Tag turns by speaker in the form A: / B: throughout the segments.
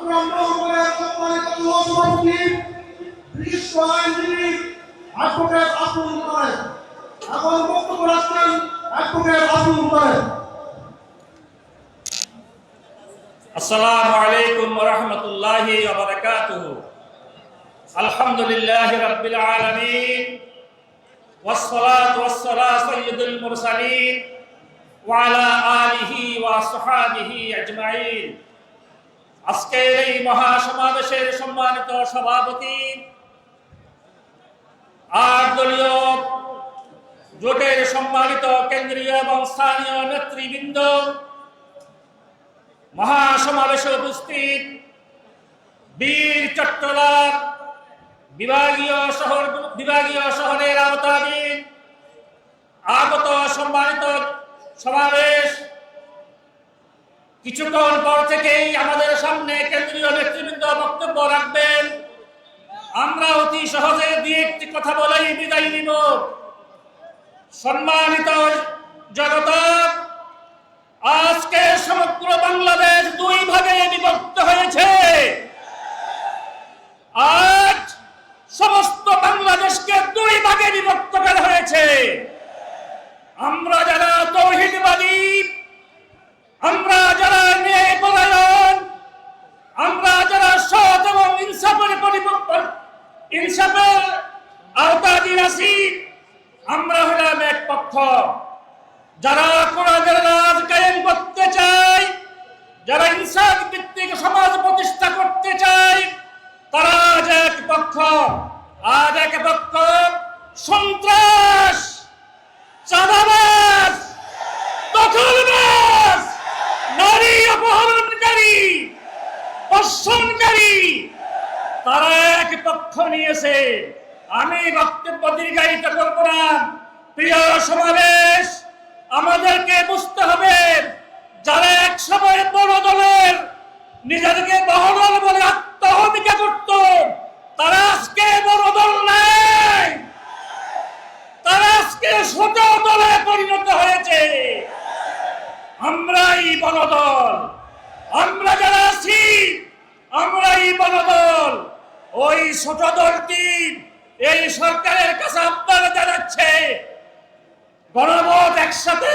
A: চট্টগ্রাম মহকুমার সম্মানিত যুব সভাপতি বিশিষ্ট আইনজীবী অ্যাডভোকেট আব্দুল মুতালেব এবং বক্তব্য রাখছেন অ্যাডভোকেট আব্দুল মুতালেব।
B: আসসালামু আলাইকুম ওয়া রাহমাতুল্লাহি ওয়া বারাকাতুহু। আলহামদুলিল্লাহি রাব্বিল আলামিন ওয়াস সালাতু ওয়াস সালামু সাইয়্যিদুল মুরসালিন ওয়া আলা আলিহি ওয়া আসহাবিহি আজমাইন। আজকের এই মহাসমাবেশের সম্মানিত সভাপতি, ৮ দলীয় জোটের সম্মানিত কেন্দ্রীয় এবং স্থানীয় নেতৃবৃন্দ, মহাসমাবেশে উপস্থিত বীর চট্টগ্রাম বিভাগীয় শহরের আওতাধীন আগত সম্মানিত সমাবেশ, কিছুক্ষণ পর থেকেই আমাদের সামনে কেন্দ্রীয় নেতৃবৃন্দ বক্তব্য রাখবেন। আমরা অতি সহজে দুই একটি কথা বলেই বিদায় নিব। সম্মানিত জনতা, আজকে সমগ্র বাংলাদেশ দুই ভাগে বিভক্ত হয়েছে। আজ সমস্ত বাংলাদেশকে দুই ভাগে বিভক্ত করা হয়েছে। আমরা যারা তৌহিদবাদী, আমরা যারা ন্যায়পরায়ণ, আমরা যারা সৎ এবং ইনসাফের আওতাধীন আছি, আমরা হলাম এক পক্ষ। যারা কোরআনের রাজ কায়েম করতে চায়, যারা ইনসাফ ভিত্তিক সমাজ প্রতিষ্ঠা করতে চায়, তারা আজ এক পক্ষ। আজ এক পক্ষ সন্ত্রাস, চাঁদাবাজ, দখলবাজ, নারী অপহরণকারী, ধর্ষণকারী, তারা এক পক্ষ নিয়েছে। আমি বক্তব্য দীর্ঘায়িত করব না। প্রিয় সমাবেশ, আমাদেরকে বুঝতে হবে, যারা এক সময় বড় দলের নিজেদেরকে বড় দল বলে আত্মহত্যা করত, তারা আজকে বড় দল নাই, তারা আজকে ছোট দলে পরিণত হয়েছে। আমরাই বড় দল, আমরা যারা আছি আমরাই বড় দল। ওই ছোট দলটি এই সরকারের কাছে আহ্বান জানাচ্ছে, গণভোট একসাথে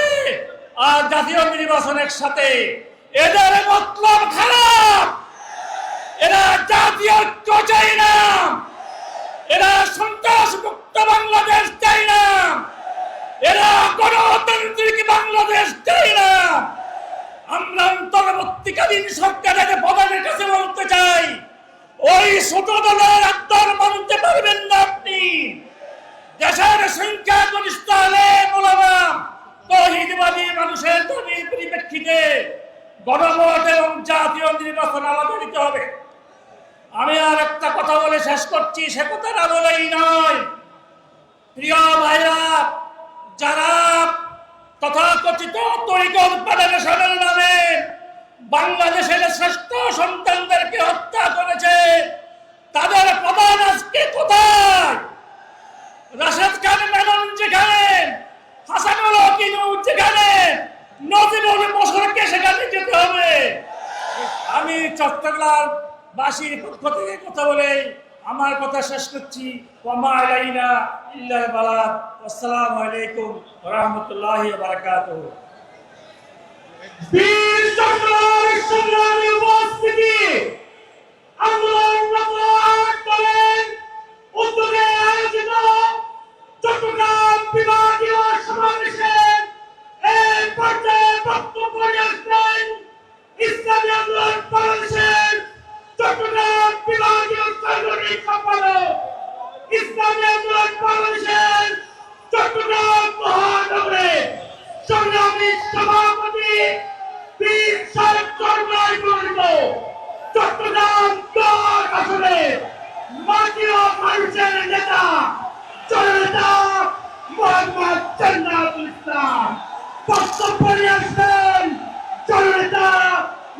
B: আর জাতীয় নির্বাচন একসাথে। এদের মতলব খারাপ, এরা জাতীয় ঐক্য চাই না, এরা সন্ত্রাস মুক্ত বাংলাদেশ চাই না, এরা গণতান্ত্রিক বাংলাদেশ চাই না। আমরা অন্তর্বর্তীকালীন সরকারের প্রধানের কাছে বলতে চাই, ওই ছোট দলের আহ্বান মানতে পারবেন না আপনি। দেশের সংখ্যাগরিষ্ঠ আলেম ওলামা তৌহিদবাদী মানুষের দাবির পরিপ্রেক্ষিতে গণভোট এবং জাতীয় নির্বাচন আলাদা দিতে হবে। আমি আর একটা কথা বলে শেষ করছি, সে কথা না বলেই নয়। প্রিয় ভাইরা, যারা তথাকথিত তরিকত ফেডারেশনের নামে বাংলাদেশের শ্রেষ্ঠ সন্তানদেরকে হত্যা করেছে, তাদের প্রধান আজকে কোথায়? রাশেদ খান মেনন যেখানে, হাসানুল হক যেখানে, নজিবুল মোশাররফকে সেখানে যেতে হবে। আমি চট্টগ্রাম বাসীর পক্ষ থেকে কথা বলে আমার কথা শেষ করছি। ওয়া আলাইনা ইল্লাল বালাগ। আসসালামু আলাইকুম ওয়া রাহমাতুল্লাহি ওয়া বারাকাতুহু।
A: বীর চট্টগ্রামের সংগ্রামী উপস্থিতি, উদ্যোগে আয়োজিত চট্টগ্রাম বিভাগীয় সমাবেশের এই পর্যায়ে বক্তব্য রাখবেন ইসলামী আন্দোলন বাংলাদেশের চট্টগ্রাম বিভাগীয় সাংগঠনিক সম্পাদক, ইসলামী আন্দোলন বাংলাদেশের চট্টগ্রাম মহানগরের সংগ্রামী সভাপতি বীর সাহেব চরমাই বর্ণিত চট্টগ্রাম ১০ আসনের মাটি ও মানুষের নেতা জননেতা মোহাম্মদ জান্নাতুল ইসলাম। বক্তব্য নিয়ে আসবেন জননেতা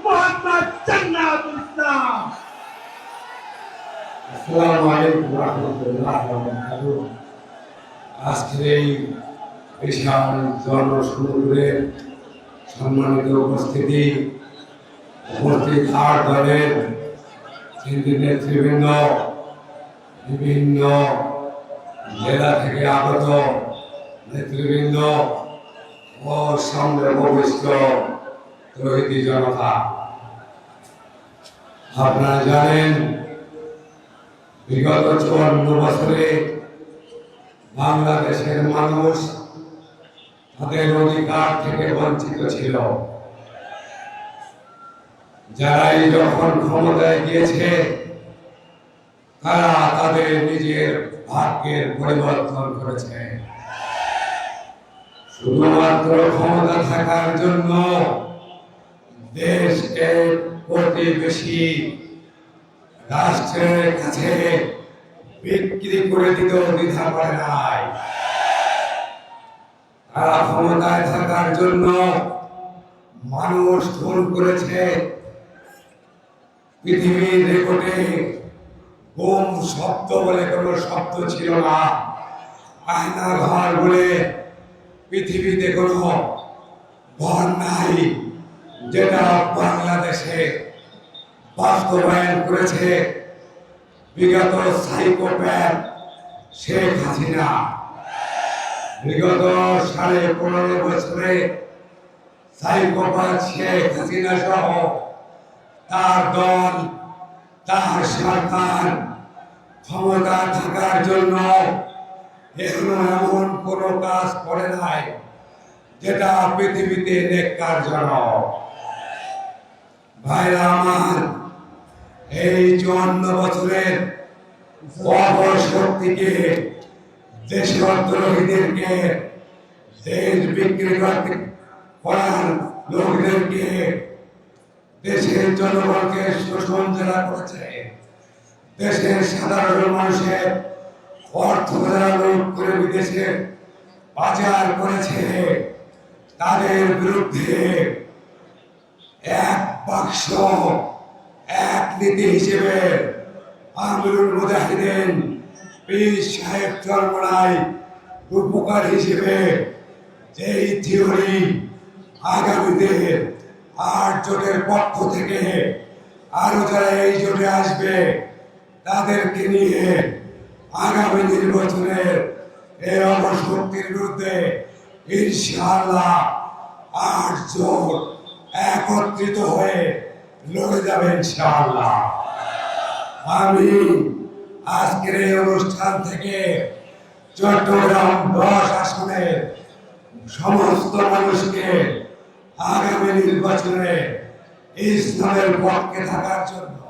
A: মোহাম্মদ জান্নাতুল ইসলাম।
C: আসসালামু আলাইকুম ওয়া রাহমাতুল্লাহি ওয়া বারাকাতুহু। আজকের এই বিশাল জনসমুদ্রের সম্মানিত উপস্থিত ৮ দলের কেন্দ্রীয় নেতৃবৃন্দ, বিভিন্ন জেলা থেকে আগত নেতৃবৃন্দ ও সামনে উপবিষ্ট তৌহিদি জনতা, আপনারা জানেন বিগত 54 বছরে বাংলাদেশের মানুষ তাদের অধিকার থেকে বঞ্চিত ছিল। যারাই যখন ক্ষমতায় গিয়েছে তারা তাদের নিজের ভাগ্যের পরিবর্তন করেছে। শুধুমাত্র ক্ষমতা থাকার জন্য দেশকে প্রতিবেশী রাষ্ট্রের কাছে বিক্রি করে দিতেও দ্বিধা করে নাই। তারা ক্ষমতায় থাকার জন্য মানুষ খুন করেছে। পৃথিবীর রেকর্ডে বোম শব্দ বলে কোনো শব্দ ছিল না। আয়না ঘর বলে পৃথিবীতে কোনো ঘর নাই, যেটা বাংলাদেশে বাস্তবায়ন করেছে বিগত সাইকোপ্যাথ শেখ হাসিনা। বিগত 15.5 বছরে সাইকোপ্যাথ শেখ হাসিনা সহ তার দল, তার সরকার ক্ষমতা থাকার জন্য এখনো এমন কোনো কাজ করে নাই যেটা পৃথিবীতে ন্যাক্কারজনক। ভাইরা আমার, এই 54 বছরের অপশক্তিকে, দেশদ্রোহীদেরকে, দেশ বিক্রি করার লোকদেরকে, দেশের জনগণকে শোষণ যারা করেছে, দেশের সাধারণ মানুষের অর্থ যারা লুট করে বিদেশে পাচার করেছে, তাদের বিরুদ্ধে এক বাক্স এক নীতি হিসেবে আমিরুল মুজাহিদিন পীর সাহেব চরমনাই রূপকার হিসেবে যেই থিওরি আগামীতে 8 জোটের পক্ষ থেকে আরো যারা এই জোটে আসবে তাদেরকে নিয়ে আগামী নির্বাচনের এই অপশক্তির বিরুদ্ধে ইনশাআল্লাহ 8 জোট একত্রিত হয়ে লড়ে যাবে ইনশাআল্লাহ। আমি আজকের এই অনুষ্ঠান থেকে চট্টগ্রাম 10 আসনের সমস্ত মানুষকে আগামী নির্বাচনে ইসলামের পক্ষে থাকার জন্য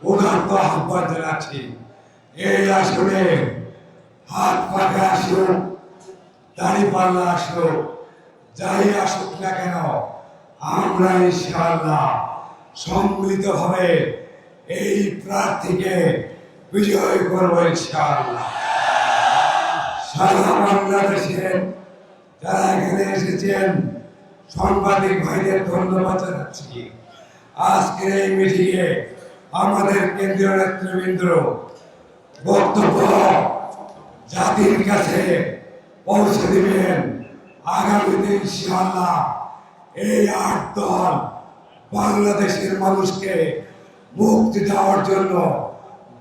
C: উদাত্ত আহ্বান জানাচ্ছি। এই আসনে হাত পাখা আসুক, দাঁড়িপাল্লা আসুক, যাই আসুক না কেন, আমরা ইনশাআল্লাহ সম্মিলিতভাবে এই প্রার্থীকে বিজয় করব ইনশাআল্লাহ। সারা বাংলাদেশের যারা এখানে এসেছেন সাংবাদিক ভাইদের ধন্যবাদ জানাচ্ছি। আজকের এই মিটিংয়ে আমাদের কেন্দ্রীয় নেতৃবৃন্দ বক্তব্য জাতির কাছে পৌঁছে দিবেন। আগামীতে ইনশাআল্লাহ এই 8 দল বাংলাদেশের মানুষকে মুক্তি দেওয়ার জন্য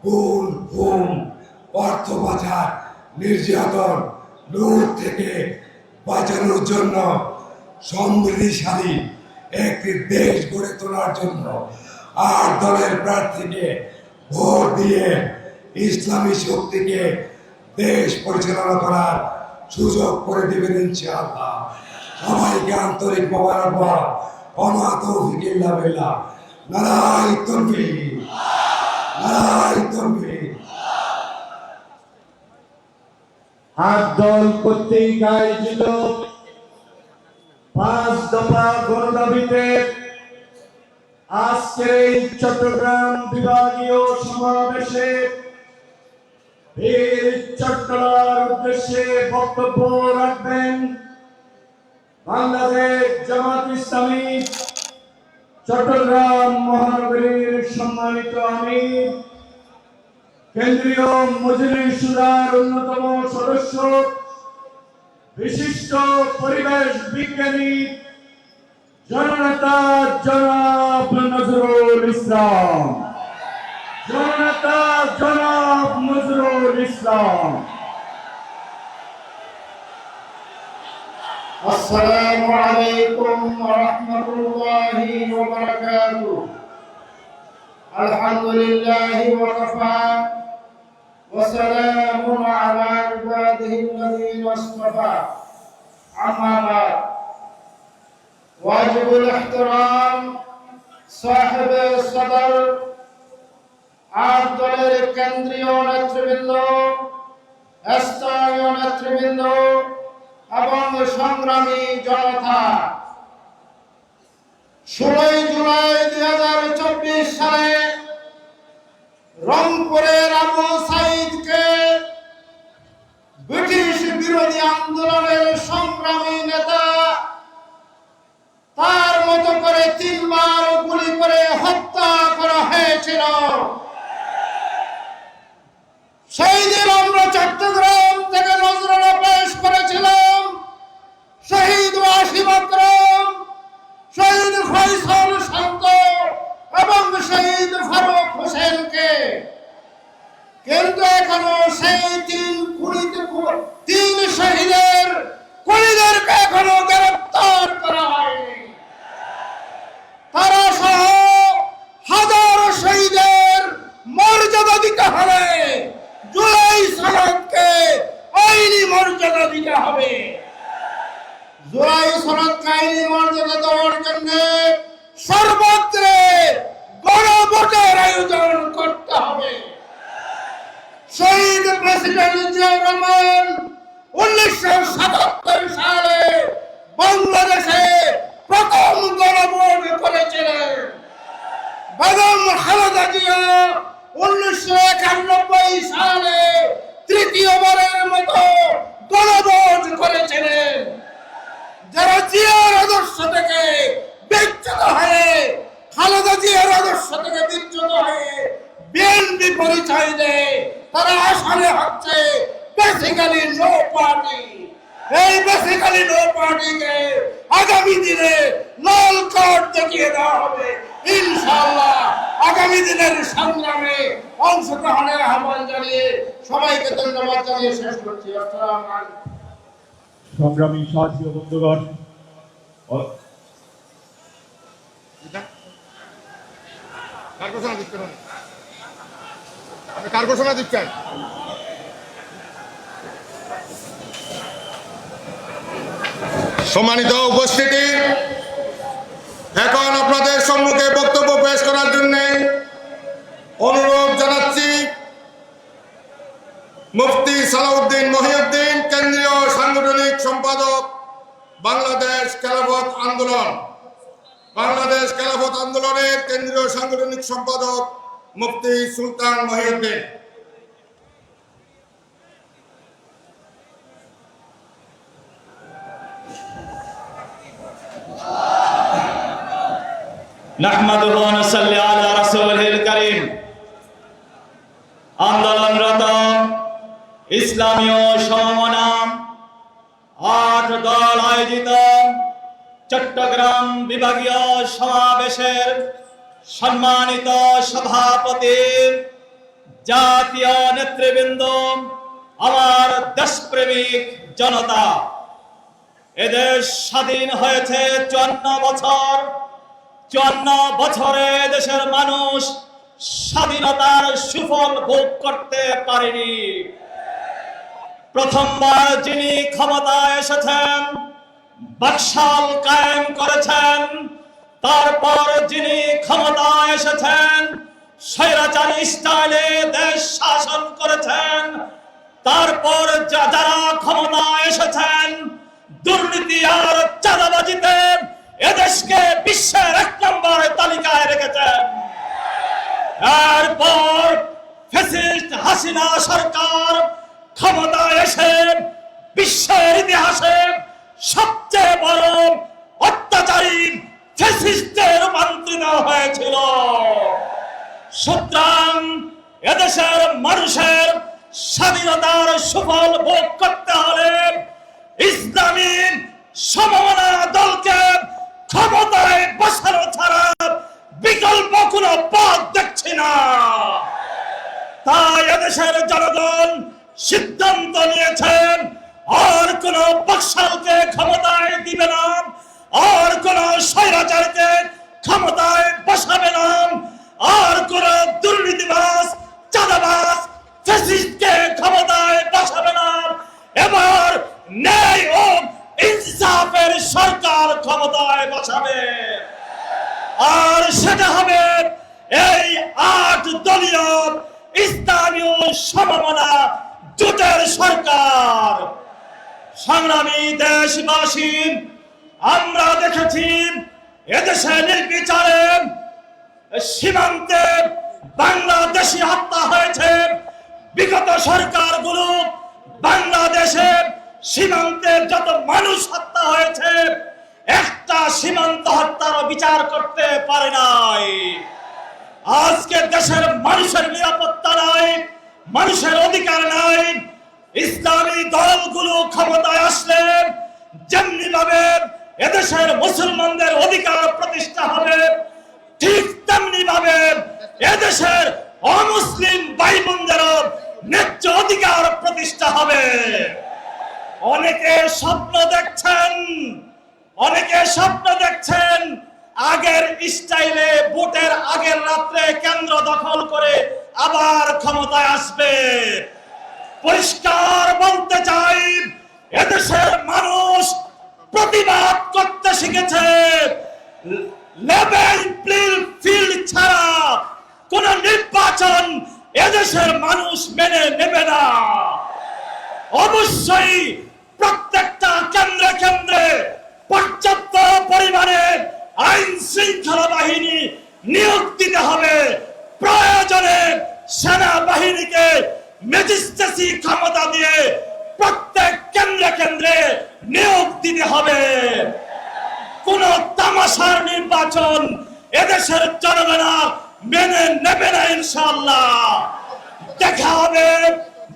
C: গুম, খুন, অর্থ পাচার, নির্যাতন, লুট থেকে বাঁচানোর জন্য সমৃদ্ধিশালী একটি দেশ গড়ে তোলার জন্য 8 দলের প্রার্থীকে ভোট দিয়ে ইসলামী শক্তিকে দেশ পরিচালনা করার সুযোগ করে দিবেন ইনশাআল্লাহ। সবাইকে আন্তরিক মোবারকবাদ। ওমা তৌফিক ইল্লা বিল্লাহ। নারায়ে তাকবীর, নারায়ে তাকবীর।
A: 8 দল কর্তৃক আয়োজিত 5 দফা গণদাবিতে আজকের এই চট্টগ্রাম বিভাগীয় সমাবেশে বীর চট্টলার উদ্দেশ্যে বক্তব্য রাখবেন বাংলাদেশ জামাত ইসলামী চট্টগ্রাম মহানগরীর সম্মানিত আমির, কেন্দ্রীয় মজলিস শুরার অন্যতম সদস্য, বিশিষ্ট পরিবেশ বিজ্ঞানী জননেতা জনাব নজরুল ইসলাম।
B: জননেতা জনাব নজরুল ইসলাম।
A: আসসালামু আলাইকুম ওয়া রাহমাতুল্লাহি ওয়া বারাকাতুহু। আলহামদুলিল্লাহি ওয়া কাফা ওয়া সালামুন আলা ইবাদিহিল্লাযীনা ইসতাফা। আম্মা বা'দ। ওয়াজিবুল ইহতিরাম সাহেবে সদর, আর দলের কেন্দ্রীয় নেতৃবৃন্দ, স্থানীয় নেতৃবৃন্দ এবং সংগ্রামী জনতা, 16 জুলাই 2024 সালে রংপুরের আবু সাঈদকে ব্রিটিশ বিরোধী আন্দোলনের সংগ্রামী নেতা তার মতো করে 3 বার গুলি করে হত্যা করা হয়েছিল। সেই দিন আমরা চট্টগ্রাম থেকে নজরানা পেশ করেছিলাম শহীদ ওয়াসিম আকরাম, শহীদ ফয়সাল শান্ত এবং শহীদ ফারুক হোসেনকে, কিন্তু এখনো সেই 3 শহীদের খুনিদেরকে এখনো গ্রেফতার করা হয়নি। তারা সহ হাজার শহীদের মর্যাদা দিতে হবে, জুলাই সনদকে আইনি মর্যাদা দিতে হবে। জুলাই সনদকে আইনি মর্যাদা দেওয়ার জন্য সর্বত্রে গণভোটের আয়োজন করতে হবে। শহীদ প্রেসিডেন্ট জিয়াউর রহমান 1977 সালে বাংলাদেশে প্রথম গণভোট করেছিলেন। বেগম খালেদা জিয়া 1991 সালে তৃতীয়বারের মতো গণভোট করেছিলেন। যারা জিয়ার আদর্শ থেকে বিচ্যুত হয়ে, খালেদা জিয়ার আদর্শ থেকে বিচ্যুত হয়ে বিএনপি পরিচয় দেয়, তারা আসলে হচ্ছে বেসিক্যালি নো পার্টি। এই বেসিক্যালি নো পার্টিকে আগামী দিনে লাল কার্ড দেখিয়ে দেওয়া হবে ইনশাআল্লাহ। আগামী দিনের সংগ্রামে অংশগ্রহণের আহ্বান জানিয়ে সবাইকে ধন্যবাদ জানিয়ে শেষ করছি। আসসালামু আলাইকুম।
D: সংগ্রামী সাথী ও বন্ধুগণ,
A: কার ঘোষণা দিচ্ছেন? সম্মানিত উপস্থিতি, এখন আপনাদের সম্মুখে বক্তব্য পেশ করার জন্য অনুরোধ জানাচ্ছি মুফতি সালাউদ্দিন মহিউদ্দিন, কেন্দ্রীয় সাংগঠনিক সম্পাদক, বাংলাদেশ খেলাফত আন্দোলন। বাংলাদেশ খেলাফত আন্দোলনের কেন্দ্রীয় সাংগঠনিক সম্পাদক মুফতি সুলতান মহিউদ্দিন।
B: নাহমাদুহু ওয়া নুসাল্লি আলা রাসূলিল কারীম। আন্দোলনরত ইসলামীয় সমমনা 8 দল আয়োজিত চট্টগ্রাম বিভাগীয় সমাবেশের সম্মানিত সভাপতি, জাতীয় নেতৃবৃন্দ, আমার দেশপ্রেমিক জনতা, এদেশ স্বাধীন হয়েছে 54 বছর। 54 বছরে দেশের মানুষ স্বাধীনতার সুফল ভোগ করতে পারেনি। প্রথমবার যিনি ক্ষমতায় এসেছেন, বাকশাল কায়েম করেছেন, তারপর যিনি ক্ষমতায় এসেছেন স্বৈরাচারী স্টাইলে দেশ শাসন করেছেন, তারপর যারা ক্ষমতায় এসেছেন দুর্নীতি আর চাঁদাবাজিতে এদেশকে বিশ্বের 1 নম্বর তালিকায় রেখেছেন। এরপর ফ্যাসিস্ট হাসিনা সরকার ক্ষমতায় এসে বিশ্বের ইতিহাসে সবচেয়ে বড় অত্যাচারী ফ্যাসিস্টে রূপান্তরিত হয়েছিল। সুতরাং এদেশের মানুষের স্বাধীনতার সুফল ভোগ করতে হলে ইসলামী সমমনা দলকে ক্ষমতায় বসানো ছাড়া বিকল্প কোনো পথ দেখছি না। দেশের জনগণ সিদ্ধান্ত নিয়েছেন আর কোন বাকশালকে ক্ষমতায় দিবে না, আর কোন স্বৈরাচারকে ক্ষমতায় বসাবে না, আর কোন দুর্নীতিবাজ চাঁদাবাজ ফ্যাসিস্টকে ক্ষমতায় বসাবে না। এবার ন্যায় ও ইনসাফের সরকার ক্ষমতায় বসাবে, আর সেটা হবে এই 8 দলীয় ইসলামীয় সমমনা জোটের সরকার। সংগ্রামী দেশবাসী, আমরা দেখেছি এদেশে নির্বিচারে সীমান্তে বাংলাদেশি হত্যা হয়েছে। বিগত সরকারগুলো বাংলাদেশে সীমান্তের যত মানুষ হত্যা হয়েছে একটা সীমান্ত হত্যারও বিচার করতে পারে নাই। আজকে দেশের মানুষের নিরাপত্তা নাই, মানুষের অধিকার নাই। ইসলামী দলগুলো ক্ষমতায় আসলে যেমনি ভাবে এদেশের মুসলমানদের অধিকার প্রতিষ্ঠা হবে, ঠিক তেমনি ভাবে এদেশের অমুসলিম ভাই বোনদেরও ন্যায্য অধিকার প্রতিষ্ঠা হবে। অনেকে স্বপ্ন দেখছেন আগের স্টাইলে ভোটের আগের রাত্রে কেন্দ্র দখল করে আবার ক্ষমতায় আসবে। পরিষ্কার বলতে চাই, এদেশের মানুষ প্রতিবাদ করতে শিখেছে। লেভেল ফিল্ড ছাড়া কোন নির্বাচন এদেশের মানুষ মেনে নেবে না। অবশ্যই প্রত্যেকটা কেন্দ্রে কেন্দ্রে পর্যাপ্ত পরিমাণে আইন শৃঙ্খলা বাহিনী নিয়োগ দিতে হবে। প্রয়োজনে সেনাবাহিনীকে ম্যাজিস্ট্রেসি ক্ষমতা দিয়ে প্রত্যেক কেন্দ্রে কেন্দ্রে নিয়োগ দিতে হবে। কোন তামাশার নির্বাচন এদেশের জনগণ মেনে নেবে না ইনশাআল্লাহ। দেখা হবে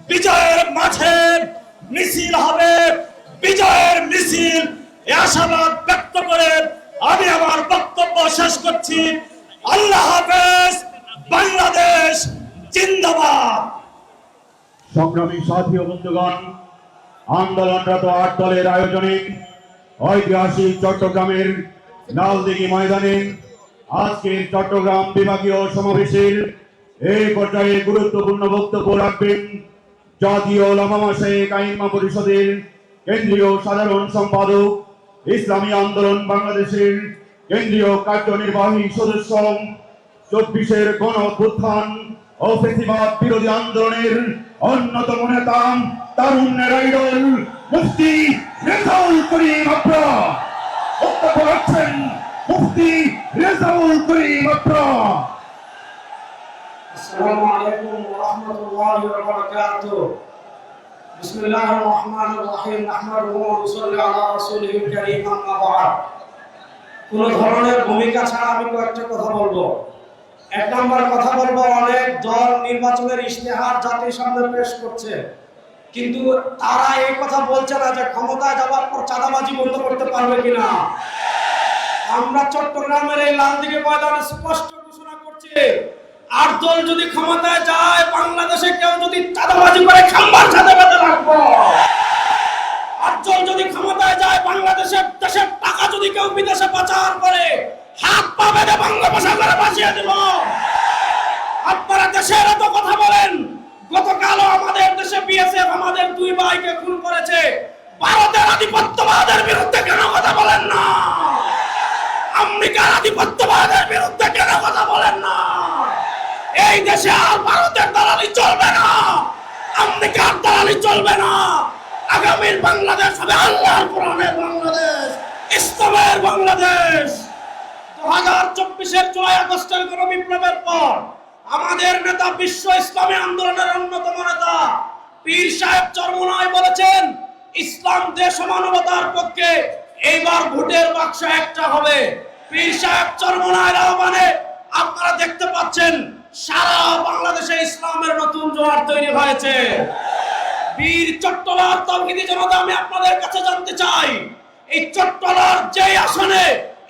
B: বিজয়ের মাঠে, মিছিল হবে বিজয়ের মিছিল। এই আশাবাদ ব্যক্ত করে আমি আমার বক্তব্য শেষ করছি। আল্লাহ হাফেজ। বাংলাদেশ জিন্দাবাদ।
D: সংগ্রামী সাথী ও বন্ধুগণ, আন্দোলনরত 8 দলের আয়োজনে ঐতিহাসিক চট্টগ্রামের লালদিঘি ময়দানে আজকের চট্টগ্রাম বিভাগীয় সমাবেশের এই পর্যায়ে গুরুত্বপূর্ণ বক্তব্য রাখবেন জাতীয় উলামা মাশায়েখ আইম্মা পরিষদের কেন্দ্রীয় সাধারণ সম্পাদক, ইসলামী আন্দোলন বাংলাদেশের কেন্দ্রীয় কার্যনির্বাহী সদস্য, 24-এর গণ অভ্যুত্থান ও ফ্যাসিবাদ বিরোধী আন্দোলনের অন্যতম নেতা, তারুণ্যের আইডল মুফতি রেজাউল করিম আপ্রা। বক্তব্য রাখছেন মুফতি রেজাউল করিম আপ্রা।
E: আসসালামু আলাইকুম ওয়া রাহমাতুল্লাহি ওয়া বারাকাতুহু। বিসমিল্লাহির রহমানির রহিম। নাহমাদুহু ওয়া নুসাল্লি আলা রাসূলিল কারীম, আম্মা বা'দ। কোন ধরনের ভূমিকা ছাড়া আমি কয়েকটা কথা বলবো। এক নম্বর কথা বলবো, অনেক দল নির্বাচনের ইশতেহার জাতির সামনে পেশ করছে, কিন্তু তারা এই কথা বলছে না যে ক্ষমতায় যাওয়ার পর চাঁদাবাজি বন্ধ করতে পারবে কিনা। আমরা চট্টগ্রামের এই লালদিঘি ময়দানে স্পষ্ট ঘোষণা করছি, 8 দল যদি ক্ষমতায় যায়, বাংলাদেশে কেউ যদি চাঁদাবাজি করে খাম্বার সাথে বেঁধে রাখবো। 8 দল যদি ক্ষমতায় যায়, বাংলাদেশের দেশের টাকা যদি কেউ বিদেশে পাচার করে, হাত পা বেঁধে বঙ্গোপসাগরে ভাসিয়ে দেব। আপনারা দেশের এত কথা বলেন, গতকালও আমাদের দেশে বিএসএফ আমাদের 2 ভাইকে খুন করেছে। ভারতের আধিপত্যবাদের বিরুদ্ধে কেন কথা বলেন না? আমেরিকার আধিপত্যবাদের বিরুদ্ধে কেন কথা বলেন না? এই দেশে আর ভারতের দালালি চলবে না, আমেরিকার দালালি চলবে না। আগামীর বাংলাদেশ হবে আল্লাহর কোরআনের বাংলাদেশ, ইসলামের বাংলাদেশ। 2024-এর জুলাই আগস্টের গণবিপ্লবের পর আমাদের নেতা, বিশ্ব ইসলামী আন্দোলনের অন্যতম নেতা পীর সাহেব চরমোনাই বলেছেন, ইসলাম দেশ ও মানবতার পক্ষে, এইবার ভোটের বাক্স একটা হবে। পীর সাহেব চরমোনাইয়ের আহ্বানে আপনারা দেখতে পাচ্ছেন সারা বাংলাদেশে ইসলামের নতুন জোয়ার তৈরি হয়েছে। বীর চট্টলার তাওহীদি জনতা, আমি আপনাদের কাছে জানতে চাই, এই চট্টলার যে আসনে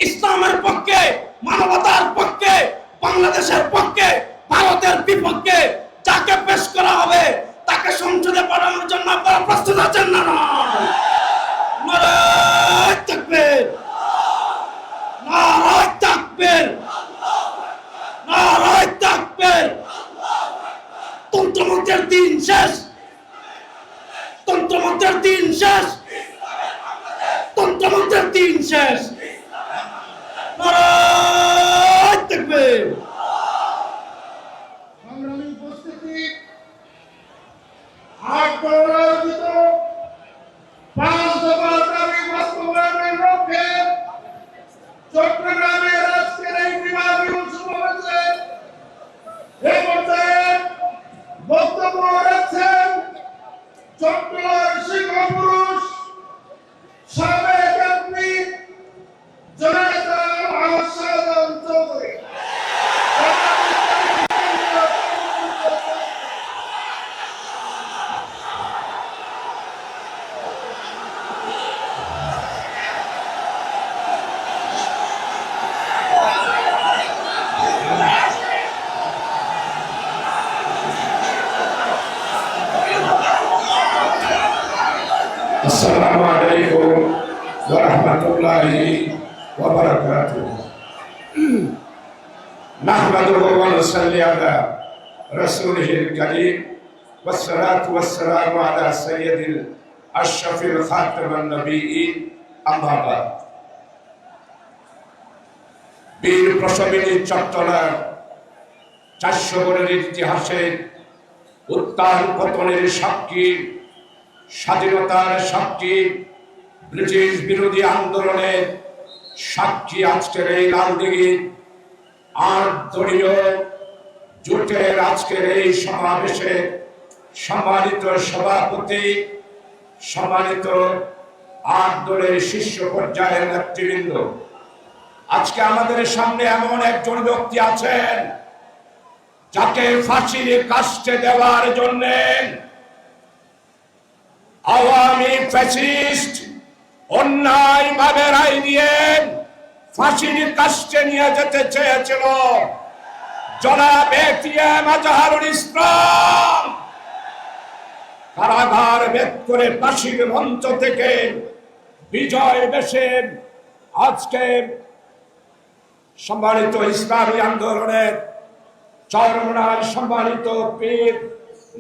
E: ইসলামের পক্ষে, মানবতার পক্ষে, বাংলাদেশের পক্ষে, ভারতের বিপক্ষে যাকে পেশ করা হবে,
B: শেষ, তন্ত্রমন্ত্রের দিন শেষ, তন্ত্রমন্ত্রের দিন শেষ। নারায়ণ তাকবীর।
A: সংগ্রামী উপস্থিতি, আট দলের আয়োজিত 5 দফা দাবি বাস্তবায়নের লক্ষ্যে চট্টগ্রামের আজকের এই বিভাগীয় সমাবেশে এ পর্যায়ে বক্তব্য রাখছেন চট্টগ্রামের শিক্ষাপুরুষ সাবেক এমপি জননেতা মোহাম্মদ শাহজাহান চৌধুরী।
C: السلام عليكم ورحمة الله وبركاته. نحمده ونصلي على رسوله الكريم والصلاة والسلام على سيد الأشرف الخاتم النبيين أما بعد. বীর প্রসবিনী চট্টলার 400 বছরের ইতিহাসে উত্থান পতনের সাক্ষী, স্বাধীনতার সাক্ষী, ব্রিটিশ বিরোধী আন্দোলনের সাক্ষী আজকের এই লালদিঘি 8 দলীয় জোটের আজকের এই সমাবেশে সম্মানিত সভাপতি, সম্মানিত 8 দলের শীর্ষ পর্যায়ের নেতৃবৃন্দ, আজকে আমাদের সামনে এমন একজন ব্যক্তি আছেন যাকে ফাঁসির কাস্টে দেওয়ার জন্য আওয়ামী ফ্যাসিস্ট অন্যায় ভাবে রায় দিয়ে ফাঁসির কাস্টে নিয়ে যেতে চেয়েছিল জনাব এটিএম আজহারুল ইসলাম। কারাগার ভেদ করে ফাঁসির মঞ্চ থেকে বিজয় বেশে আজকে সম্মানিত ইসলামী আন্দোলনের চরমনার সম্মানিত পীর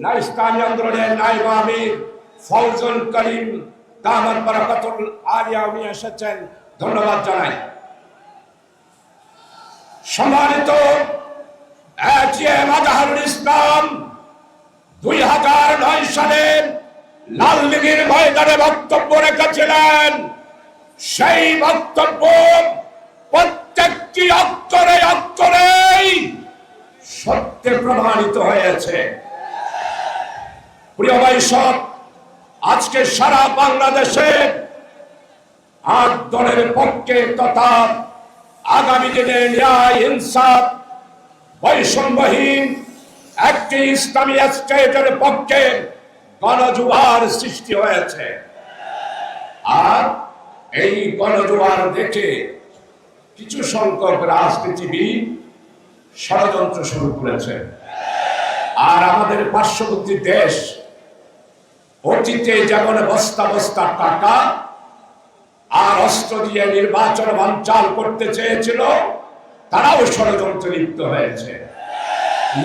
C: না ইসলামী আন্দোলনের নায়েব আমির ফৌজুল করিম দামাত বারাকাতুল আলিয়া উনি এসেছেন, ধন্যবাদ জানাই। সম্মানিত এটিএম আজহারুল ইসলাম 2009 সালে লালদিঘির ময়দানে বক্তব্য রেখেছিলেন। সেই বক্তব্য প্রত্যেকটি অক্ষরে অক্ষরেই সত্যে প্রমাণিত হয়েছে। প্রিয় ভাই সব, আজকে সারা বাংলাদেশে 8 দলের পক্ষে তথা আগামী দিনে ন্যায়, ইনসাফ, বৈষম্যহীন একটি ইসলামী স্টেটের পক্ষে গণজোয়ার সৃষ্টি হয়েছে। আর এই গণজোয়ার দেখে কিছু সংখ্যক রাজনীতিবিদ ষড়যন্ত্র শুরু করেছে। আর আমাদের পার্শ্ববর্তী দেশ অতীতে যেমন বস্তা বস্তা টাকা আর অস্ত্র দিয়ে নির্বাচন বানচাল করতে চেয়েছিল, তারাও ষড়যন্ত্রে লিপ্ত হয়েছে।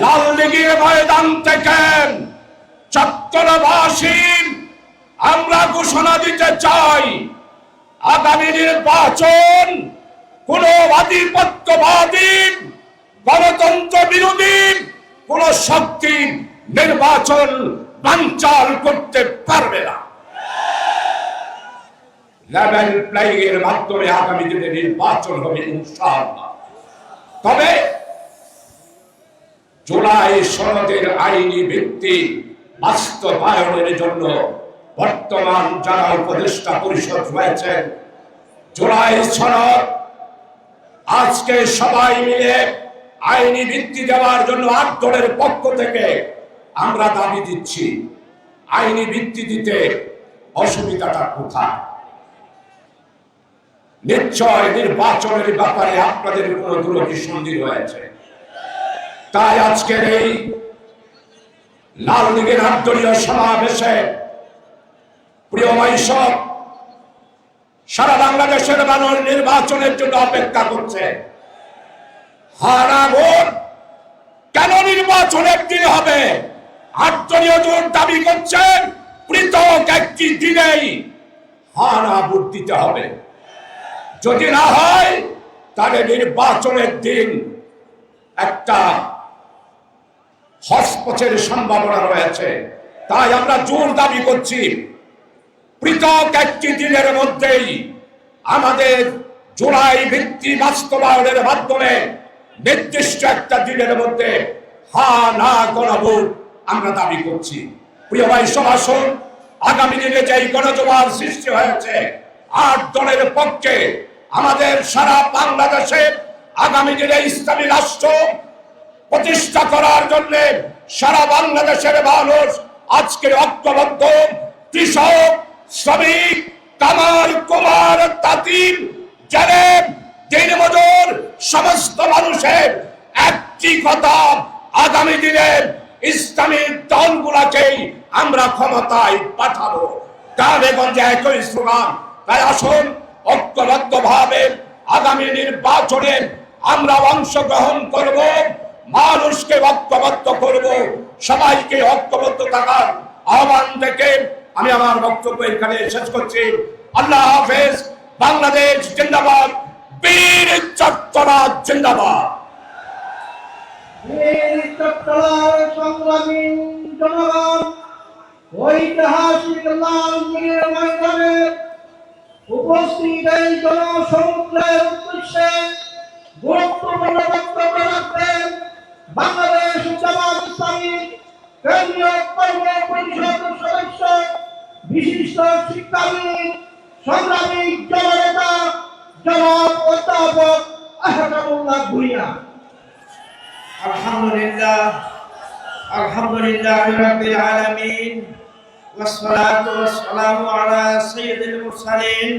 C: লালদিঘির ময়দান থেকে চট্টগ্রামবাসী আমরা ঘোষণা দিতে চাই, আগামী নির্বাচন কোন আধিপত্যবাদী গণতন্ত্র বিরোধী কোন শক্তি নির্বাচন বানচাল করতে পারবে না। লেভেল প্লেইং এর মাধ্যমে আগামী দিনে নির্বাচন হবে ইনশাআল্লাহ। তবে জুলাই সনদের আইনি ভিত্তি বাস্তবায়নের জন্য বর্তমান যারা উপদেষ্টা পরিষদ রয়েছেন, জুলাই সনদ আজকে সবাই মিলে আইনি ভিত্তি দেওয়ার জন্য 8 দলের পক্ষ থেকে আমরা দাবি দিচ্ছি। আইনি ভিত্তি দিতে অসুবিধাটা কোথায়? নিশ্চয় নির্বাচনের ব্যাপারে আপনাদের কোনো দুরভিসন্ধি রয়েছে। তাই আজকের এই লালদিঘির আন্তর্জাতিক সমাবেশে প্রিয় ভাইসব, সারা বাংলাদেশের মানুষ নির্বাচনের জন্য অপেক্ষা করছে। হারাগোর কেন নির্বাচন একদিন হবে? আটদলীয় জোট দাবি করছেন পৃথক একটি দিনেই হানা ভোট দিতে হবে। যদি না হয় তাহলে নির্বাচনের দিন একটা হস্তক্ষেপের সম্ভাবনা রয়েছে। তাই আমরা জোর দাবি করছি পৃথক একটি দিনের মধ্যেই আমাদের জুলাই ভিত্তি বাস্তবায়নের মাধ্যমে নির্দিষ্ট একটা দিনের মধ্যে হা না করা ভোট আমরা দাবি করছি। প্রিয় ভাই সমাসন, আগামী দিনে যে গণজোয়ার সৃষ্টি হয়েছে 8 দলের পক্ষে, আমাদের সারা বাংলাদেশে আগামী দিনে ইসলামী রাষ্ট্র প্রতিষ্ঠা করার জন্য সারা বাংলাদেশের মানুষ আজকে ঐক্যবদ্ধ। কৃষক, শ্রমিক, কামার, কুমার, তাঁতির, জেলেম, দিনমজুর সমস্ত মানুষের একটি কথা, আগামী দিনের ইসলামী দলগুলাকেই আমরা ক্ষমতায় পাঠাবো। গ্রামে গঞ্জে একই স্লোগান। তাই আসুন ঐক্যবদ্ধ ভাবে আগামী নির্বাচনে আমরা অংশগ্রহণ করব, মানুষকে ঐক্যবদ্ধ করব, সবাইকে ঐক্যবদ্ধ থাকার আহ্বান থেকে আমি আমার বক্তব্য এখানে শেষ করছি। আল্লাহ হাফেজ। বাংলাদেশ জিন্দাবাদ। বীর চট্টগ্রাম জিন্দাবাদ।
E: সংগ্রামী জনগণ, ঐতিহাসিক লালদিঘির ময়দানে উপস্থিত এই জনসমুদ্রের উদ্দেশ্যে গুরুত্বপূর্ণ বক্তব্য রাখবেন বাংলাদেশ জামাত ইসলামী কেন্দ্রীয় কর্মী পরিষদ সদস্য, বিশিষ্ট শিক্ষাবিদ, সংগ্রামী জননেতা জনাব অধ্যাপক আহমদুল্লাহ ভূঁইয়া। আলহামদুলিল্লাহ রাব্বিল আলামিন, ওয়াসসালাতু ওয়াসসালামু আলা সাইয়্যিদিল মুরসালিন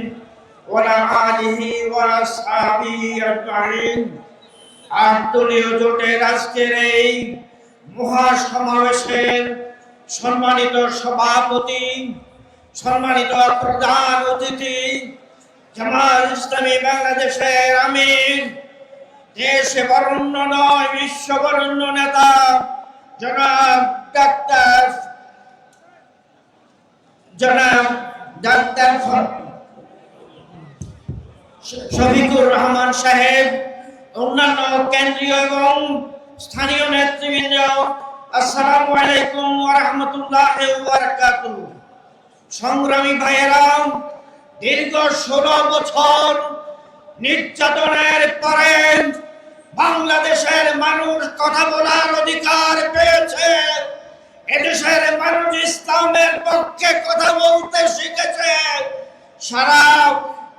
E: ওয়া আলা আলিহি ওয়া আসহাবিহি আজমাইন। আটদলীয় জোটের আজকের এই মহাসমাবেশের সম্মানিত সভাপতি, সম্মানিত প্রধান অতিথি, জামাত ইসলামী বাংলাদেশের আমির, দেশে বরেণ্য নয় বিশ্ব বরেণ্য নেতা জনাব ডাক্তার শফিকুর রহমান সাহেব, অন্যান্য কেন্দ্রীয় এবং স্থানীয় নেতৃবৃন্দ, আসসালামু আলাইকুম ওয়া রাহমাতুল্লাহি ওয়া বারাকাতুহু। সংগ্রামী ভাইয়েরা, দীর্ঘ 16 বছর নির্যাতনের পরে বাংলাদেশের মানুষ কথা বলার অধিকার পেয়েছে। এদেশের মানুষ ইসলামের পক্ষে কথা বলতে শিখেছে। সারা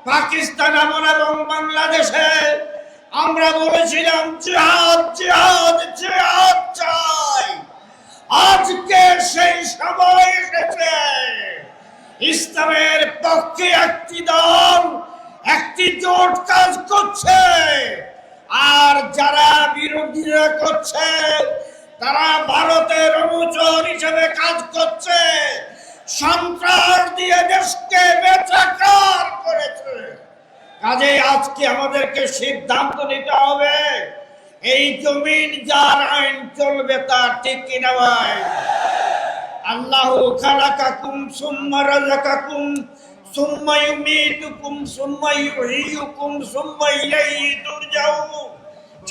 E: পাকিস্তান আমল এবং বাংলাদেশে আমরা বলেছিলাম জিহাদ জিহাদ জিহাদ চাই। আজকে সেই সময় এসেছে ইসলামের পক্ষে একটি দল, একটি জোট কাজ করছে, আর যারা বিরোধিতা করছে তারা ভারতের অনুচর হিসেবে কাজ করছে, সন্ত্রাস দিয়ে দেশকে বেচাকার করেছে। কাজে আজকে আমাদেরকে সিদ্ধান্ত নিতে হবে এই জমিন যার আইন চলবে তা ঠিক কিনা ভাই? আল্লাহু খালাকাকুম সুম্মা রাযাকাকুম সুম্মা ইউমীতুকুম সুম্মা ইউহয়িকুম সুম্মা ইলাইহি তুরজাউন।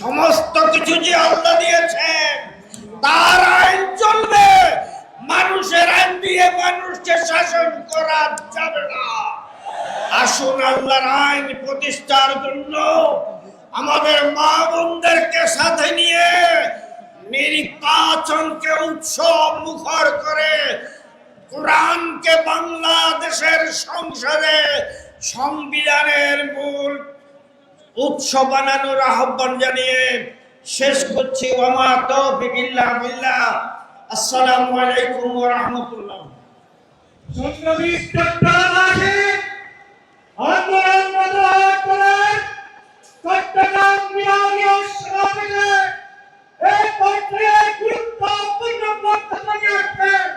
E: সমস্ত কিছু যে আল্লাহ দিয়েছেন তার আইন চলবে, মানুষের আইন দিয়ে মানুষকে শাসন করা যাবে না। আসুন আল্লাহর আইন প্রতিষ্ঠার জন্য আমাদের মা বোনদেরকে সাথে নিয়ে নির্বাচনকে উৎসব মুখর করে কোরআনকে বাংলাদেশের সংসদে সংবিধানের মূল উৎসব বানানোর আহ্বান জানিয়ে শেষ করছি। ওয়া তৌফিক ইল্লা বিল্লাহ। আসসালামু আলাইকুম ওয়া রাহমাতুল্লাহ।
F: সংগ্রামী চট্টগ্রামবাসী, আন্দোলনরত চট্টগ্রাম বিভাগীয় সভাপতি এই পর্যায়ে গুরুত্বপূর্ণ বক্তব্য রাখবেন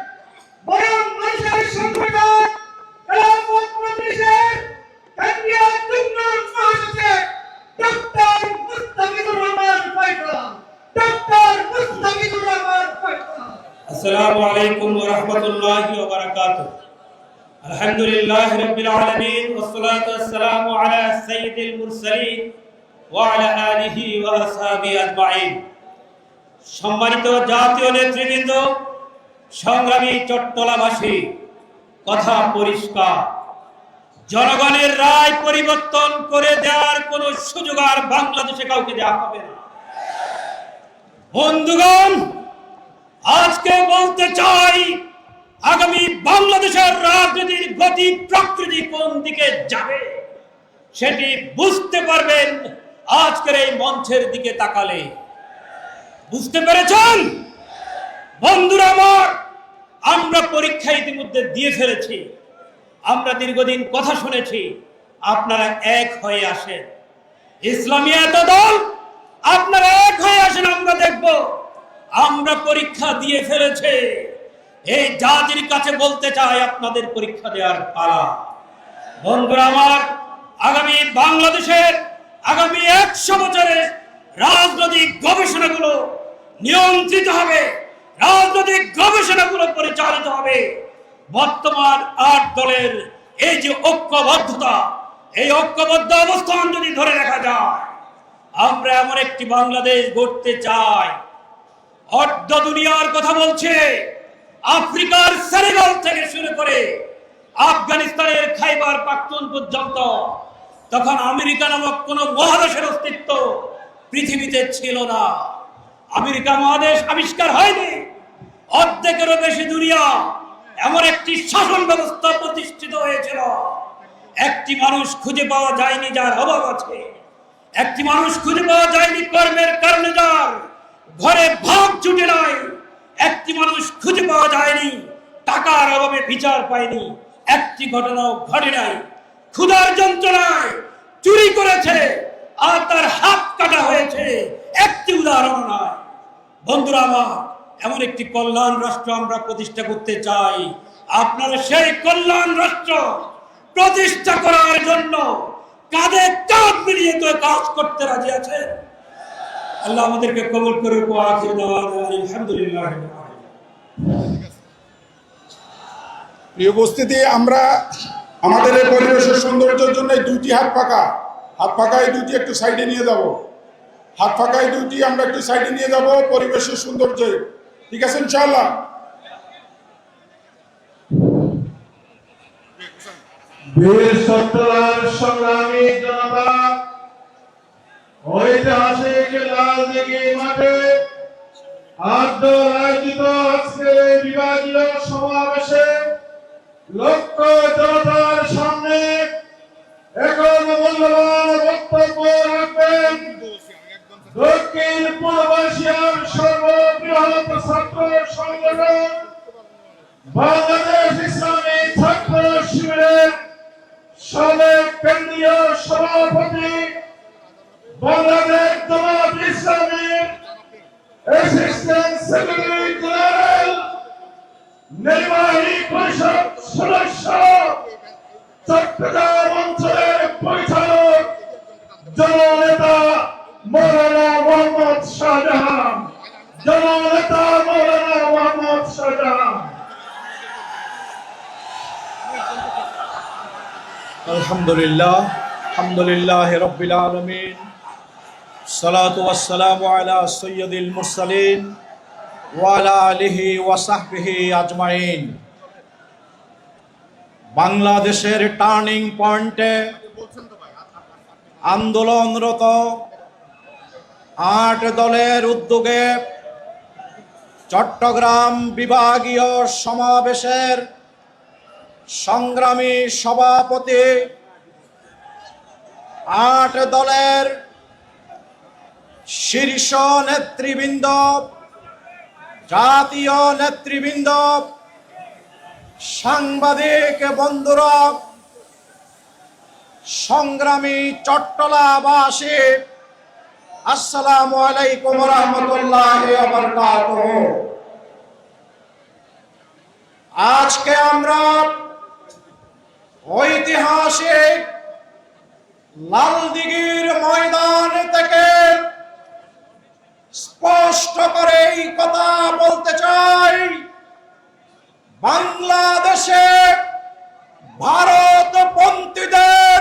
F: বরং মানুষের সংগঠন খেলাফত মজলিসের কেন্দ্রীয় যুগ্ম মহাসচিব ডক্টর মুস্তাফিজুর রহমান ফয়সাল। ডক্টর মুস্তাফিজুর রহমান ফয়সাল।
E: আসসালামু আলাইকুম ওয়া রাহমাতুল্লাহি ওয়া বারাকাতুহু। আলহামদুলিল্লাহি রাব্বিল আলামিন ওয়াসসালাতু ওয়াসসালামু আলা সাইয়্যিদিল মুরসালিন ওয়া আলা আলিহি ওয়া আসহাবিহি আজমাইন। সম্মানিত জাতীয় নেতৃবৃন্দ, সংগ্রামী চট্টলাবাসী, কথা পরিষ্কার, জনগণের রায় পরিবর্তন করে দেওয়ার কোনো সুযোগ আর বাংলাদেশে কাউকে দেওয়া হবে না। বন্ধুগণ, আজকে বলতে চাই, আগামী বাংলাদেশের রাজনীতির গতি প্রকৃতি কোন দিকে যাবে সেটি বুঝতে পারবেন আজকের এই মঞ্চের দিকে তাকালে। বুঝতে পেরেছেন বন্ধুরা আমার? আমরা পরীক্ষা ইতিমধ্যে দিয়ে ফেলেছি, আমরা দীর্ঘদিন কথা শুনেছি, আপনারা এক হয়ে আসেন। ইসলামী এত দল, আপনারা এক হয়ে আসেন, আমরা দেখব। আমরা পরীক্ষা দিয়ে ফেলেছে, এই জাতির কাছে বলতে চাই আপনাদের পরীক্ষা দেওয়ার পালা। বন্ধুরা আমার, আগামী বাংলাদেশের আগামী 100 বছরের রাজনৈতিক গবেষণাগুলো নিয়ন্ত্রিত হবে, রাজনৈতিক গবেষণাগুলো পরিচালিত হবে বর্তমান 8 দলের এই যে ঐক্যবদ্ধতা, এই ঐক্যবদ্ধ অবস্থান যদি ধরে রাখা যায়, আমরা এমন একটি বাংলাদেশ গড়তে চাই। অর্ধ দুনিয়ার কথা বলছে, আফ্রিকার সেনেগাল থেকে শুরু করে আফগানিস্তানের খাইবার পাখতুন পর্যন্ত, তখন আমেরিকা নামক কোন মহাদেশের অস্তিত্ব পৃথিবীতে ছিল না। আমেরিকা মহাদেশ আবিষ্কার হয়নি, অর্ধেকেরও বেশি দুনিয়া এমন একটি শাসন ব্যবস্থা প্রতিষ্ঠিত হয়েছিল। একটি মানুষ খুঁজে পাওয়া যায়নি যার অভাব আছে, একটি মানুষ খুঁজে পাওয়া যায়নি কর্মের কারণে যার ঘরে ভাগ জুটে নাই, একটি মানুষ খুঁজে পাওয়া যায়নি টাকার অভাবে বিচার পায়নি, একটি ঘটনাও ঘটে নাই ক্ষুধার যন্ত্রণায় চুরি করেছে আর তার হাত কাটা হয়েছে, একটি উদাহরণ নয়। বন্ধুরা আমার, এমন একটি কল্যাণ রাষ্ট্র আমরা প্রতিষ্ঠা করতে চাই। আপনারা সেই কল্যাণ রাষ্ট্র প্রতিষ্ঠা করার জন্য কাঁধে কাঁধ মিলিয়ে তো কাজ করতে রাজি আছেন? আল্লাহ আমাদেরকে কবুল করে। আলহামদুলিল্লাহ।
G: প্রিয় উপস্থিতি, আমরা আমাদের এই পরিবেশের সৌন্দর্যের জন্য এই দুইটি হাত ফাঁকা এই দুইটি একটু সাইডে নিয়ে যাব। হাত ফাঁকা এই দুইটি আমরা একটু সাইডে নিয়ে যাব পরিবেশের সৌন্দর্যে। ঠিক আছে ইনশাআল্লাহ?
D: বীর চট্টলার সংগ্রামী জনতা, ঐতিহাসিক লালদিঘি মাঠে আয়োজিত আজকের এই বিভাগীয় সমাবেশে লক্ষ্য জনতার সামনে এখন মূল্যবান বক্তব্য রাখবেন দক্ষিণ পূর্ব এশিয়ার সর্ববৃহৎ ছাত্র সংগঠন বাংলাদেশ ইসলামী ছাত্র শিবিরের সাবেক কেন্দ্রীয় সভাপতি, বাংলাদেশ জামাত ইসলামীর অ্যাসিস্ট্যান্ট সেক্রেটারি জেনারেল, নির্বাহী পরিষদ সদস্য, চট্টগ্রাম অঞ্চলের পরিচালক জননেতা মৌলানা মোহাম্মদ শাহজাহান, জননেতা মৌলানা মোহাম্মদ শাহজাহান।
H: আলহামদুলিল্লাহ রাব্বিল আলামিন, সালাতু ওয়াসসালামু আলা সাইয়্যিদিল মুরসালিন ওয়া আলা আলিহি ওয়া সাহবিহি আজমাইন। বাংলাদেশের টার্নিং পয়েন্টে আন্দোলনরত 8 দলের উদ্যোগে চট্টগ্রাম বিভাগীয় সমাবেশের সংগ্রামী সভাপতি, 8 দলের শীর্ষ নেতৃবৃন্দ, জাতীয় নেতৃবৃন্দ, সাংবাদিক বন্ধুরা, সংগ্রামী চট্টলাবাসী, আসসালামু আলাইকুম ওয়া রাহমাতুল্লাহি ওয়া বারাকাতুহু। আজকে আমরা ঐতিহাসিক লালদিঘির ময়দান থেকে স্পষ্ট করে এই কথা বলতে চাই, বাংলাদেশে ভারতপন্থীদের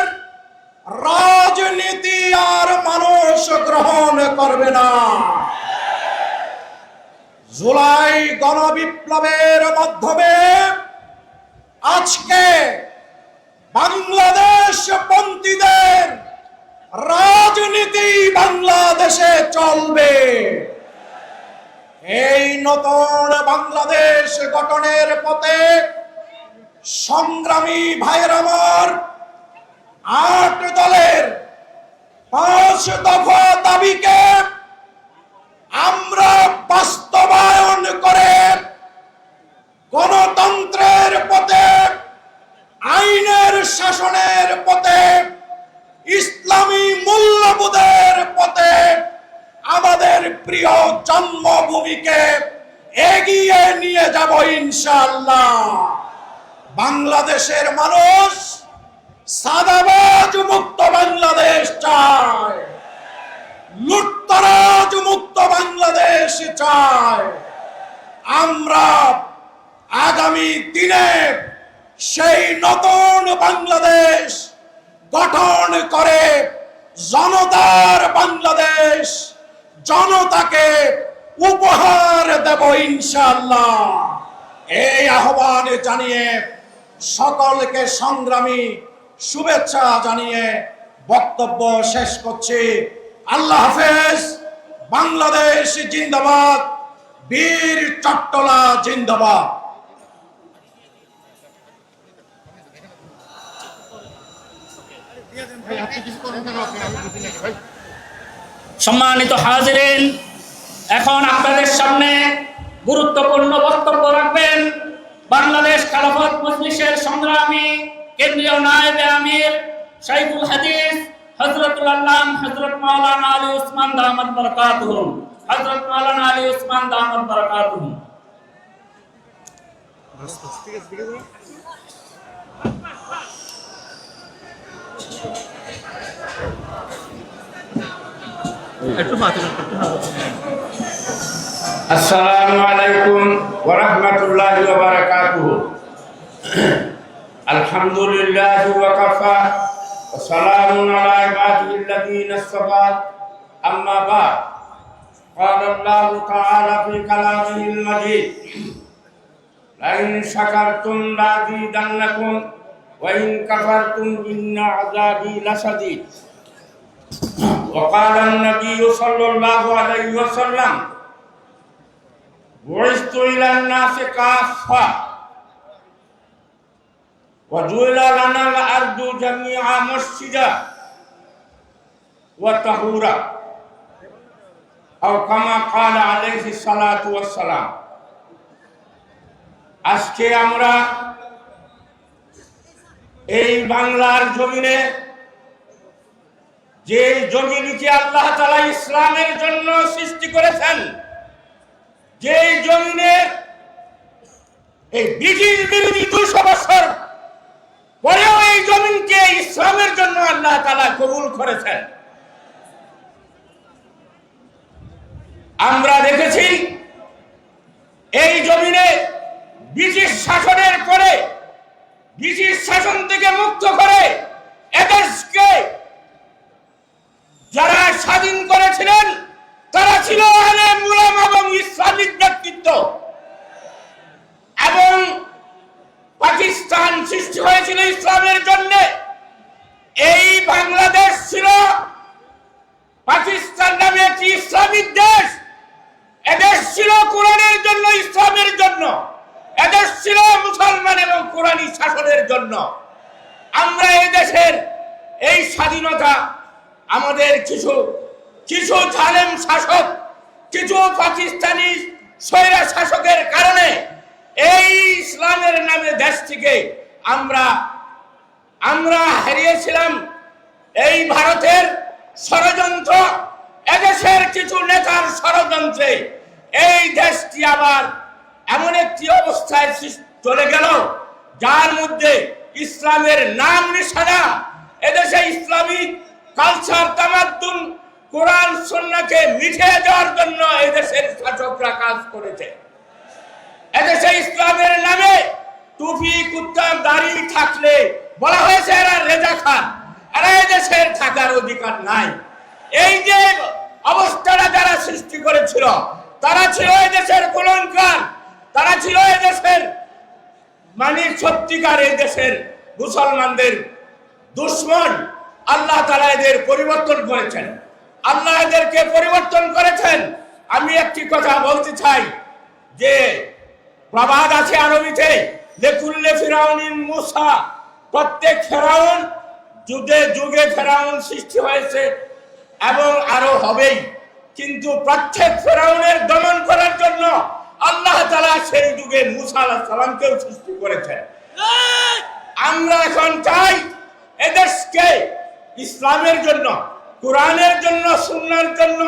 H: রাজনীতি আর মানুষ গ্রহণ করবে না। জুলাই গণবিপ্লবের মাধ্যমে আজকে বাংলাদেশ পন্থীদের রাজনীতি বাংলাদেশে চলবে। এই নতুন বাংলাদেশ গঠনের পথে সংগ্রামী ভাইয়ের আমার 8 দলের 5 দফা দাবিকে আমরা বাস্তবায়ন করে গণতন্ত্রের পথে, আইনের শাসনের পথে, ইসলামী মূল্যবোধের পথে আমাদের প্রিয় জন্মভূমিকে এগিয়ে নিয়ে যাব ইনশাআল্লাহ। বাংলাদেশের মানুষ সাদাবাজ মুক্ত বাংলাদেশ চায়, লুটতরাজ মুক্ত বাংলাদেশ চায়। আমরা আগামী দিনে সেই নতুন বাংলাদেশ গঠন করে জনতার বাংলাদেশ জনতাকে উপহার দেব ইনশাআল্লাহ। এই আহ্বান জানিয়ে সকলকে সংগ্রামী শুভেচ্ছা জানিয়ে বক্তব্য শেষ করছি। আল্লাহ হাফেজ। বাংলাদেশ জিন্দাবাদ, বীর চট্টলা জিন্দাবাদ।
B: সম্মানিত হাজিরিন, এখন আপনাদের সামনে গুরুত্বপূর্ণ বক্তব্য রাখবেন বাংলাদেশ খেলাফত মজলিসের সংগ্রামী কেন্দ্রীয় নায়েবে আমির শাইখুল হাদিস হযরতুল আল্লাম হযরত মাওলানা আলী ওসমান দামাত বরকাতুহু। হযরত মাওলানা আলী ওসমান দামাত বরকাতুহু।
C: আসসালামু আলাইকুম ওয়া রাহমাতুল্লাহি ওয়া বারাকাতুহু। আলহামদুলিল্লাহি ওয়া কাফা ওয়া সালামুন আলা ইবাদিল্লাযিনা ইসতাফা, আম্মা বা'দ। ক্বালা আল্লাহু তাআলা ফি কালামিহিল মাজিদ, লাইন শাকারতুম লাযিদান্নাকুম ওয়া ইন কাফারতুম ইন্না আযাবি লাশাদীদ। وقال النبي صلى الله عليه وسلم بعثت إلى الناس كافة وجعل لنا الأرض جميعا مسجدا وطهورا أو كما قال عليه الصلاة والسلام। আজকে আমরা এই বাংলার জমিনে, যে জমিনকে আল্লাহ তাআলা ইসলামের জন্য সৃষ্টি করেছেন, যে জমিনে এই ব্রিটিশ বিরোধী 200 বছর পরেও এই জমিনকে ইসলামের জন্য আল্লাহ তাআলা কবুল করেছেন। আমরা দেখেছি এই জমিনে ব্রিটিশ শাসনের পরে, ব্রিটিশ শাসন থেকে মুক্ত করে এদেশকে যারা স্বাধীন করেছিলেন তারা ছিল আলেম উলামা এবং ইসলামিক ব্যক্তিত্ব। এবং পাকিস্তান সৃষ্টি হয়েছিল ইসলামের জন্য। এই বাংলাদেশ ছিল পাকিস্তান নামে একটি ইসলামিক দেশ। এদেশ ছিল কোরআনের জন্য, ইসলামের জন্য। এদেশ ছিল মুসলমান এবং কোরআনী শাসনের জন্য। আমরা এই দেশের এই স্বাধীনতা আমাদের কিছু জালেম শাসক, কিছু পাকিস্তানি স্বৈরা শাসকের কারণে এই ইসলামের নামে দেশ থেকে আমরা হারিয়েছিলাম। এই ভারতের ষড়যন্ত্র, এদেশের কিছু নেতার ষড়যন্ত্রে এই দেশটি আবার এমন একটি অবস্থায় চলে গেল যার মধ্যে ইসলামের নাম নিশানা, এদেশে ইসলামিক কালচার, তামাদ্দুন, কোরআন সুন্নাহকে মিটিয়ে দেওয়ার জন্য এই দেশের শাসকরা কাজ করেছে।
B: এদেশে ইসলামের নামে টুপি কুত্তা দাড়ি থাকলে বলা হয়েছে এরা রেজা খান, এরা এদেশের থাকার অধিকার নাই। এই যে অবস্থাটা যারা সৃষ্টি করেছিল তারা ছিল এদেশের কলঙ্কার, তারা ছিল এদেশের মানে সত্যিকার এই দেশের মুসলমানদের দুশ্মন। আল্লাহ তাআলা এদের পরিবর্তন করেছেন, আল্লাহ এদেরকে পরিবর্তন করেছেন। আমি একটি কথা বলতে চাই যে প্রবাদ আছে আরবিতে, লেকুল্লে ফিরাউনিন মুসা, প্রত্যেক ফেরাউন যুগে যুগে ফেরাউন সৃষ্টি হয়েছে এবং আরো হবেই, কিন্তু প্রত্যেক ফেরাউনের দমন করার জন্য আল্লাহ তাআলা সেই যুগে মুসা আলাইহিস সালামকেও সৃষ্টি করেছেন। আমরা এখন চাই এদেশকে ইসলামের জন্য, কোরআনের জন্য, সুন্নাহর জন্য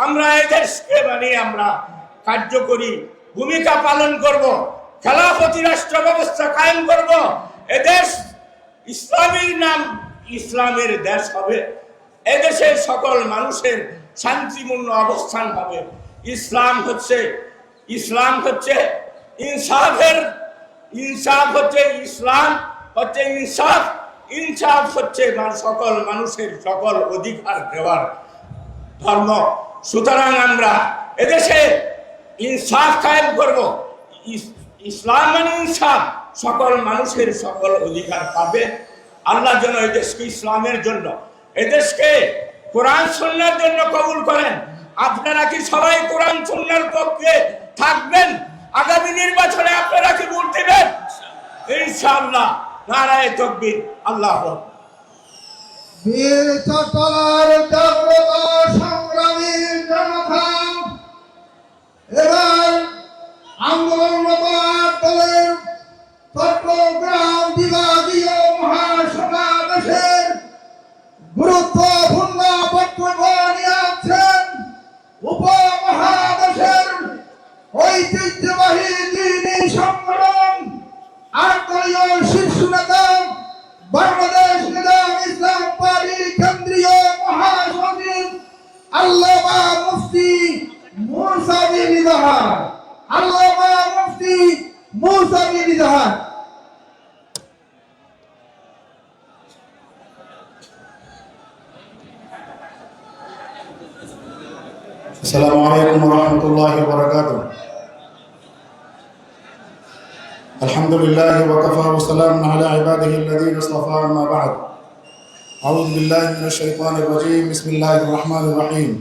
B: আমরা এদেশকে আমরা কার্যকরী ভূমিকা পালন করব, খেলাফতি রাষ্ট্র ব্যবস্থা কায়েম করব। এদেশ ইসলামের নাম ইসলামের দেশ হবে, এদেশের সকল মানুষের শান্তিপূর্ণ অবস্থান হবে। ইসলাম হচ্ছে ইনসাফের, ইনসাফ হচ্ছে ইসলাম হচ্ছে ইনসাফ, ইনসাফ হচ্ছে সকল মানুষের সকল অধিকার দেওয়ার ধর্ম। সুতরাং আমরা এদেশে ইনসাফ কায়েম করব। ইসলাম মানে ইনসাফ, সকল মানুষের সকল অধিকার পাবে। আল্লাহ যেন এদেশকে ইসলামের জন্য, এদেশকে কোরআন সুন্নাহর জন্য কবুল করেন। আপনারা কি সবাই কোরআন সুন্নাহর পক্ষে থাকবেন? আগামী নির্বাচনে আপনারা কি ভোট দেবেন? ইনশাআল্লাহ। নারায়ে তাকবীর, আল্লাহু আকবার।
F: বীর চট্টলার জাগ্রত সংগ্রামী জনতা এবার আন্দোলনরত দলের চট্টগ্রাম বিভাগীয় মহাসমাবেশের গুরুত্বপূর্ণ বক্তব্য নিয়ে আছেন উপমহাদেশের ঐতিহ্যবাহী দ্বীনি সংগঠন আটদলীয় শীর্ষ নেতা বাংলাদেশ নিজাম ইসলাম পার্টি কেন্দ্রীয় মহাসচিব আল্লামা মুফতি মুসা বিন ইজাহার। আল্লামা মুফতি মুসা বিন ইজাহার।
I: السلام عليكم ورحمة الله وبركاته. الحمد لله وكفى وسلام على عباده الذين اصطفى. أما بعد، أعوذ بالله من الشيطان الرجيم. بسم الله الرحمن الرحيم.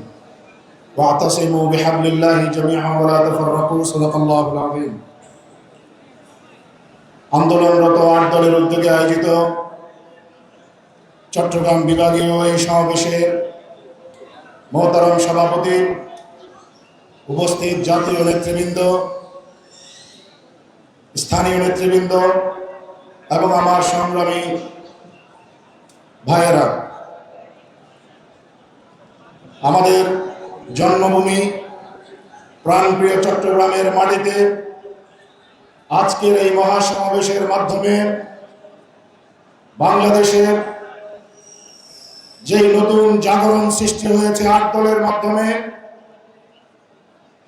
I: واعتصموا بحبل الله جميعا ولا تفرقوا. صدق الله العظيم. আন্দোলনরত ৮ দলের উদ্যোগে আয়োজিত চট্টগ্রাম বিভাগীয় এই সমাবেশের মহতারাম সভাপতি, উপস্থিত জাতীয় নেতৃবৃন্দ, স্থানীয় নেতৃবৃন্দ এবং আমার সংগ্রামী ভাইয়েরা, আমাদের জন্মভূমি প্রাণপ্রিয় চট্টগ্রামের মাটিতে আজকের এই মহাসমাবেশের মাধ্যমে বাংলাদেশের যেই নতুন জাগরণ সৃষ্টি হয়েছে ৮ দলের মাধ্যমে,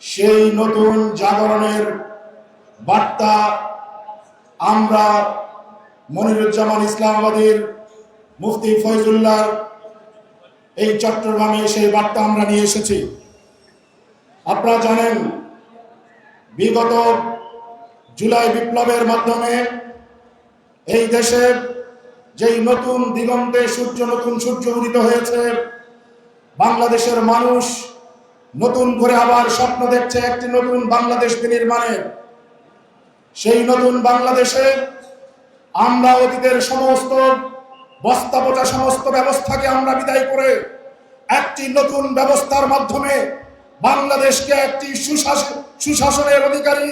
I: সেই নতুন জাগরণের বার্তা আমরা মনিরুজ্জামান ইসলামাবাদীর মুফতি ফয়জুল্লাহ এই চট্টগ্রামে সেই বার্তা আমরা নিয়ে এসেছি। আপনারা জানেন, বিগত জুলাই বিপ্লবের মাধ্যমে এই দেশের যেই নতুন দিগন্তে নতুন সূর্য উদিত হয়েছে, বাংলাদেশের মানুষ নতুন করে আবার স্বপ্ন দেখছে একটি নতুন বাংলাদেশ বিনির্মাণের। সেই নতুন বাংলাদেশে আমরা অতীতের সমস্ত বস্তাপচা সমস্ত ব্যবস্থাকে আমরা বিদায় করে একটি নতুন ব্যবস্থার মাধ্যমে বাংলাদেশকে একটি সুশাসনের অধিকারী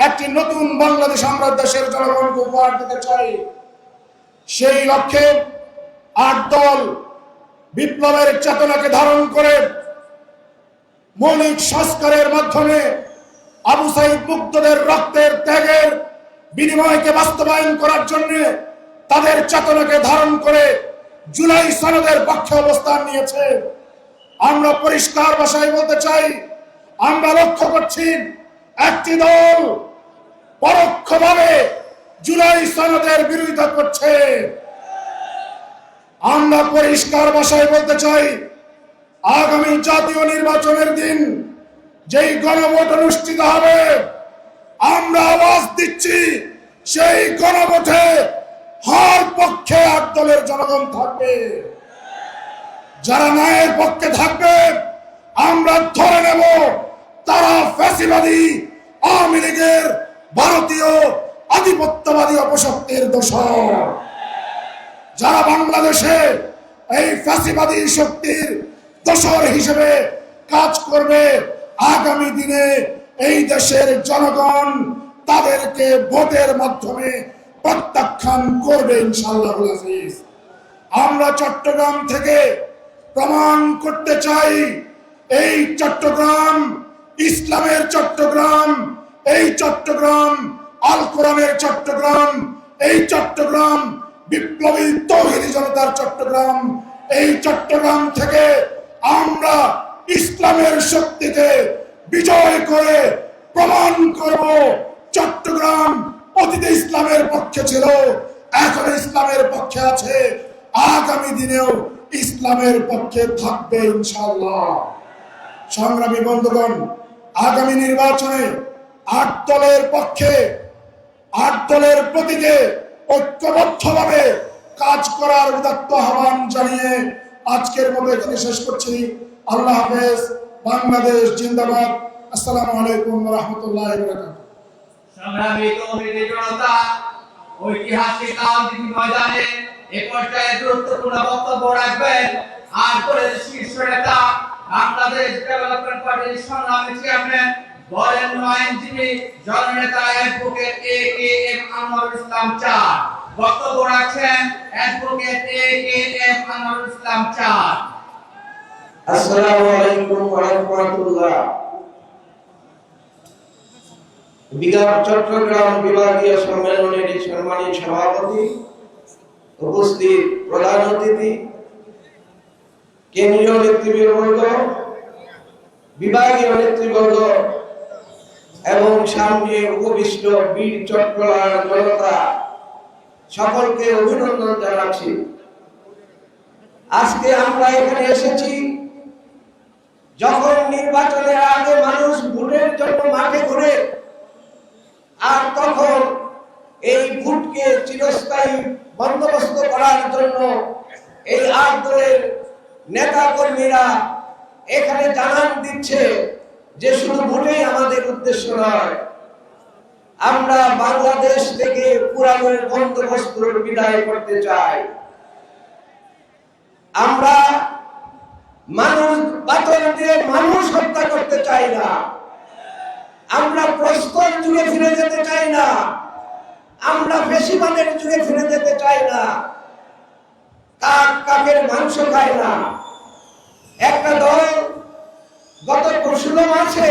I: একটি নতুন বাংলাদেশ আমরা দেশের জনগণকে উপহার দিতে চাই। সেই লক্ষ্যে ৮ দল বিপ্লবের চেতনাকে ধারণ করে মৌলিক সংস্কারের মাধ্যমে আবু সাইদ মুগ্ধদের রক্তের ত্যাগের বিনিময়কে বাস্তবায়ন করার জন্য তাদের চেতনাকে ধারণ করে জুলাই সনদের পক্ষে অবস্থান নিয়েছে। আমরা পরিষ্কার ভাষায় বলতে চাই, আমরা লক্ষ্য করছি একটি দল
G: পরোক্ষভাবে জুলাই সনদের বিরোধিতা করছে। আমরা পরিষ্কার ভাষায় বলতে চাই, আগামী জাতীয় নির্বাচনের দিন যেই গণভোট অনুষ্ঠিত হবে, আমরা আওয়াজ দিচ্ছি সেই গণভোটে হার পক্ষে 8 দলের জনগণ থাকবে। যারা ন্যায়ের পক্ষে থাকবে আমরা ধরে নেব তারা ফ্যাসিবাদী আওয়ামী লীগের ভারতীয় আধিপত্যবাদী অপশক্তির দোসর। যারা বাংলাদেশে এই ফ্যাসিবাদী শক্তির দোসর হিসেবে কাজ করবে, আগামী দিনে এই দেশের জনগণ তাদেরকে ভোটের মাধ্যমে প্রত্যাখ্যান করবে ইনশাআল্লাহ। আমরা চট্টগ্রাম থেকে প্রমাণ করতে চাই, এই চট্টগ্রাম ইসলামের চট্টগ্রাম, এই চট্টগ্রাম আল কোরআনের চট্টগ্রাম, এই চট্টগ্রাম বিপ্লবী তৌহিদি জনতার চট্টগ্রাম। এই চট্টগ্রাম থেকে আমরা ইসলামের শক্তিকে বিজয় করে প্রমাণ করব চট্টগ্রাম অতীতে ইসলামের পক্ষে ছিল, এখন ইসলামের পক্ষে আছে, আগামী দিনেও ইসলামের পক্ষে থাকবে ইনশাআল্লাহ। সংগ্রামী বন্ধুগণ, আগামী নির্বাচনে 8 দলের পক্ষে 8 দলের প্রতীকে ঐক্যবদ্ধভাবে কাজ করার উদাত্ত আহ্বান জানিয়ে আজকের মতো এখানে শেষ করছি। আল্লাহ হাফেজ। বাংলাদেশ জিন্দাবাদ। আসসালামু আলাইকুম ওয়া রাহমাতুল্লাহি ওয়া বারাকাতুহু।
J: সংগ্রামী তৌহিদি জনতা, ঐতিহাসিক রাজনীতি ময়দানে এ পর্যায়ে গুরুত্বপূর্ণ বক্তব্য রাখবেন আর করে শীর্ষ নেতা বাংলাদেশ ডেভেলপমেন্ট পার্টির সংগ্রামী চেয়ারম্যান বরেণ্য আইনজীবী জননেতা অ্যাডভোকেট A.K.M. আনোয়ারুল ইসলাম চাঁদ। বক্তব্য রাখছেন অ্যাডভোকেট A.K.M. আনোয়ারুল ইসলাম চাঁদ।
K: আসসালামু আলাইকুম ওয়া রাহমাতুল্লাহ। বিগত চট্টগ্রাম বিভাগীয় সম্মেলনের সম্মানিত সভাপতি, উপস্থিত প্রধান অতিথি, কেন্দ্রীয় নেতৃবৃন্দ, বিভাগীয় নেতৃবৃন্দ এবং সামনে উপবিষ্ট বীর চট্টগ্রাম জনতা, সকলকে অভিনন্দন জানাচ্ছি। আজকে আমরা এখানে এসেছি যখন নির্বাচনের আগে মানুষ ভোটের জন্য মাঠে ঘুরে, আর তখন এই ভোটকে চিরস্থায়ী বন্দোবস্ত করার জন্য এই 8 দলের নেতা কর্মীরা এখানে জানান দিচ্ছে যে শুধু ভোটেই আমাদের উদ্দেশ্য নয়, আমরা বাংলাদেশ থেকে পুরানো বন্দোবস্তের বিদায় করতে চাই। আমরা মানুষ পাথর দিয়ে মানুষ হত্যা করতে চাই না, আমরা প্রস্তর যুগে ফিরে যেতে চাই না, আমরা ফ্যাসিবাদের যুগে ফিরে যেতে চাই না, কাক কাকের মাংস খায় না। একটা দল গত 16 মাসে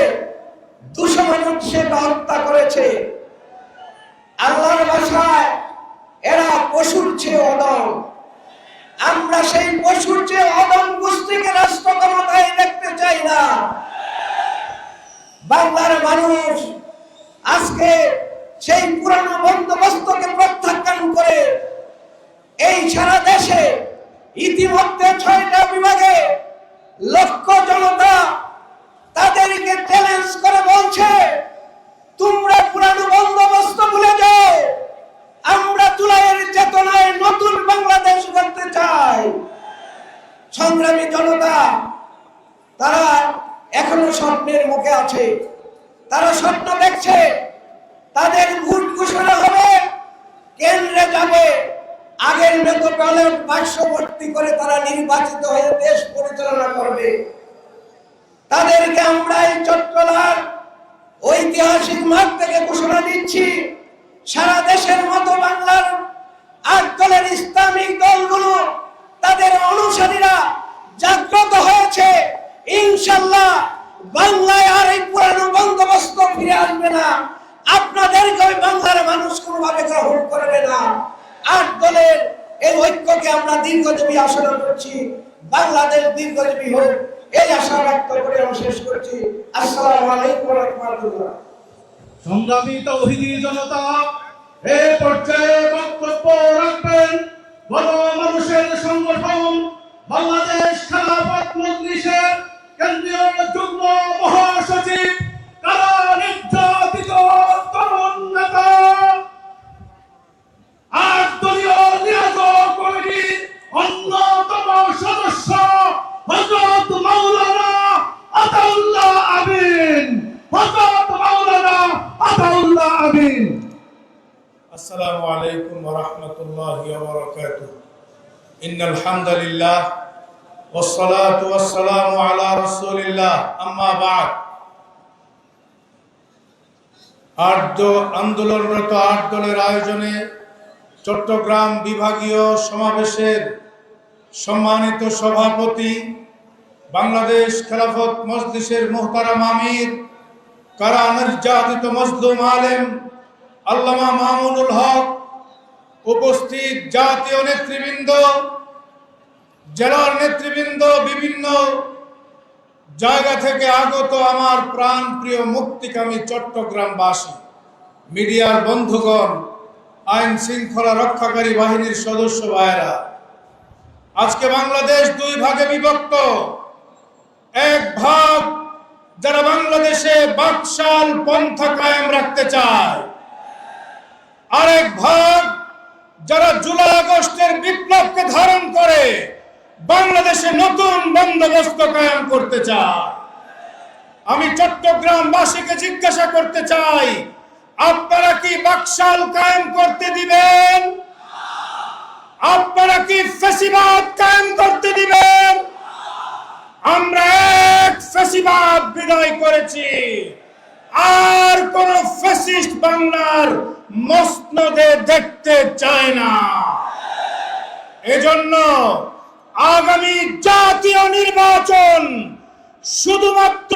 K: 200 মানুষকে হত্যা করেছে। আল্লাহর ভাষায় এরা পশুর চেয়ে অদম। আমরা সেই পশুর চেয়ে অদম গোষ্ঠীকে রাষ্ট্র ক্ষমতায় দেখতে চাই না। বাংলার মানুষ আজকে সেই পুরানো বন্দোবস্তকে প্রত্যাখ্যান করে এই সারা দেশে ইতিমধ্যে 6টা বিভাগে লক্ষ জনতা তাদেরকে চ্যালেঞ্জ করে বলছে, তোমরা পুরানো বন্দোবস্ত ভুলে যাও, আমরা জুলাইয়ের চেতনায় নতুন বাংলাদেশ গড়তে চাই। সংগ্রামী জনতা, তারা এখনো স্বপ্নের মুখে আছে, তারা স্বপ্ন দেখছে তাদের ভোট ঘোষণা হবে, কেন্দ্রে যাবে, আগের মতো ব্যালট বাক্স ভর্তি করে তারা নির্বাচিত হয়ে দেশ পরিচালনা করবে। তাদেরকে আমরা এই চট্টগ্রাম ঐতিহাসিক মাঠ থেকে ঘোষণা দিচ্ছি, সারা দেশের মতো বাংলার 8 দলের ইসলামিক দলগুলো তাদের অনুসারীরা জাগ্রত হয়েছে। ইনশাআল্লাহ বাংলায় আর এই পুরানো বন্দোবস্ত ফিরে আসবে না, আপনাদেরকে ওই বাংলার মানুষ কোনোভাবে গ্রহণ করবে না। 8 দলের এই ঐক্যকে আমরা দীর্ঘজীবী আশা করছি, বাংলাদেশ দীর্ঘজীবী হোক এই আশা ব্যক্ত করে আমি শেষ করছি। আসসালামু আলাইকুম ওয়া রাহমাতুল্লাহ।
D: সংগ্রামী তৌহিদি জনতা এ পর্যায়ে বক্তব্য রাখবেন গণমানুষের সংগঠন বাংলাদেশ খেলাফত মজলিসের কেন্দ্রীয় যুগ্ম মহাসচিব কারা নির্যাতিত তরুণ নেতা 8 দলীয় নিয়োজক কমিটির অন্যতম সদস্য হযরত মাওলানা আতাউল্লাহ আমিন। হযরত মাওলানা আতাউল্লাহ আমিন।
L: আসসালামু আলাইকুম ওয়া রাহমাতুল্লাহি ওয়া বারাকাতুহু। ইন্নাল হামদালিল্লাহ ওয়াস সালাতু ওয়াস সালামু আলা রাসূলিল্লাহ, আম্মা বা'দ। আন্দোলনরত 8 দলের আয়োজনে চট্টগ্রাম বিভাগীয় সমাবেশের সম্মানিত সভাপতি, বাংলাদেশ খেলাফত মজলিসের মুহতারাম আমির, কারা নির্যাতিত মজলুম আলেম আল্লামা মামুনুল হক, উপস্থিত জাতীয় নেতৃবৃন্দ, জেলার নেতৃবৃন্দ, বিভিন্ন জায়গা থেকে আগত আমার প্রাণ প্রিয় মুক্তিকামী চট্টগ্রামবাসী, মিডিয়ার বন্ধুগণ, আইন শৃঙ্খলা রক্ষাকারী বাহিনীর সদস্য ভাইয়েরা, আজকে বাংলাদেশ 2 ভাগে বিভক্ত। এক ভাগ যারা বাংলাদেশে বাকশাল পন্থা কায়েম রাখতে চায়, আরেক ভাগ যারা জুলাই আগস্টের বিপ্লবকে ধারণ করে বাংলাদেশে নতুন বন্দোবস্ত কায়েম করতে চায়। আমি চট্টগ্রামবাসীকে জিজ্ঞাসা করতে চাই, আপনারা কি বাকশাল কায়েম করতে দিবেন? আপনারা কি ফ্যাসিবাদ কায়েম করতে দিবেন? আমরা এক ফ্যাসিবাদ বিদায় করেছি, আর কোন ফ্যাসিস্ট বাংলার মসনদে দেখতে চায় না। এজন্য আগামী জাতীয় নির্বাচন শুধুমাত্র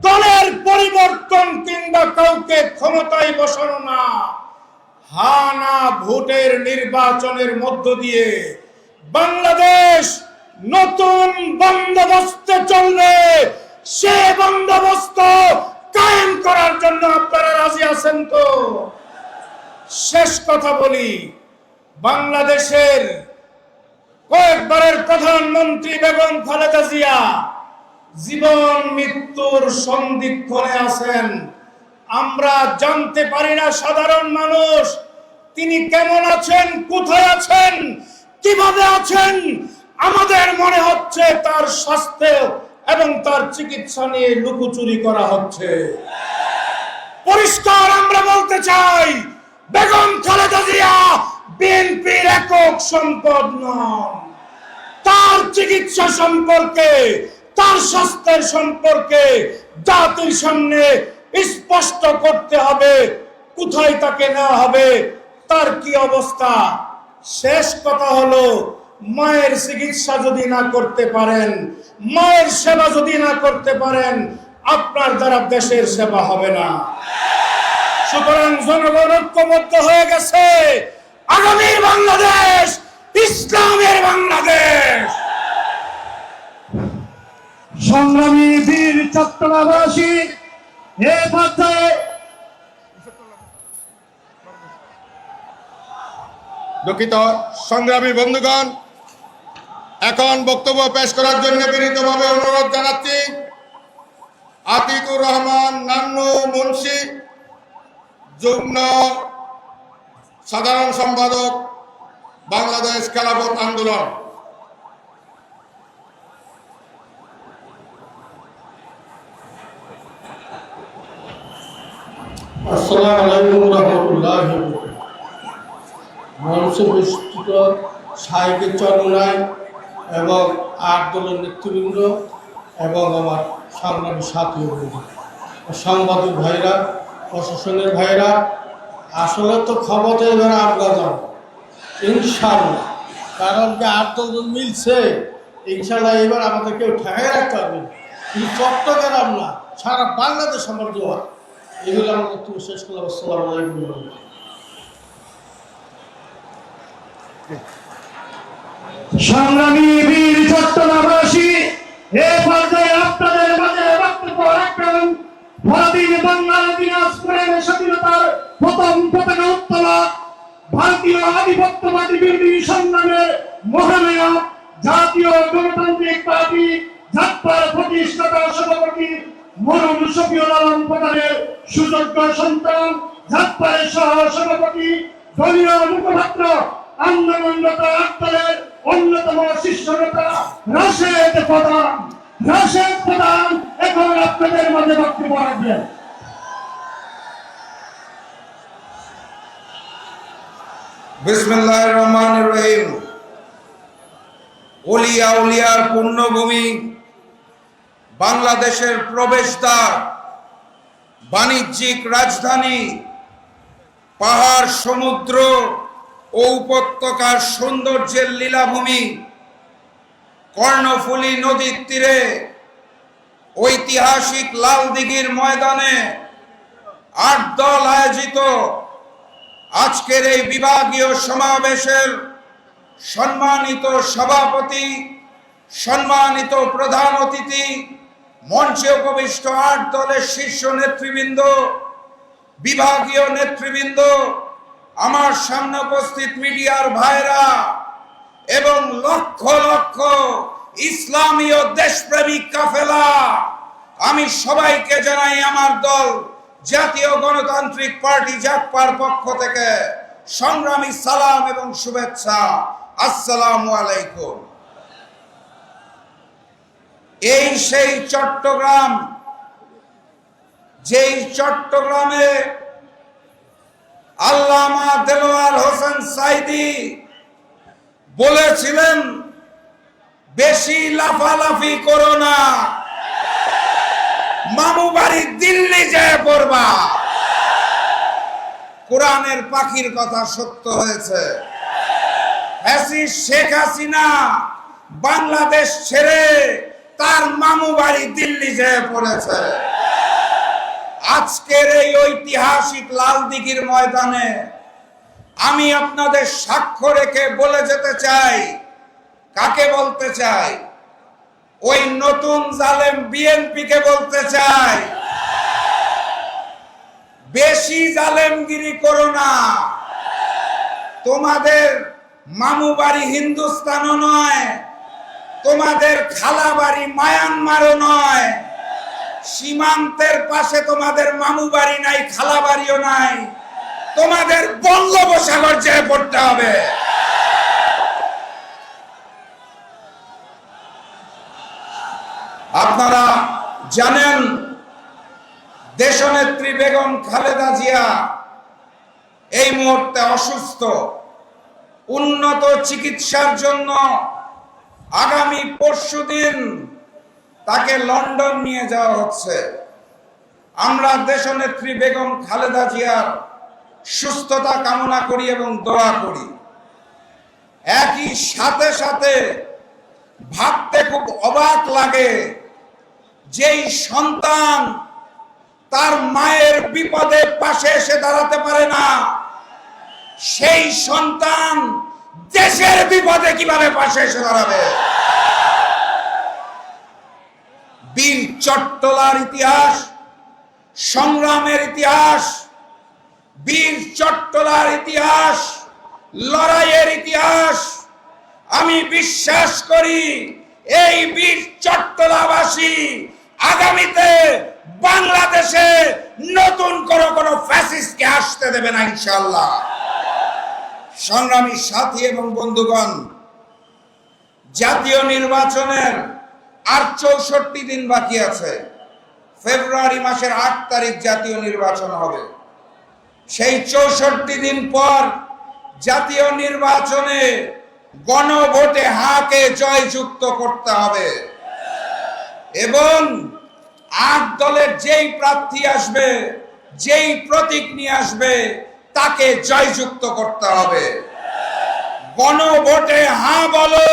L: দলের পরিবর্তন কিংবা কাউকে ক্ষমতায় বসানো না, হানা ভোটের নির্বাচনের মধ্য দিয়ে বাংলাদেশ নতুন বন্দোবস্তে চলবে। সে বন্দোবস্ত কায়েম করার জন্য আপনারা রাজি আছেন তো? শেষ কথা বলি, বাংলাদেশের কয়েকবারের প্রধানমন্ত্রী বেগম খালেদা জিয়া জীবন মৃত্যুর সন্ধিক্ষণে আছেন। আমরা জানতে পারি না সাধারণ মানুষ তিনি কেমন আছেন, কোথায় আছেন, কিভাবে আছেন। আমাদের মনে হচ্ছে তার স্বাস্থ্য এবং তার চিকিৎসা নিয়ে লুকোচুরি করা হচ্ছে। পরিষ্কার আমরা বলতে চাই, বেগম খালেদা জিয়া বিএনপির একক সম্পদ নন। তার চিকিৎসা সম্পর্কে, তার স্বাস্থ্যের সম্পর্কে জাতির সামনে স্পষ্ট করতে হবে, কোথায় তাকে নেওয়া হবে, তার কি অবস্থা। শেষ কথা হলো, মায়ের চিকিৎসা যদি না করতে পারেন, মায়ের সেবা যদি না করতে পারেন, আপনার দ্বারা দেশের সেবা হবে না। সুতরাং জনগণ ঐক্যবদ্ধ হয়ে গেছে, আগামীর বাংলাদেশ ইসলামের বাংলাদেশ।
D: সংগ্রামী বীর চট্টগ্রামবাসী এ পর্যায়ে
G: দুঃখিত সংগ্রামী বন্ধুগণ, এখন বক্তব্য পেশ করার জন্য বিনীতভাবে অনুরোধ জানাচ্ছি আতিকুর রহমান নান্নু মুন্সি, যুগ্ম সাধারণ সম্পাদক, বাংলাদেশ খেলাফত আন্দোলন।
M: আসসালামু আলাইকুম ওয়া রাহমাতুল্লাহি ওয়া বারাকাতুহু। মঞ্চে বিস্তৃত সাহিত্যের চরণায় এবং 8 দলের নেতৃবৃন্দ এবং আমার সংগ্রামী সাথী সাংবাদিক ভাইরা, প্রশাসনের ভাইরা, আসলে তো ক্ষমতা এবার আমরা যাব ইনশাআল্লাহ, কারণ যে 8 দল মিলছে ইনশাআল্লাহ এবার আমাদের কেউ ঠেকাই রাখতে পারবে না। কিন্তু চট্টগ্রাম না, সারা বাংলাদেশ আমার দোয়া। এগুলো আমার বক্তব্য শেষ করলাম। আসসালামু আলাইকুম।
D: সংগ্রামী বীর চট্টগ্রামবাসী এ পর্যায়ে আপনাদের মাঝে বক্তব্য রাখবেন পরাধীন বাংলার দিনাজপুরের স্বাধীনতার প্রথম পতাকা উত্তোলক, ভারতীয় আধিপত্যবাদী বিরোধী সংগ্রামের মহানায়ক, জাতীয় গণতান্ত্রিক পার্টি জাতপার প্রতিষ্ঠাতা সভাপতি মরুম শফিউল আলম প্রধানের সুযোগ্য সন্তান, জাতপারের সহ সভাপতি, দলীয় মুখপাত্র, আন্দোলনরত আটদলের অন্যতম শীর্ষ নেতা রাশেদ প্রধান এখন আপনাদের মাঝে বক্তব্য রাখবেন।
H: বিসমিল্লাহির রহমানির রহিম। ওলিয়া উলিয়ার পুণ্যভূমি, বাংলাদেশের প্রবেশদ্বার, বাণিজ্যিক রাজধানী, পাহাড়, সমুদ্র ও উপত্যকার সৌন্দর্যের লীলাভূমি, কর্ণফুলী নদীর তীরে ঐতিহাসিক লালদিঘির ময়দানে 8 দল আয়োজিত আজকের এই বিভাগীয় সমাবেশের সম্মানিত সভাপতি, সম্মানিত প্রধান অতিথি, মঞ্চে উপবিষ্ট 8 দলের শীর্ষ নেতৃবৃন্দ, বিভাগীয় নেতৃবৃন্দ, আমার সামনে উপস্থিত মিডিয়ার ভাইরা এবং লক্ষ লক্ষ ইসলামী ও দেশপ্রেমিক কাফেলা, আমি সবাইকে জানাই আমার দল জাতীয় গণতান্ত্রিক পার্টি জাতপার পক্ষ থেকে সংগ্রামী সালাম এবং শুভেচ্ছা। আসসালামু আলাইকুম। এই সেই চট্টগ্রাম, যেই চট্টগ্রামে আল্লামা দেলোয়ার হোসেন সাইদি বলেছিলেন, বেশি লাফালাফি করো না, মামু বাড়ি দিল্লি যায় পড়বা। কোরআনের পাখির কথা সত্য হয়েছে। ফ্যাসিস্ট শেখ হাসিনা বাংলাদেশ ছেড়ে তার মামু বাড়ি দিল্লি যেয়ে পড়েছে। আজকের এই ঐতিহাসিক লালদিঘির ময়দানে আমি আপনাদের সাক্ষ্য রেখে বলে যেতে চাই, কাকে বলতে চাই? ওই নতুন জালেম বিএনপিকে বলতে চাই, বেশি জালেমগিরি করো না। তোমাদের মামু বাড়ি হিন্দুস্তানও নয়, তোমাদের খালা বাড়ি মায়ানমারও নয়, সীমান্তের পাশে তোমাদের মামু বাড়ি নাই, খালা বাড়িও নাই, তোমাদের বঙ্গোপসাগর যেয়ে পড়তে হবে। আপনারা জানেন, দেশনেত্রী বেগম খালেদা জিয়া এই মুহূর্তে অসুস্থ। উন্নত চিকিৎসার জন্য আগামী পরশুদিন তাকে লন্ডন নিয়ে যাওয়া হচ্ছে। আমরা দেশনেত্রী বেগম খালেদা জিয়ার সুস্থতা কামনা করি এবং দোয়া করি। একই সাথে সাথে ভাবতে খুব অবাক লাগে, যেই সন্তান তার মায়ের বিপদে পাশে এসে দাঁড়াতে পারে না, সেই সন্তান দেশের বিপদে কিভাবে পাশে এসে দাঁড়াবে? বীর চট্টলার ইতিহাস, সংগ্রামের ইতিহাস, বীর চট্টলার ইতিহাস, লড়াইয়ের ইতিহাস। আমি বিশ্বাস করি এই বীর চট্টলাবাসী আগামীতে বাংলাদেশে নতুন কোনো ফ্যাসিস্টকে আসতে দেবে না ইনশাআল্লাহ। সংগ্রামী সাথী এবং বন্ধুগণ, জাতীয় নির্বাচনের আর 64 দিন বাকি আছে। ফেব্রুয়ারি মাসের 8 তারিখ জাতীয় নির্বাচন হবে। সেই 64 দিন পর জাতীয় নির্বাচনে গণভোটে হাকে জয়যুক্ত করতে হবে এবং 8 দলের যেই প্রার্থী আসবে, যেই প্রতীক নিয়ে আসবে, তাকে জয়যুক্ত করতে হবে। গণভোটে হ্যাঁ বলো,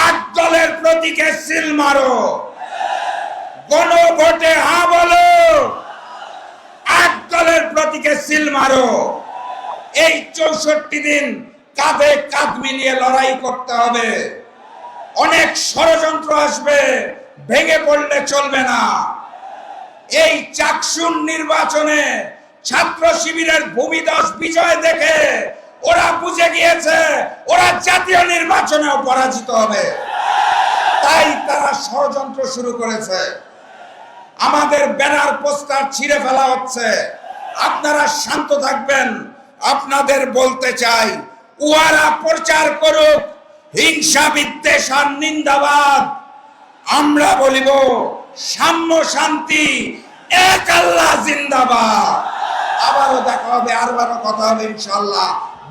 H: 8 দলের প্রতীকে সিল মারো। গণভোটে হ্যাঁ বলো, 8 দলের প্রতীকে সিল মারো। এই 64 দিন কাঁধে কাঁধ মিলিয়ে লড়াই করতে হবে। অনেক ষড়যন্ত্র আসবে, ভেঙে পড়লে চলবে না। এই চাকসুর নির্বাচনে ছাত্র শিবিরের ভূমিদস বিজয় দেখে ওরা বুঝে গিয়েছে ওরা জাতীয় নির্বাচনেও পরাজিত হবে, তাই তারা ষড়যন্ত্র শুরু করেছে। আমাদের ব্যানার পোস্টার ছিঁড়ে ফেলা হচ্ছে। আপনারা শান্ত থাকবেন। আপনাদের বলতে চাই, উহারা প্রচার করুক হিংসা বিদ্বেষ আর নিন্দাবাদ, আমরা বলিব সাম্য শান্তি, এক আল্লাহ জিন্দাবাদ। আবারও দেখা হবে, আরবারও কথা হবে ইনশাআল্লাহ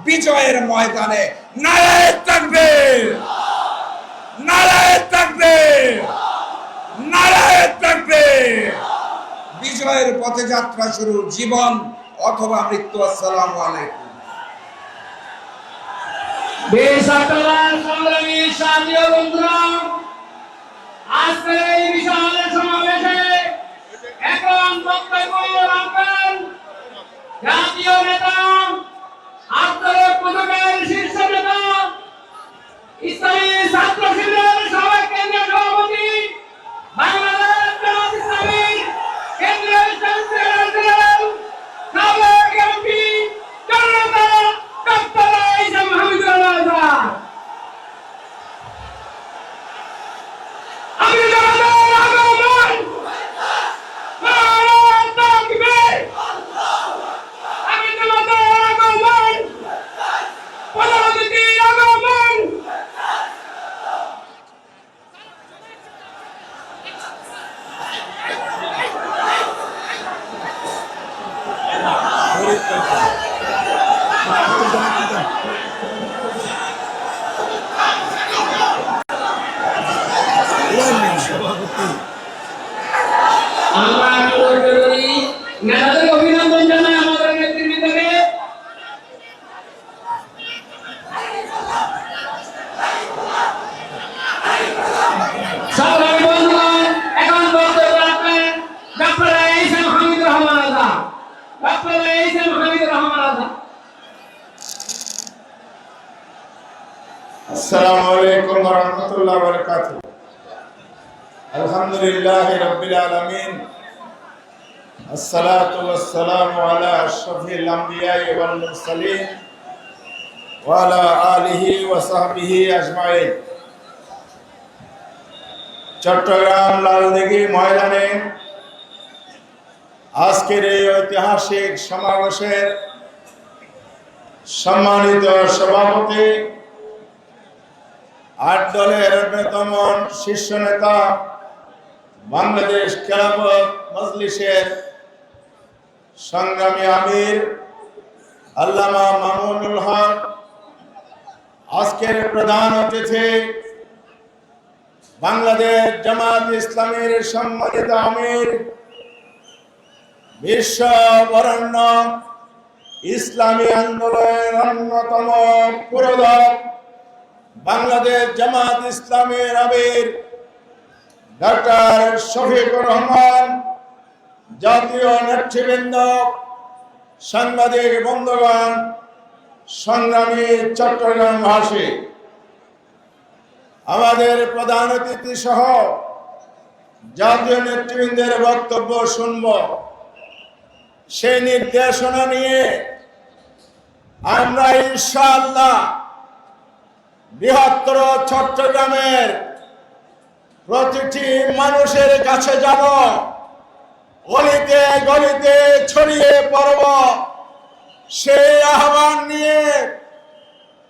H: বিজয়ের ময়দানে। নারায়ে তাকবীর, নারায়ে তাকবীর, নারায়ে তাকবীর। বিজয়ের পথে যাত্রা শুরু, জীবন অথবা মৃত্যু। আসসালামু আলাইকুম।
D: সংগ্রামী সাথী ও বন্ধুরা, আজকের এই বিশাল সমাবেশে এখন বক্তব্য রাখবেন জাতীয় নেতা, আন্দোলন পতাকার শীর্ষ নেতা, ইসলামী ছাত্র শিবিরের সাবেক কেন্দ্রীয় সভাপতি, বাংলাদেশ জামাত ইসলামীর কেন্দ্রীয় সেক্রেটারি, সাবেক এমপি জনতা ডক্টর ইসলাম হামিদুল্লাহ আজাদ। আমি জনতার আগমন, নারায়ে তাকবীর। আমি জনতার আগমন, প্রধানমন্ত্রীর আগমন। আমরা নেতাদের অভিনন্দন জানাই আমাদের নেতৃবৃন্দকে। সংগ্রামী বন্ধুগণ, এখন বক্তব্য রাখবেন ডক্টর ইসলাম হামিদুর রহমান আজাদ। ডক্টর ইসলাম হামিদুর রহমান আজাদ।
G: আসসালামু আলাইকুম ওয়া রাহমাতুল্লাহি ওয়া বারাকাতুহু। আলহামদুলিল্লাহি রাব্বিল আলামিন, আসসালাতু ওয়াসসালামু আলা আশরাফিল আমবিয়া ওয়াল মুরসালিন ওয়া আলা আলিহি ওয়া সাহবিহি আজমাইন। চট্টগ্রাম লালদিঘি ময়দানে আজকের এই ঐতিহাসিক সমাবেশের সম্মানিত সভাপতি, 8 দলের অন্যতম শীর্ষ নেতা, বাংলাদেশ খেলাফত মজলিসের সংগ্রামী আমির আল্লামা মামুনুল হক, আজকের প্রধান অতিথি বাংলাদেশ জামাত ইসলামীর সম্মানিত আমির, বিশ্ব বরেণ্য ইসলামী আন্দোলনের অন্যতম পুরোধক বাংলাদেশ জামাত ইসলামীর আমির ডক্টর শফিকুর রহমান, জাতীয় নেতৃবৃন্দ, সাংবাদিক বন্ধুগণ, সংগ্রামী চট্টগ্রামবাসী, আমাদের প্রধান অতিথি সহ জাতীয় নেতৃবৃন্দের বক্তব্য শুনব। সেই নির্দেশনা নিয়ে আমরা ইনশাআল্লাহ বৃহত্তর চট্টগ্রামের প্রতিটি মানুষের কাছে যাব, গলিতে গলিতে ছড়িয়ে পড়ব। সেই আহ্বান নিয়ে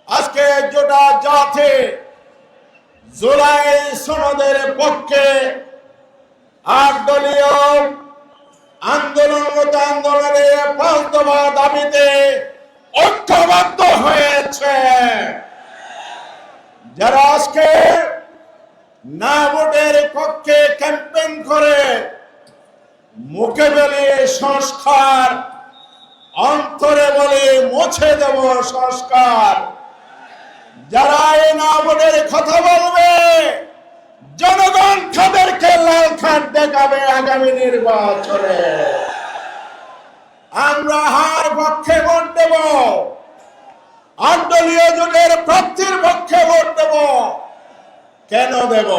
G: আজকে গোটা জাতি জুলাই সনদের পক্ষে 8 দলীয় আন্দোলনরত আন্দোলনে 5 দফা দাবিতে ঐক্যবদ্ধ হয়েছে। যারা আজকে না ভোটের পক্ষে ক্যাম্পেইন করে মুখে বলে সংস্কার, অন্তরে বলে মুছে দেব সংস্কার, যারা এই না ভোটের কথা বলবে, জনগণ তাদেরকে লাল কার্ড দেখাবে আগামী নির্বাচনে। আমরা হার পক্ষে ভোট দেব, 8 দলীয় জোটের প্রার্থীর পক্ষে ভোট দেব। কেন দেব?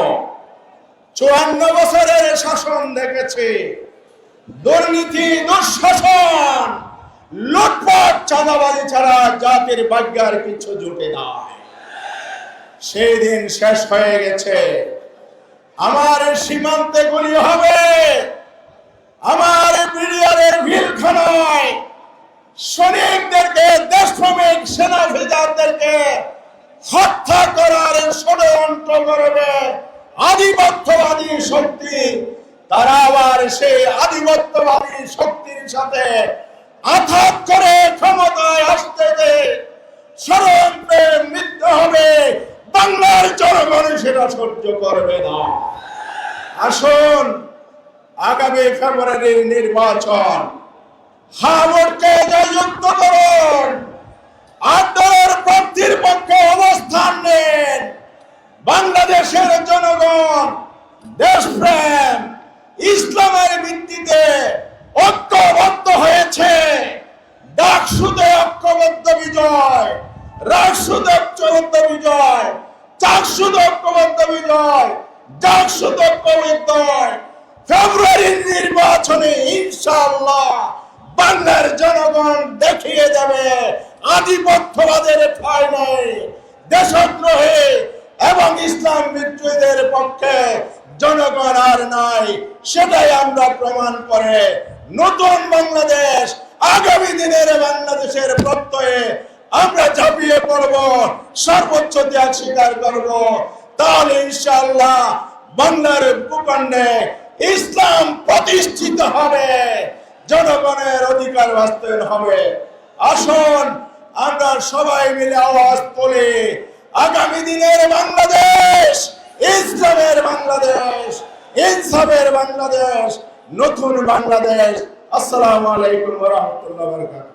G: 54 বছরের শাসন দেখেছি,
L: দুর্নীতি, দুঃশাসন, লুটপাট, চাঁদাবাজি ছাড়া জাতির ভাগ্যে আর কিছু জুটে নাই। সেই দিন শেষ হয়ে গেছে। আমার সীমান্তে গুলি হবে, আমার বিডিআরের ভিলখানায় সৈনিকদেরকে, দেশপ্রেমিক সেনা অফিসারদেরকে হত্যা করার ষড়যন্ত্র করবে আধিপত্যবাদী শক্তি। তারা আবার সেই আধিপত্যবাদী শক্তির সাথে আঘাত করে ক্ষমতায় আসতে ষড়যন্ত্রে মৃত্যু হবে। বাংলার জনগণ সেটা সহ্য করবে না। আসুন, আগামী ফেব্রুয়ারির নির্বাচন, হাওড়কে জয়যুক্ত করুন। 8 দলের প্রার্থীর পক্ষে অবস্থান নেন। বাংলাদেশের জনগণ দেশপ্রেম, ইসলামের ভিত্তিতে ঐক্যবদ্ধ হয়েছে। ডাকসুতে ঐক্যবদ্ধ বিজয়, রাকসুতে ঐক্যবদ্ধ বিজয়, চাকসুতে ঐক্যবদ্ধ বিজয়, ডাকসুতে ঐক্যবদ্ধ বিজয়। ফেব্রুয়ারির নির্বাচনে ইনশাআল্লাহ বাংলার জনগণ দেখিয়ে দেবে আধিপত্যবাদের ঠাঁই নেই, দেশদ্রোহী এবং ইসলাম বিদ্রোহীদের পক্ষে জনগণ আর নাই। সেটাই আমরা প্রমাণ করে নতুন বাংলাদেশ, আগামী দিনের বাংলাদেশের প্রত্যয়ে আমরা ঝাঁপিয়ে পড়ব, সর্বোচ্চ ত্যাগ স্বীকার করব। তাহলে ইনশাআল্লাহ বাংলার ভূখণ্ডে ইসলাম প্রতিষ্ঠিত হবে, জনগণের অধিকার বাস্তবায়ন হবে। আসুন আমরা সবাই মিলে আওয়াজ তুলি, আগামী দিনের বাংলাদেশ ইসলামের বাংলাদেশ, ইনসাফের বাংলাদেশ, নতুন বাংলাদেশ। আসসালামু আলাইকুম ওয়া রাহমাতুল্লাহি ওয়া বারাকাতুহু।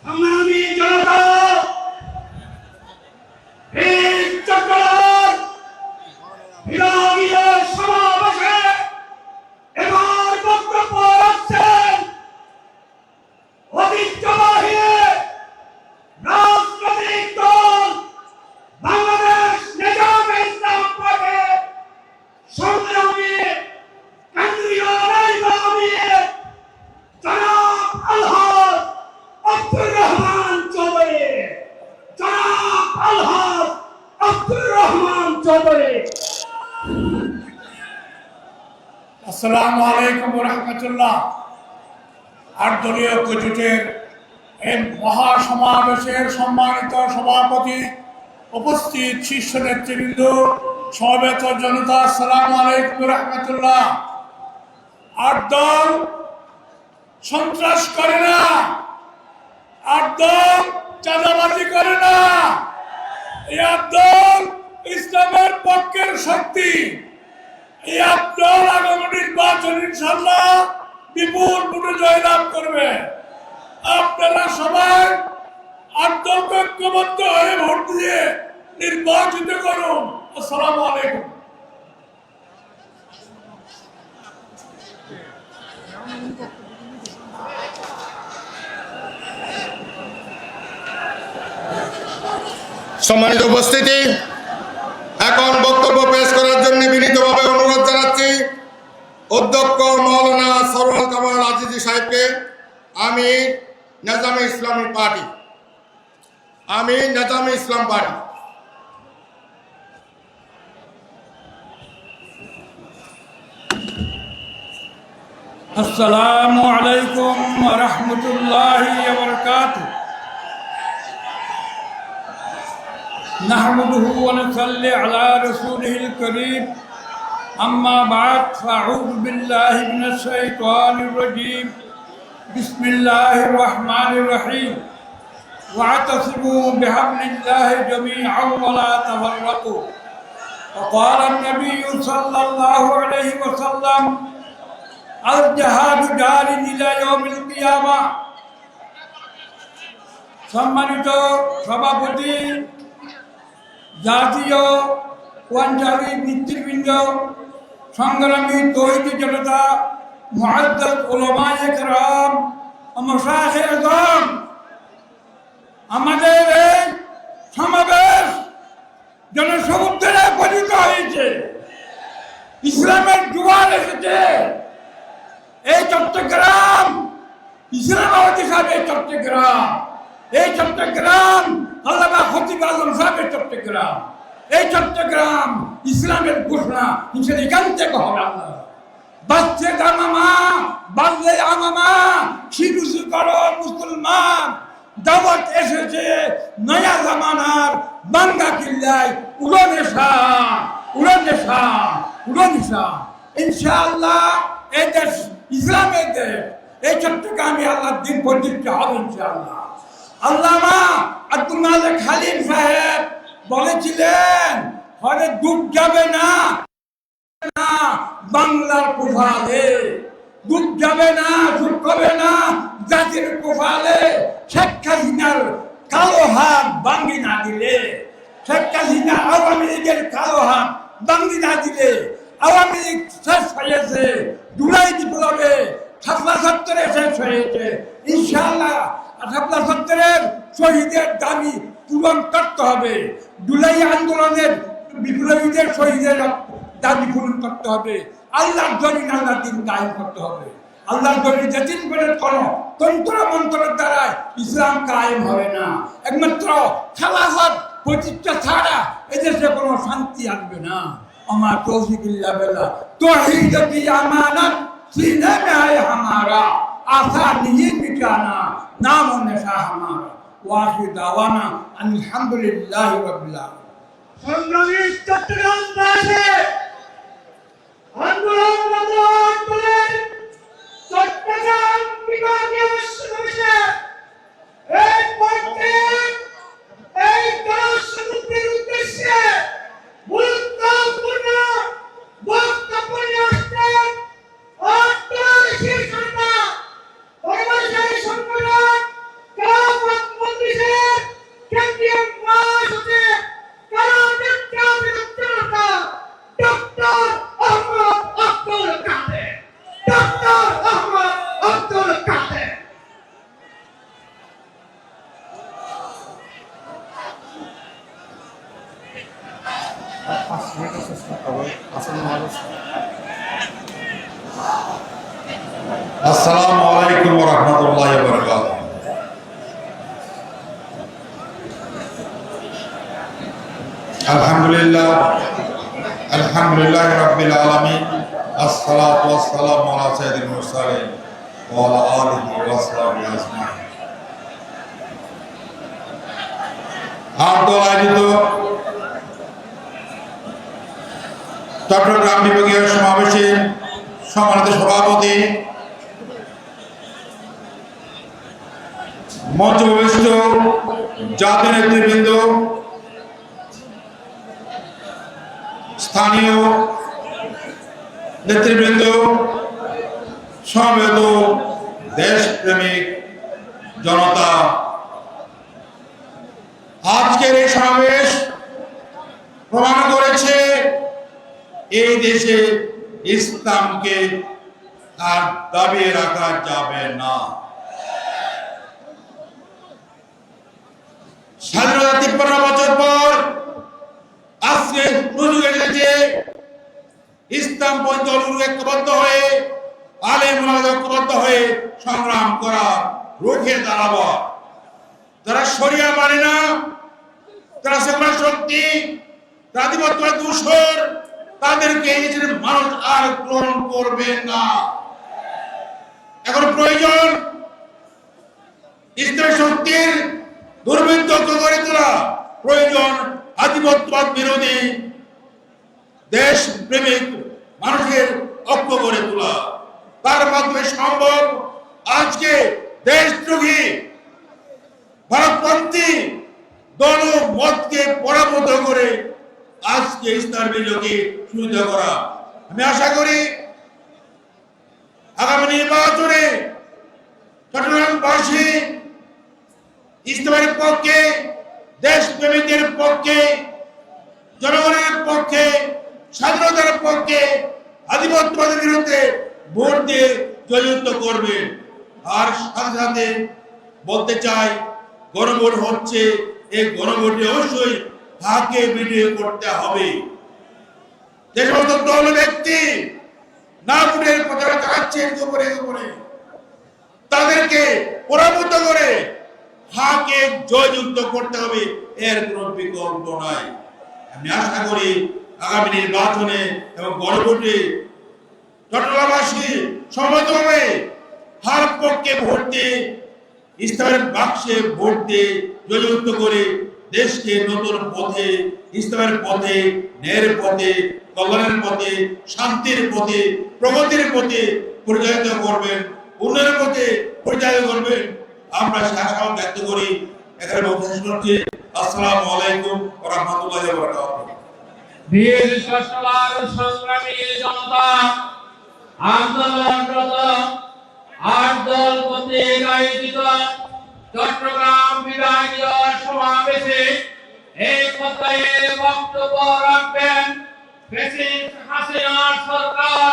B: সংগ্রামী জনতা, এই চট্টগ্রাম বিভাগীয় সমাবেশে এবার বক্তব্য রাখছেন ঐতিহ্যবাহী রাজনৈতিক দল বাংলাদেশ নিজামে ইসলাম পার্টির সংগ্রামী কেন্দ্রীয় নায়েব আমির জনাব আলহাজ আব্দুর রহমান চৌধুরী। জনাব আলহাজ আব্দুর রহমান চৌধুরী। আসসালামু আলাইকুম ওয়া রাহমাতুল্লাহ। 8 দলীয় ঐক্যজোটের এই মহাসমাবেশের সম্মানিত সভাপতি, উপস্থিত শীর্ষ নেতৃবৃন্দ, সমবেত জনতা, আসসালামু আলাইকুম ওয়া রাহমাতুল্লাহ। 8 দল সন্ত্রাস করে না, 8 দল চাঁদাবাজি করে না, এই 8 দল ইসলামের পক্ষের শক্তি। এই 8 দল আগামী নির্বাচন ইনশাআল্লাহ বিপুল ভোটে জয়লাভ করবে। আপনারা সবাই 8 দলকে ঐক্যবদ্ধ হয়ে ভোট দিয়ে নির্বাচিত করুন। আসসালামু আলাইকুম।
A: সম্মানিত উপস্থিতি, এখন বক্তব্য পেশ করার জন্য বিনীতভাবে অনুরোধ জানাচ্ছি অধ্যক্ষ মাওলানা সরওয়ার কামাল আজিজি সাহেবকে। আমি নিজামে ইসলামী পার্টি,
B: আসসালামু আলাইকুম ওয়া রাহমাতুল্লাহি ওয়া বারাকাতুহু। نحمده ونصلي على رسوله الكريم أما بعد فأعوذ بالله من الشيطان الرجيم بسم الله الرحمن الرحيم واعتصموا بحبل الله جميعا ولا تفرقوا وقال النبي صلى الله عليه وسلم الجهاد جار إلى يوم القيامة। সম্মানিত সভাপতি, জাতীয় ও আঞ্চলিক নেতৃবৃন্দ, সংগ্রামী তৌহিদি জনতা, মুআদ্দাদ উলামায়ে কেরাম, মাশায়েখে আযম, আমাদের এই সমাবেশ জনসমুদ্রে পরিণত হয়েছে। ইসলামের জোয়ার এসেছে,
H: এই চট্টগ্রাম ইসলামাবাদী সাহেবের চট্টগ্রাম, এই চট্টগ্রাম আল্লামা খতিব আজম সাহেবের চট্টগ্রাম, এই চট্টগ্রাম ইসলামের ঘোষণা হিসেবে এখান থেকে হবে। আল্লাহ বাচ্চে দামামা বাজলে আমামা শিরুসু করো মুসলমান, দাওয়াত এসেছে নয়া জামানার বাংলা কিল্লায় উড়নেশা উড়নেশা উড়নেশা। ইনশাআল্লাহ এই দেশ ইসলামের দেশ, এই চট্টগ্রামে আল্লাহ দিন প্রতিষ্ঠা হবে ইনশাআল্লাহ। আল্লামা আব্দুল মালিক হালিম সাহেব বলেছিলেন ঘরে ডুব যাবে না বাংলার কোফালে, ডুব যাবে না ঝুঁকবে না জাতির কোফালে। শেখ হাসিনার কালো হাত ভাঙি না দিলে, শেখ হাসিনা আওয়ামী লীগের কালো হাত ভাঙি না দিলে আওয়ামী লীগ শেষ হয়েছে, জুলাই বিপ্লবে শাপলা চত্বরে শেষ হয়েছে। ইনশাআল্লাহ শাপলা চত্বরের শহীদের দাবি পূরণ করতে হবে, জুলাই আন্দোলনের বিপ্লবীদের শহীদের দাবি পূরণ করতে হবে, আল্লাহর জমিন আল্লাহর দিন কায়েম করতে হবে। আল্লাহর জমিন যেদিন করে কোনো তন্ত্র মন্ত্রের দ্বারা ইসলাম কায়েম হবে না, একমাত্র খেলাফত প্রতিষ্ঠা ছাড়া এদেশে কোনো শান্তি আসবে না। আমার তৌফিক ইল্লা বিল্লাহ, তৌহিদ কি আমানত सीने में है हमारा, आशा नहीं मिटाना, नाम नशा हमारा। वाफी दावाना अल्हम्दुलिल्लाह रब्बिल आलमीन।
L: সংগ্রামী চট্টগ্রামবাসী আন্দোলন করে চট্টগ্রাম বিভাগীয় সমাবেশে এই পক্ষে এই জনসমুদ্রের উদ্দেশ্যে গুরুত্বপূর্ণ বক্তব্য নিয়ে আসছেন
N: আসসালামু আলাইকুম ওয়া রাহমাতুল্লাহি ওয়া বারাকাতুহু। আলহামদুলিল্লাহ রাব্বিল আলামিন, আসসালাতু ওয়াসসালামু আলা সাইয়্যিদিল মুরসালিন ওয়া আলা আলিহি ওয়া সাহবিহি আজমাইন। আয়োজিত চট্টগ্রাম বিভাগীয় সমাবেশে সম্মানিত সভাপতি, মঞ্চবিষ্ট জাতীয় নেতৃবৃন্দ, স্থানীয় নেতৃবৃন্দ, সমবেত দেশপ্রেমিক জনতা, আজকের এই সমাবেশ প্রমাণ করেছে এই দেশে ইসলামকে আর দাবিয়ে রাখা যাবে না। স্বাধীনতা 53 বছর পর আজকে সুযোগ এসেছে ইসলাম পন্থী ঐক্যবদ্ধ হয়ে, আলেম ওলামা ঐক্যবদ্ধ হয়ে সংগ্রাম করা, রুখে দাঁড়াবো। যারা শরিয়া মানে না, যারা সেকুলার শক্তি, আধিপত্য দূষর, তাদেরকে এই দেশের মানুষ আর গ্রহণ করবে না। এখন প্রয়োজন ইসলামী শক্তির দুর্বৃত্ত গড়ে তোলা, প্রয়োজন আধিপত্যবাদ বিরোধী দেশ প্রেমিক মানুষের ঐক্য গড়ে তোলা। তার মাধ্যমে সম্ভব আজকে দেশদ্রোহী ভারতপন্থী দলমতকে পরাভূত করে আজকে ইসলাম বিজয়কে সুবিধা করা। আমি আশা করি আগামী নির্বাচনে চট্টগ্রামবাসী ইসলামের পক্ষে, দেশপ্রেমিকদের পক্ষে, জনগণের পক্ষে, স্বাধীনতার পক্ষে, আধিপত্যবাদের বিরুদ্ধে ভোট দিয়ে জয়যুক্ত করবে। আর সাথে সাথে বলতে চাই, গণভোট হচ্ছে, এই গণভোটে অবশ্যই হাকে বিজয় করতে হবে। যে সমস্ত দল ব্যক্তি না ভোটের প্রচার চালাচ্ছে গোপনে গোপনে, তাদেরকে পরাভূত করে হাকে জয়যুক্ত করতে হবে, এর কোন বিকল্প নাই। আমি আশা করি আগামী নির্বাচনে এবং গণভোটে চট্টগ্রামবাসী সমবেতভাবে হার পক্ষে ভোট দিয়ে, ইসলামের বাক্সে ভোট দিয়ে জয়যুক্ত করে দেশকে নতুন পথে, ইসলামের পথে, ন্যায়ের পথে, কল্যাণের পথে, শান্তির পথে, প্রগতির পথে পরিচালিত করবেন, উন্নয়নের পথে পরিচালিত করবেন। আমরা সে আশা ব্যক্ত করি। এখানে বক্তব্য করছি। আসসালামু আলাইকুম ওয়া রাহমাতুল্লাহি ওয়া বারাকাতুহু।
D: বীর সশলার সংগ্রামী জনতা, আন্দোলনরত 8 দল কর্তৃক আয়োজিত চট্টগ্রাম বিভাগীয় সমাবেশে এই পর্যায়ে বক্তব্য রাখবেন ফ্যাসিস্ট হাসিনা সরকার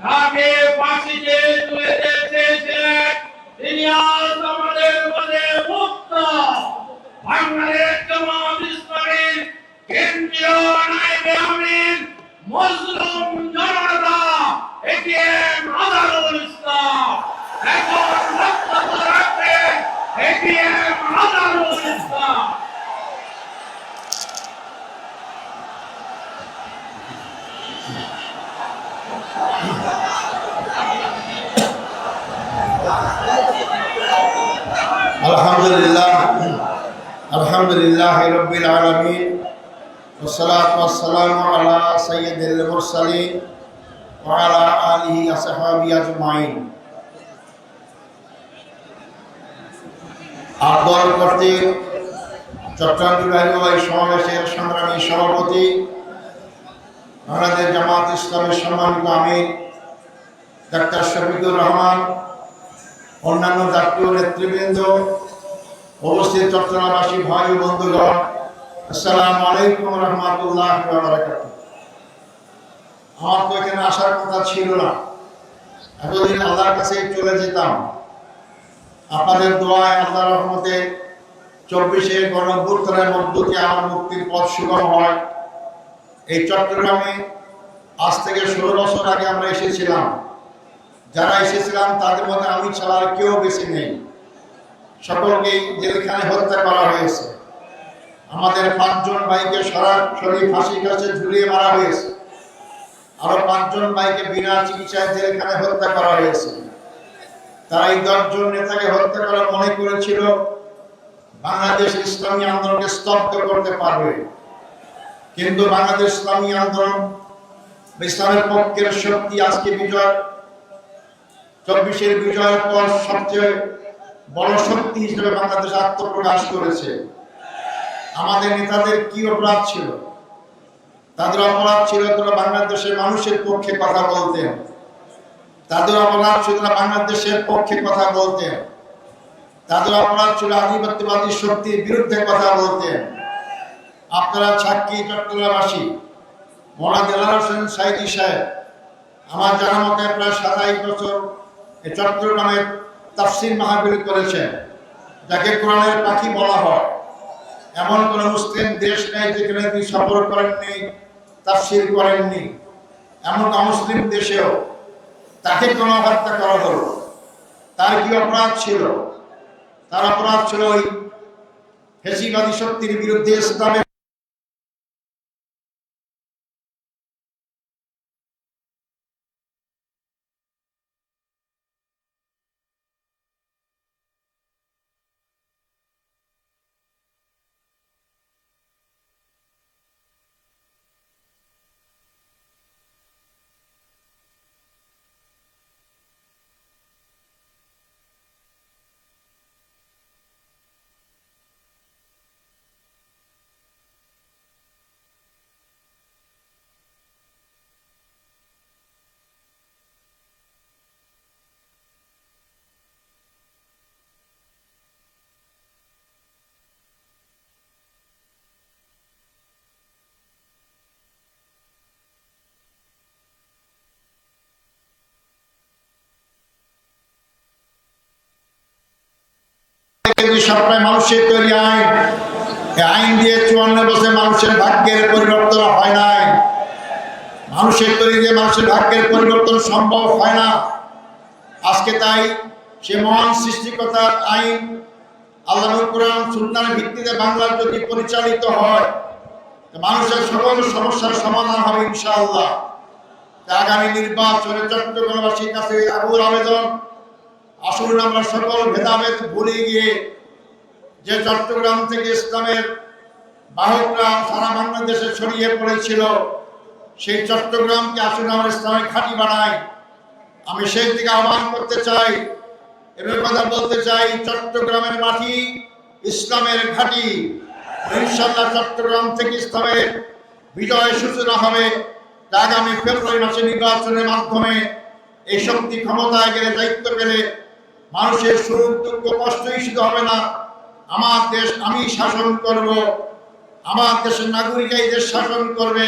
D: যাকে ফাঁসিতে ঝুলাতে চেয়েছিলেন, তিনি আজ আমাদের মাঝে মুক্ত। বাংলাদেশ জামাত ইসলামীর কেন্দ্রীয় নায়েবে আমির মজলুম জনতা এটিএম আদালুল ইসলাম এখন বক্তব্য রাখবেন এটিএম আদালুল ইসলাম।
F: আলহামদুলিল্লাহ রাব্বিল আলামিন ওয়াসসালাতু ওয়াসসালামু আলা সাইয়্যিদিল মুরসালিন ওয়া আলা আলিহি ওয়া সাহবিহি আজমাইন। আদর কর্তৃক চট্টগ্রাম বিভাগীয় এই সমাবেশের সংগ্রামী সভাপতি, বাংলাদেশ জামাত ইসলামের সম্মানিত আমির ডাক্তার শফিকুর রহমান, অন্যান্য জাতীয় নেতৃবৃন্দ, উপস্থিত চট্টগ্রামবাসী ভাই ও বন্ধুগণ, আসসালামু আলাইকুম ওয়া রাহমাতুল্লাহি ওয়া বারাকাতুহু। আমার তো এখানে আসার কথা ছিল না, এতদিন আল্লাহর কাছে চলে যেতাম। আপনাদের দোয়ায়, আল্লাহর রহমতে 24-এ গণঅভ্যুত্থানের মধ্য দিয়ে আমার মুক্তির পথ সুগম হয়। এই চট্টগ্রামে আজ থেকে 16 বছর আগে আমরা এসেছিলাম। যারা এসেছিলাম তাদের মধ্যে আমি ছাড়া আর কেউ বেশি নেই। সকলকেই জেলখানায় হত্যা করা হয়েছে। আমাদের 5 জন ভাইকে সরাসরি ফাঁসির কাছে ঝুলিয়ে মারা হয়েছে। আরো 5 জন ভাইকে বিনা চিকিৎসায় জেলখানায় হত্যা করা হয়েছে। তারা এই 10 জন নেতাকে হত্যা করা মনে করেছিল বাংলাদেশ ইসলামী আন্দোলনকে স্তব্ধ করতে পারবে, কিন্তু বাংলাদেশ ইসলামী আন্দোলন, ইসলামের পক্ষের শক্তি আজকে বিজয়, 24-এর বিজয়ের পর সবচেয়ে বড় শক্তি হিসেবে বাংলাদেশ আত্মপ্রকাশ করেছে। আমাদের নেতাদের কি অপরাধ ছিল? তাদের অপরাধ ছিল তারা বাংলাদেশের মানুষের পক্ষে কথা বলতেন। তাদের অপরাধ ছিল তারা বাংলাদেশের পক্ষে কথা বলতেন। তাদের অপরাধ ছিল আধিপত্যবাদী শক্তির বিরুদ্ধে কথা বলতেন। আপনারা সাক্ষী, চট্টগ্রামবাসী। মৌলানা দেলাওয়ার হোসেন সাইদি সাহেব আমার জানা মতে প্রায় 27 বছর এই চট্টগ্রামের তাফসীর মাহফিল করেছেন, যাকে কোরআনের পাখি বলা হয়। এমন কোন মুসলিম দেশ নেই যেখানে তিনি সফর করেননি, তাফসীর করেননি। এমন অমুসলিম দেশেও তাকে গণহত্যা করা হলো। তার কি অপরাধ ছিল? তার অপরাধ ছিল ওই ফ্যাসিবাদী শক্তির বিরুদ্ধে ইসলামের সবটাই মানুষের তৈরি আইন। এই আইন দিয়ে 54 বছর মানুষের ভাগ্যের পরিবর্তন হয় নাই। মানুষের তৈরি যে মানুষের ভাগ্যের পরিবর্তন সম্ভব হয় না। আজকে তাই সে মহান সৃষ্টিকর্তার আইন আল্লাহর কোরআন সুন্নাহর ভিত্তিতে বাংলার যদি পরিচালিত হয়, মানুষের সকল সমস্যার সমাধান হবে ইনশাআল্লাহ। আগামী নির্বাচনে চট্টগ্রামবাসীর কাছে আকুল আবেদন, আসুন আমরা সকল ভেদাভেদ ভুলে গিয়ে যে চট্টগ্রাম থেকে ইসলামের বাহকরা সারা বাংলাদেশে ছড়িয়ে পড়েছিল, সেই চট্টগ্রামকে আসুন আমরা ইসলামের ঘাঁটি বানাই। আমি সেই থেকে আহ্বান করতে চাই, এবার কথা বলতে চাই, চট্টগ্রামের মাটি ইসলামের ঘাঁটি। ইনশাআল্লাহ চট্টগ্রাম থেকে ইসলামের বিজয় সূচনা হবে। আগামী ফেব্রুয়ারি মাসে নির্বাচনের মাধ্যমে এই শক্তি ক্ষমতায় গেলে, দায়িত্ব গেলে মানুষের সুখ দুঃখ কষ্টই শুধু হবে না, আমার দেশ আমি শাসন করব, আমার দেশের নাগরিকরাই দেশ শাসন করবে।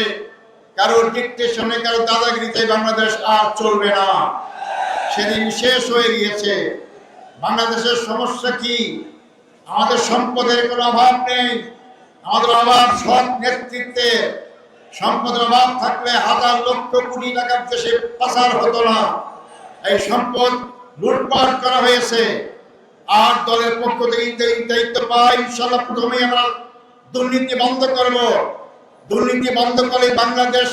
F: কারোর ডিকটেশনে, কারো দাদাগিরিতে বাংলাদেশ আর চলবে না। সেদিন শেষ হয়ে গিয়েছে। বাংলাদেশের সমস্যা কি? আমাদের সম্পদের কোনো অভাব নেই, আমাদের অভাব সৎ নেতৃত্বে। সম্পদের অভাব থাকলে হাজার লক্ষ কোটি টাকার দেশে পাচার হতো না। এই সম্পদ লুটপাট করা হয়েছে। আর দলের পক্ষ থেকে দায়িত্ব পাই, ইনশাআল্লাহ প্রথমেই আমরা দুর্নীতি বন্ধ করব। দুর্নীতি বন্ধ করলে বাংলাদেশ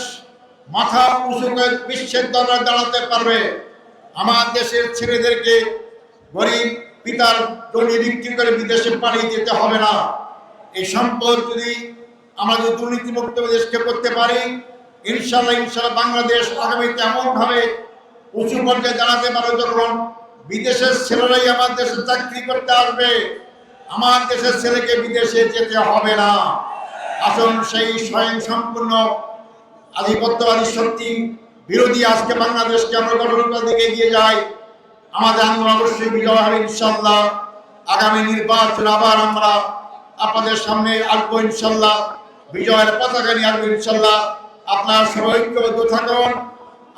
F: মাথা উঁচু করে বিশ্বের দরবারে দাঁড়াতে পারবে। আমার দেশের ছেলেদেরকে গরিব পিতার জমি বিক্রি করে বিদেশে পাঠিয়ে দিতে হবে না। এই সম্পদ যদি আমরা যদি দুর্নীতিমুক্ত দেশকে করতে পারি, ইনশাআল্লাহ বাংলাদেশ আগামীতে এমনভাবে উঁচু পর্যায়ে দাঁড়াতে পারবে, যখন বিদেশের ছেলেরাই আমার দেশে চাকরি করতে আসবে, আমার দেশের ছেলেকে বিদেশে যেতে হবে না। আসুন সেই স্বয়ং সম্পূর্ণ আধিপত্যবাদী শক্তি বিরোধী আজকে বাংলাদেশকে আমরা গঠনের দিকে এগিয়ে যাই। আমাদের আন্দোলন অবশ্যই বিজয় হবে ইনশাআল্লাহ। আগামী নির্বাচন আবার আমরা আপনাদের সামনে আসবো ইনশাআল্লাহ, বিজয়ের পতাকা নিয়ে আসবো ইনশাআল্লাহ। আপনারা সবাই ঐক্যবদ্ধ থাকুন।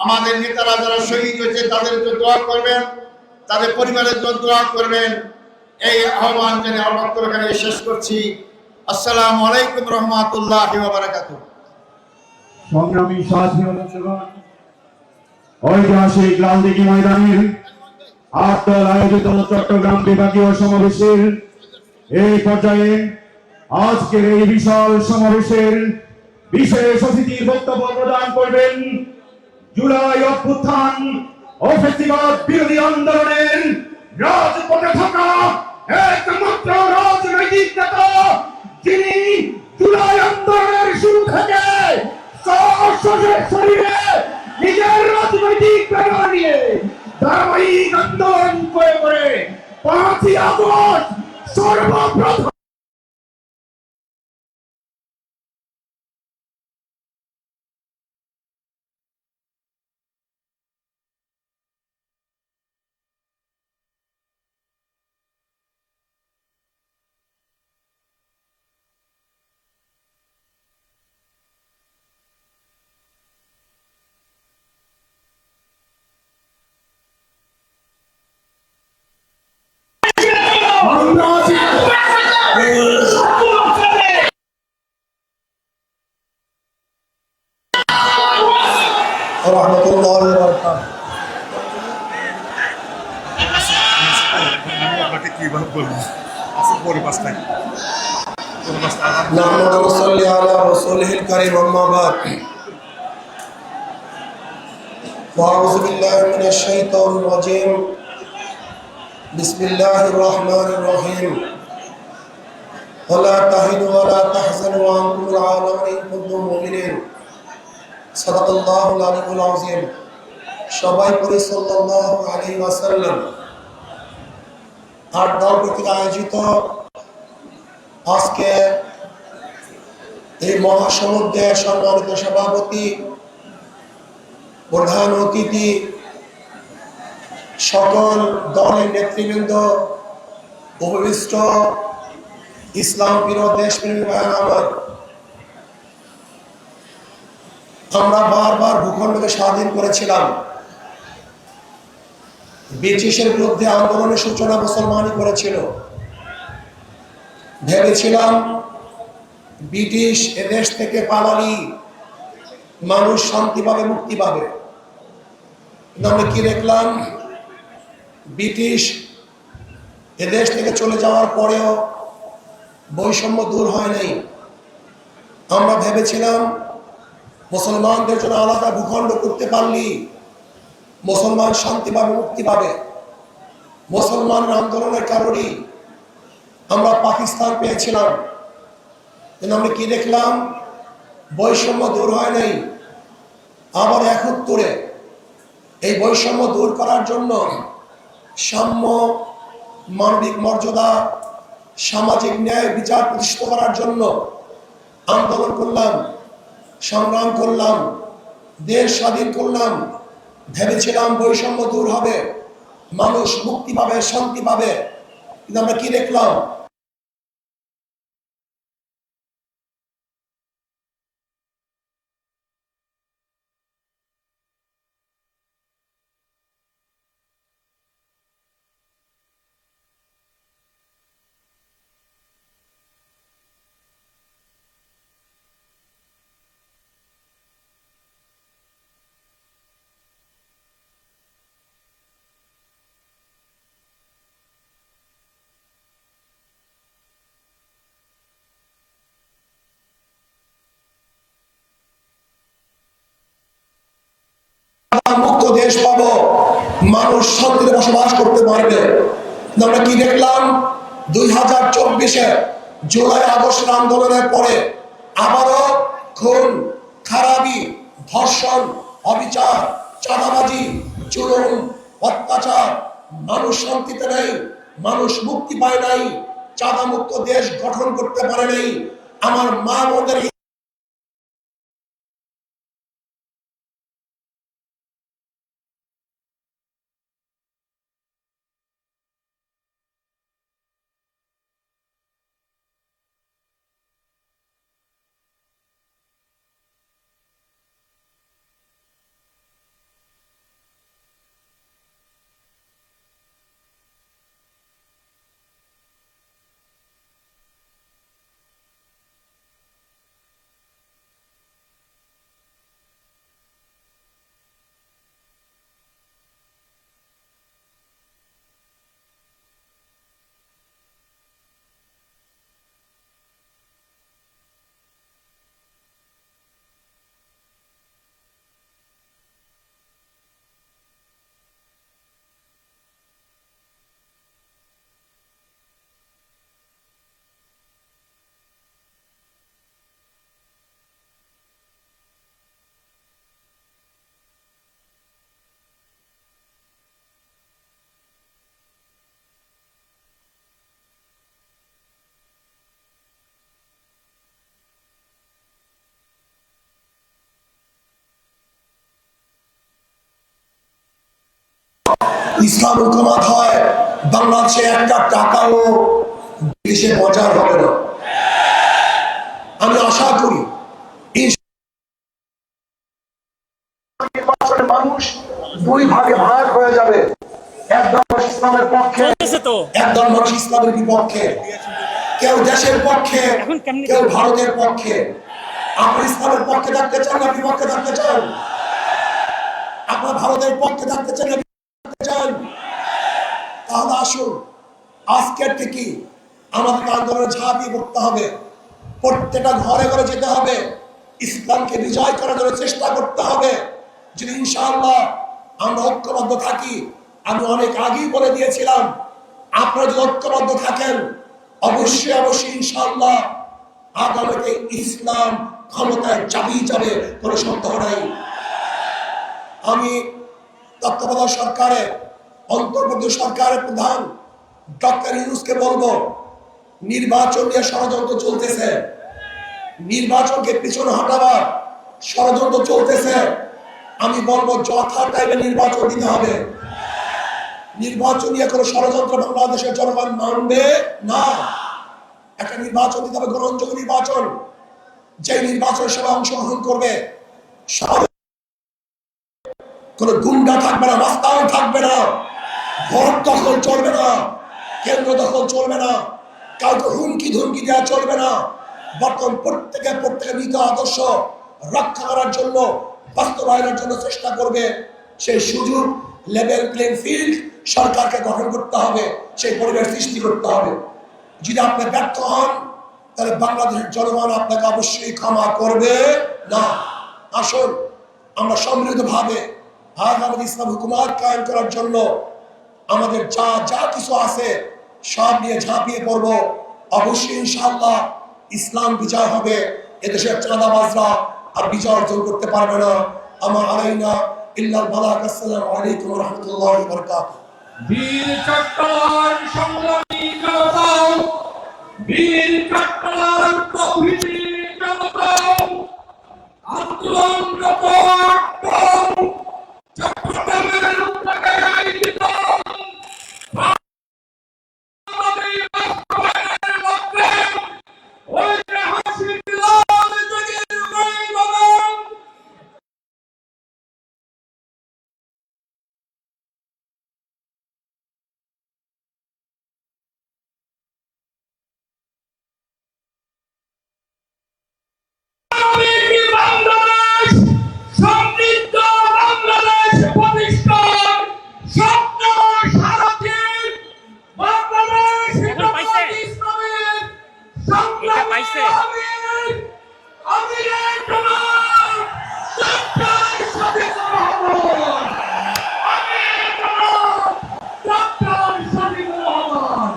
F: আমাদের নেতারা যারা শহীদ হয়েছে তাদের জন্য দোয়া করবেন, তাদের পরিবারের জন্য দোয়া করবেন। এই আহ্বান জানিয়ে আমার বক্তব্য এখানে শেষ করছি। আসসালামু আলাইকুম রহমতুল্লাহি ওয়া বারাকাতুহু।
L: সংগ্রামী সাথী অনুশীলন ঐতিহাসিক লালদিঘি ময়দানের আটদল আয়োজিত চট্টগ্রাম বিভাগীয় সমাবেশের এই পর্যায়ে আজকের এই বিশাল সমাবেশের বিশেষ অতিথির বক্তব্য প্রদান করবেন জুলাই অভ্যুত্থান ও ফ্যাসিবাদ বিরোধী আন্দোলনের রাজপথে থাকা একমাত্র রাজনৈতিক নেতা, যিনি জুলাই আন্দোলনের শুরু থেকে শরীরে নিজের রাজনৈতিক ব্যানার নিয়ে ধারাবাহিক আন্দোলন করে 5ই আগস্ট সর্বপ্রথম
I: বিসমিল্লাহির রহমানির রহিম। ওয়ালা তাহিনু ওয়ালা তাহজানু ওয়া আনতুমুল আ'লাউনা ইন কুনতুম মুমিনিন। সাদাকাল্লাহুল আলিয়্যুল আযীম। সবাই পড়ি সাল্লাল্লাহু আলাইহি ওয়াসাল্লাম। আর দল কর্তৃক আয়োজিত আজকে এই মহাসমুদ্রের সম্মানিত সভাপতি, প্রধান অতিথি, সকল দলের নেতৃবৃন্দ, উপবিষ্ট ইসলাম প্রিয় দেশপ্রেমী ভাইয়েরা আমার, আমরা বারবার ভূখণ্ডকে স্বাধীন করেছিলাম। ব্রিটিশের বিরুদ্ধে আন্দোলনের সূচনা মুসলমানই করেছিল। ভেবেছিলাম ব্রিটিশ এদেশ থেকে পালালি
A: মানুষ শান্তি পাবে, মুক্তি পাবে। আমরা কি দেখলাম, ব্রিটিশ এদেশ থেকে চলে যাওয়ার পরেও বৈষম্য দূর হয় নাই। আমরা ভেবেছিলাম মুসলমানদের জন্য আলাদা ভূখণ্ড করতে পারলি মুসলমান শান্তি পাবে, মুক্তি পাবে। মুসলমান আন্দোলনের কারণেই আমরা পাকিস্তান পেয়েছিলাম, কিন্তু আমরা কি দেখলাম, বৈষম্য দূর হয় নাই। আবার ৭১ এই বৈষম্য দূর করার জন্য সাম্য, মানবিক মর্যাদা, সামাজিক ন্যায় বিচার প্রতিষ্ঠিত করার জন্য আন্দোলন করলাম, সংগ্রাম করলাম, দেশ স্বাধীন করলাম। ভেবেছিলাম বৈষম্য দূর হবে, মানুষ মুক্তি পাবে, শান্তি পাবে। কিন্তু আমরা কি দেখলাম, মুক্ত দেশ পাবো, মানুষ শান্তিতে বসবাস করতে পারবে। আমরা কি দেখলাম, 2024 জুলাই আগস্টের আন্দোলনের পরে আবারও খুন, খারাপি, ধর্ষণ, অবিচার, চাঁদাবাজি, জুলুম, অত্যাচার। মানুষ শান্তিতে নেই, মানুষ মুক্তি পায় নাই, চাঁদা মুক্ত দেশ গঠন করতে পারে নাই। আমার মা বোনদের ইসলাম হুকুমত হয়, বাংলাদেশে একটা টাকাও বিদেশে বাজার হবে না। আমি আশা করি মানুষ দুই ভাগে ভাগ হয়ে যাবে, একদল ইসলামের পক্ষে, একদল মানুষ ইসলামের বিপক্ষে। কেউ দেশের পক্ষে, কেউ ভারতের পক্ষে। আপনি ইসলামের পক্ষে থাকতে চান না বিপক্ষে থাকতে চান? আপনার ভারতের পক্ষে থাকতে চান না চান? তাহলে আসুন আজকের থেকে আমাদের আন্দোলনে ঝাঁপিয়ে পড়তে হবে। প্রত্যেকটা ঘরে ঘরে যেতে হবে, ইসলামকে বিজয় করার জন্য চেষ্টা করতে হবে। যদি ইনশাআল্লাহ আমরা ঐক্যবদ্ধ থাকি, আমি অনেক আগেই বলে দিয়েছিলাম, আপনারা যদি ঐক্যবদ্ধ থাকেন অবশ্যই অবশ্যই ইনশাআল্লাহ আগামীতে ইসলাম ক্ষমতায় যাবে, কোনো সন্দেহ নাই। আমি তত্ত্বাবধায়ক সরকারের, অন্তর্বর্তী সরকারের প্রধান ডক্টর ইউনূসকে বলবো, নির্বাচন নিয়ে ষড়যন্ত্র চলতেছে, নির্বাচনকে পিছনে হটাবার ষড়যন্ত্র চলতেছে। আমি বলবো যথা টাইমে নির্বাচন দিতে হবে। নির্বাচন নিয়ে কোনো ষড়যন্ত্র বাংলাদেশের জনগণ মানবে না। একটা নির্বাচন দিতে হবে, গ্রহণযোগ্য নির্বাচন। যে নির্বাচনের সভায় অংশগ্রহণ করবে কোন গুন্ডা থাকবে না, রাস্তাও থাকবে না, ভোট দখল চলবে না, কেন্দ্র দখল চলবে না, কাউকে হুমকি ধুমকি দেওয়া চলবে না। বর্তমান প্রত্যেকের নীতি আদর্শ
C: রক্ষা করার জন্য, বাস্তবায়নের জন্য চেষ্টা করবে। সেই সুযোগ, লেভেল প্লেইং ফিল্ড সরকারকে গঠন করতে হবে, সেই পরিবেশ সৃষ্টি করতে হবে। যদি আপনি ব্যর্থ হন তাহলে বাংলাদেশের জনগণ আপনাকে অবশ্যই ক্ষমা করবে না। আসুন আমরা সমৃদ্ধভাবে আগামী ইসলাম হুকুমত কায়েম করার জন্য আমাদের যা যা কিছু আছে সব নিয়ে ঝাঁপিয়ে পড়বো। অবশ্যই ইনশাআল্লাহ ইসলাম বিজয় হবে। এদেশের চাঁদাবাজরা আর বিজয় অর্জন করতে পারবে না। আমার আলাইনা ইল্লাল বালাগ। আসসালামু আলাইকুম ওয়া রাহমাতুল্লাহি ওয়া বারাকাতুহু।
B: বীর চট্টলার সংগ্রামী জনতা, বীর চট্টলার প্রভৃতি জনতা, আন্দোলনরত চট্টগ্রামের উদ্যোগে আয়োজিত ঐতিহাসিক লাল যুগের ময়দান বাংলাদেশ, সমৃদ্ধ বাংলাদেশ প্রতিষ্ঠার স্বপ্ন সারথি বাংলাদেশ ইসলামের সংগ্রামী আমিরের জনাব ডক্টর শফিকুর রহমান, আমিরের জনাব ডক্টর শফিকুর রহমান।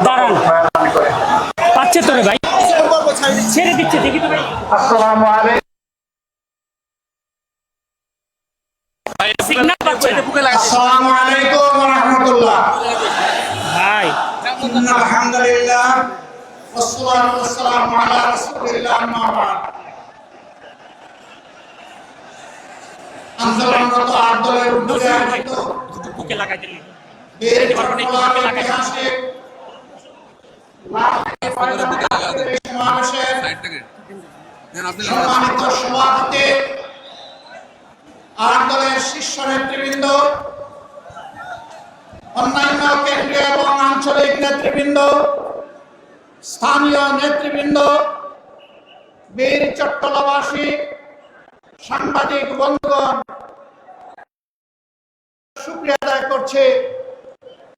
O: দাঁড়ান, পাচ্ছে তো রে ভাই, ছেড়ে দিচ্ছে দেখি তো ভাই।
L: আসসালামু আলাইকুম।
O: সিগন্যাল পাচ্ছে না।
L: আসসালামু আলাইকুম ওয়া রাহমাতুল্লাহ।
O: ভাই
L: আলহামদুলিল্লাহ ওয়াসসালাতু ওয়াসসালামু আলা রাসূলিল্লাহ আম্মা বা'দ। আন্দোলনরত আন্দোলনের উদ্যোগে আয়োজিত
O: বুকে লাগাই দিলি।
L: বীর চট্টলার ঐতিহাসিক সমাবেশের সম্মানিত সভাপতি, আন্দোলনের শীর্ষ নেতৃবৃন্দ, অন্যান্য কেন্দ্রীয় এবং আঞ্চলিক নেতৃবৃন্দ, স্থানীয় নেতৃবৃন্দ, বীর চট্টলাবাসী, সাংবাদিক বন্ধুগণ, শুকরিয়া আদায় করছে।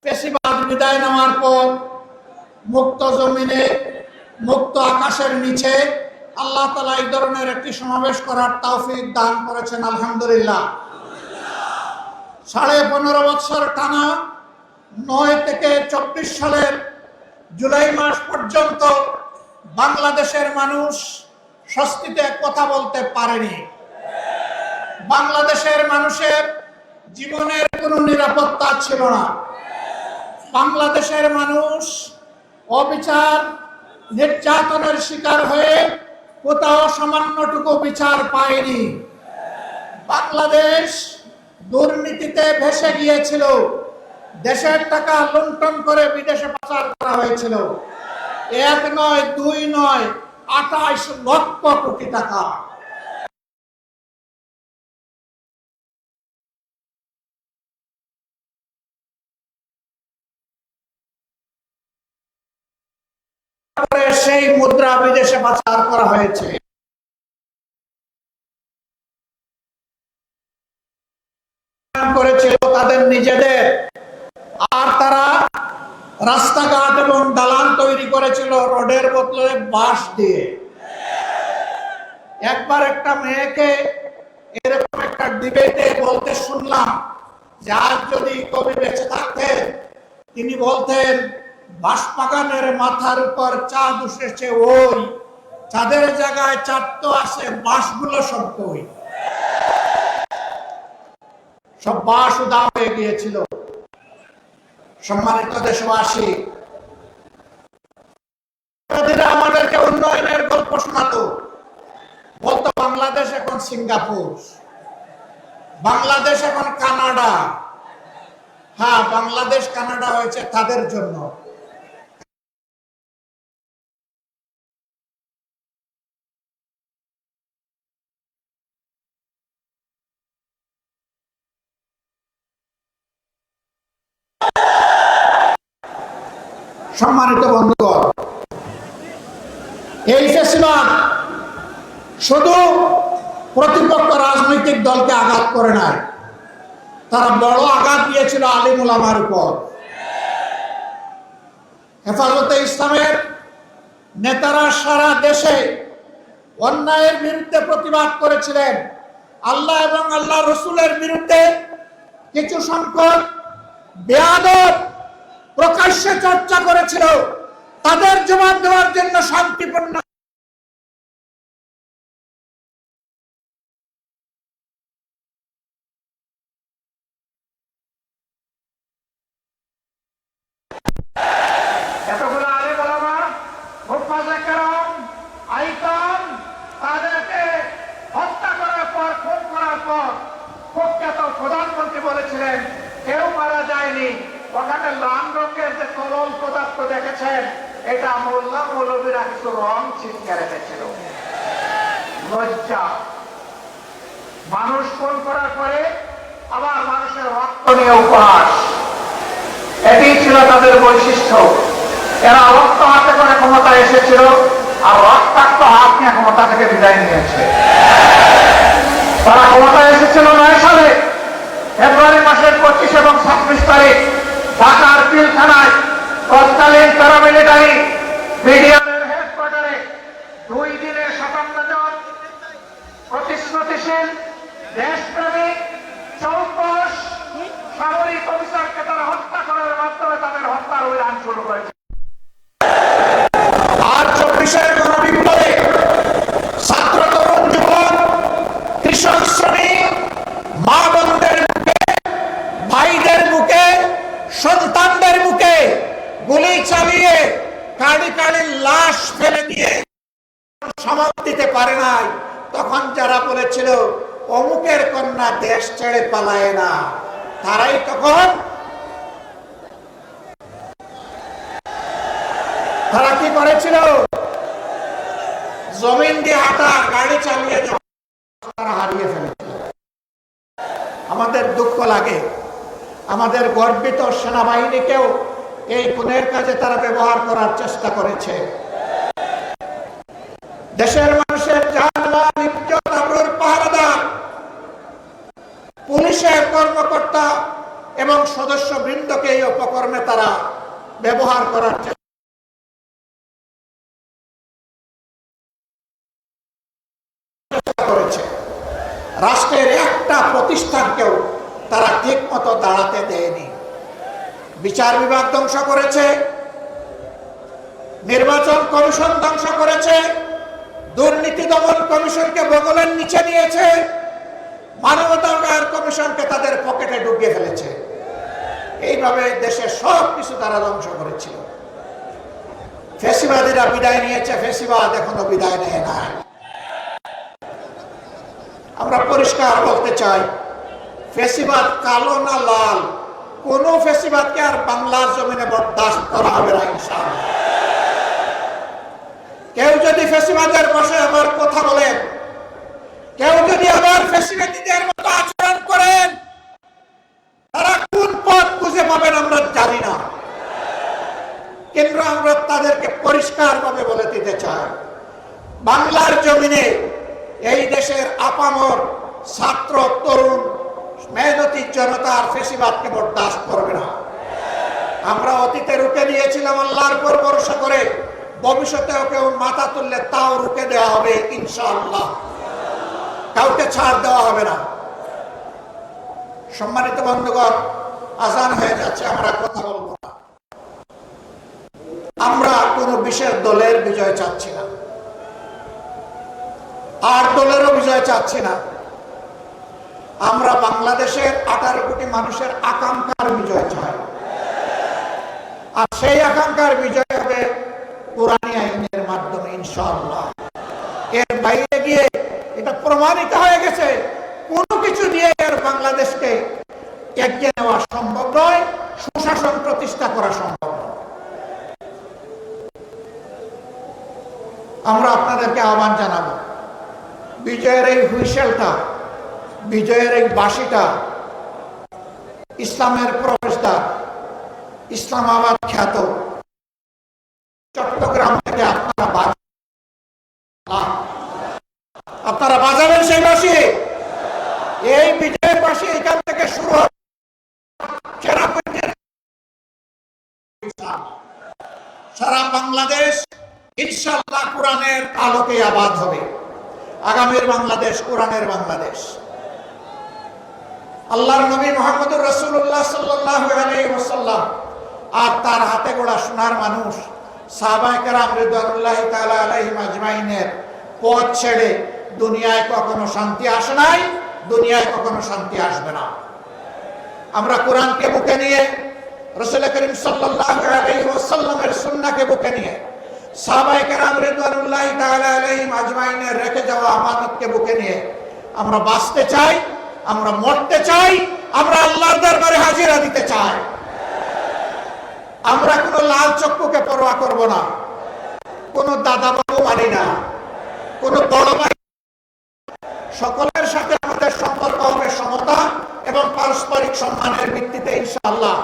L: পেশিবাদ বিদায় নেওয়ার পর মুক্ত জমিনে, মুক্ত আকাশের নিচে আল্লাহ তাআলা এই ধরনের একটি সমাবেশ করার তৌফিক দান করেছেন, আলহামদুলিল্লাহ। 15.5 বছর টানা 9 থেকে 24 সালের জুলাই মাস পর্যন্ত বাংলাদেশের মানুষ স্বস্তিতে কথা বলতে পারেনি। বাংলাদেশের মানুষের জীবনের কোনো নিরাপত্তা ছিল না। বাংলাদেশের মানুষ অবিচার, নির্যাতনের শিকার হয়ে কোথাও সামান্যটুকু বিচার পায়নি। বাংলাদেশ দুর্নীতিতে ভেসে গিয়েছিল। দেশের টাকা লুণ্ঠন করে বিদেশে পাচার করা হয়েছিল। 1 নয়, 2 নয়, 28 লক্ষ কোটি টাকা। সেই মুদ্রা বিদেশে পাচার করা হয়েছে। করেছিল তাদের নিজেদের, আর তারা রাস্তাঘাট এবং দালান তৈরি করেছিল রোডের বদলে বাঁশ দিয়ে। একবার একটা মেয়েকে এরকম একটা ডিবেটে বলতে শুনলাম যে আজ যদি কবি বেঁচে থাকতেন তিনি বলতেন, বাঁশবাগানের মাথার উপর চাঁদ উঠেছে, ওই চাঁদের জায়গায় চাঁদ তো আছে, বাঁশগুলো সব কই, সব বাঁশ উদা হয়ে গিয়েছিল। সম্মানিত দেশবাসী, আমাদেরকে উন্নয়নের গল্প শোনাতো, বলতো বাংলাদেশ এখন সিঙ্গাপুর, বাংলাদেশ এখন কানাডা। হ্যাঁ, বাংলাদেশ কানাডা হয়েছে তাদের জন্য।
A: সম্মানিত বন্ধুগণ, এই ফেসিবাদ শুধু প্রতিপক্ষ রাজনৈতিক দলকে আঘাত করে নাই, তারা বড় আঘাত দিয়েছিল আলিম উলামার উপর। হেফাজতে ইসলামের নেতারা সারা দেশে অন্যায়ের বিরুদ্ধে প্রতিবাদ করেছিলেন। আল্লাহ এবং আল্লাহ রসুলের বিরুদ্ধে কিছু সংখ্যক বেয়াদব প্রকাশ্যে চর্চা করেছিল, তাদের জবাব দেওয়ার জন্য শান্তিপূর্ণ এতগুলো আলেম ওলামা, হুফাজে কেরাম, আইকাম, তাদেরকে হত্যা করার পর, খুন করার পর প্রখ্যাত প্রধানমন্ত্রী বলেছিলেন কেউ মারা যায়নি, ওখানে লাল রঙের যে তরল পদার্থ দেখেছেন এটা মোল্লা মৌলবীরা কিছু রং ছিটকে রেখেছিল। লজ্জা! মানুষ খুন করার পরে আবার মানুষের রক্ত নিয়ে উপহাস, এটি ছিল তাদের বৈশিষ্ট্য। এরা রক্ত হাতে করে ক্ষমতায় এসেছিল, আর রক্তাক্ত হাত নিয়ে ক্ষমতা থেকে বিদায় নিয়েছে। তারা ক্ষমতায় এসেছিল 9 সালে ফেব্রুয়ারি মাসের 25 এবং 26 তারিখ ঢাকার পিলখানায় তৎকালীন প্যারামিলিটারি ব্রিগেডের হেডকোয়ার্টারে 2 দিনের 57 জন প্রতিশ্রুতিশীল দেশপ্রেমিক চৌকস সামরিক অফিসারকে তারা হত্যা করার মাধ্যমে তাদের হত্যার অভিযান শুরু করেছে। আর 24-এর গণবিপ্লবে ছাত্র, তরুণ, যুবক, কৃষক, শ্রমিক, মা বোনদের বুকে, ভাইদের বুকে, সন্তানদের বুকে গুলি চালিয়ে কাড়ি কাড়ি লাশ ফেলে দিয়ে সমাপ্ত দিতে পারে নাই। তখন যারা বলেছিল অমুকের কন্যা দেশ ছেড়ে পালায় না, তারাই তখন তারা কি করেছিল? জমিন দিয়ে হাঁটা, গাড়ি চালিয়ে তারা হারিয়ে ফেলেছিল। আমাদের দুঃখ লাগে, আমাদের গর্বিত সেনাবাহিনীকেও এই খুনের কাজে তারা ব্যবহার করার চেষ্টা করেছে। দেশের মানুষের জান-মাল, ইজ্জত, আবরুর পাহারাদার পুলিশের কর্মকর্তা এবং সদস্য বৃন্দকে এই অপকর্মে তারা ব্যবহার করার চেষ্টা করেছে। রাষ্ট্রের একটা প্রতিষ্ঠানকেও তারা ঠিক মতো দাঁড়াতে দেয়নি। বিচার বিভাগ ধ্বংস করেছে, নির্বাচন কমিশন ধ্বংস করেছে, দুর্নীতি দমন কমিশনকে বগলের নিচে নিয়েছে, মানবাধিকার কমিশনকে তাদের পকেটে ঢুকিয়ে ফেলেছে। এইভাবে দেশের সব কিছু তারা ধ্বংস করেছিল। ফ্যাসিবাদীরা বিদায় নিয়েছে, ফ্যাসিবাদ এখনো বিদায় নেয় না। আমরা পরিষ্কার বলতে চাই, ফ্যাসিবাদ কালো না লাল, কোন ফ্যাসিবাদকে আর বাংলার জমিনে বরদাস্ত করা হবে না ইনশাআল্লাহ। কেউ যদি ফ্যাসিবাদের পাশে আবার কথা বলেন, কেউ যদি আবার ফ্যাসিবাদীদের মতো আচরণ করেন, তারা কোন পথ খুঁজে পাবেন আমরা জানি না, কিন্তু আমরা তাদেরকে পরিষ্কারভাবে বলে দিতে চাই, বাংলার জমিনে এই দেশের আপামর ছাত্র, তরুণ, মেহনতি জনতার ফ্যাসিবাদকে বরদাস্ত করবে না। আমরা অতীতে রুখে দিয়েছিলাম আল্লাহর উপর ভরসা করে, ভবিষ্যতেও কেউ মাথা তুললে তাও রুখে দেওয়া হবে ইনশাআল্লাহ, কাউকে ছাড় দেওয়া হবে না। সম্মানিত বন্ধুগণ, আজান হয়ে যাচ্ছে, আমরা কথা বলবো না। আমরা কোন বিশেষ দলের বিজয় চাচ্ছি না, আর দলেরও বিজয় চাচ্ছি না। আমরা বাংলাদেশের 18 কোটি মানুষের আকাঙ্ক্ষার বিজয় চাই, আর সেই আকাঙ্ক্ষার বিজয় হবে কোরআনী আইনের মাধ্যমে ইনশাআল্লাহ। এর বাইরে গিয়ে এটা প্রমাণিত হয়ে গেছে, কোনো কিছু দিয়ে আর বাংলাদেশকে এগিয়ে নেওয়া সম্ভব নয়, সুশাসন প্রতিষ্ঠা করা সম্ভব নয়। আমরা আপনাদেরকে আহ্বান জানাবো, বিজয়ের এই হুইসেলটা, বিজয়ের এই বাঁশিটা ইসলামের প্রবেশদ্বার, ইসলামাবাদ খ্যাত
L: চট্টগ্রাম থেকে আপনারা বাজাবেন সেই বাঁশি। এই বিজয়ের বাঁশি এখান থেকে শুরু হবে। সারা বাংলাদেশ ইনশাআল্লাহ কোরআনের আলোকে আবাদ হবে। আগামীর বাংলাদেশ কোরআনের বাংলাদেশ। আল্লাহর নবী মুহাম্মদুর রাসূলুল্লাহ সাল্লাল্লাহু আলাইহি ওয়াসাল্লাম আর তার হাতে গড়া সোনার মানুষ সাহাবায়ে কেরাম রিদওয়ানুল্লাহি তাআলা আলাইহিম আজমাইনের পথ ছেড়ে দুনিয়ায় কখনো শান্তি আসে নাই, দুনিয়ায় কখনো শান্তি আসবে না। আমরা কোরআনকে বুকে নিয়ে, রাসূল করিম সাল্লাল্লাহু আলাইহি ওয়াসাল্লামের সুন্নাহকে বুকে নিয়ে, সাহাবায়ে কেরাম রিদওয়ানুল্লাহি তাআলা আলাইহিম আজমাইনের রেখে যাওয়া আমানতকে বুকে নিয়ে আমরা বাঁচতে চাই, আমরা মরতে চাই, আমরা আল্লাহর দরবারে হাজিরা দিতে চাই। আমরা কোনো লাল চক্ষুকে পরোয়া করব না, কোনো দাদা বাবু মানি না, কোনো বড় ভাই। সকলের সাথে আমাদের সম্পর্ক হবে সমতা এবং পারস্পরিক সম্মানের ভিত্তিতে ইনশাআল্লাহ।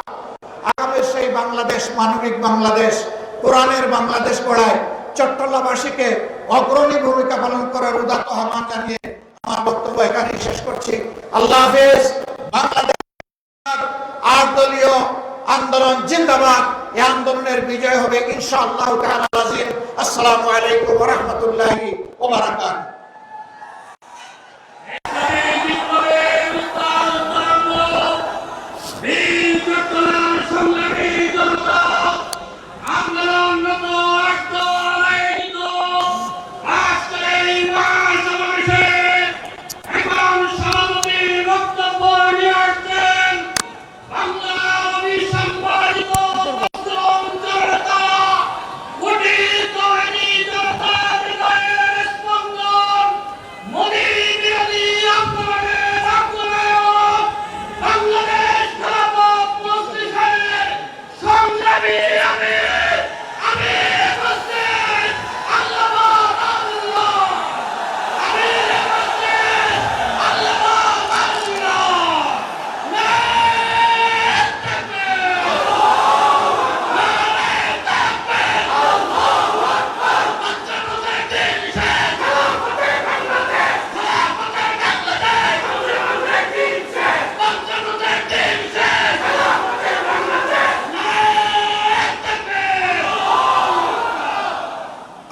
L: আগামীর সেই বাংলাদেশ, মানবিক বাংলাদেশ, কোরআনের বাংলাদেশ গড়ায় চট্টগ্রামবাসীকে অগ্রণী ভূমিকা পালন করার উদাত্ত আহ্বান জানিয়ে আমার বক্তব্য এখানেই শেষ করছি। আল্লাহ হাফেজ। বাংলাদেশ 8 দলীয় আন্দোলন জিন্দাবাদ। এই আন্দোলনের বিজয় হবে ইনশাআল্লাহ তাআলা আজিম। আসসালামু আলাইকুম ওয়া রাহমাতুল্লাহি ওয়া বারাকাতুহু।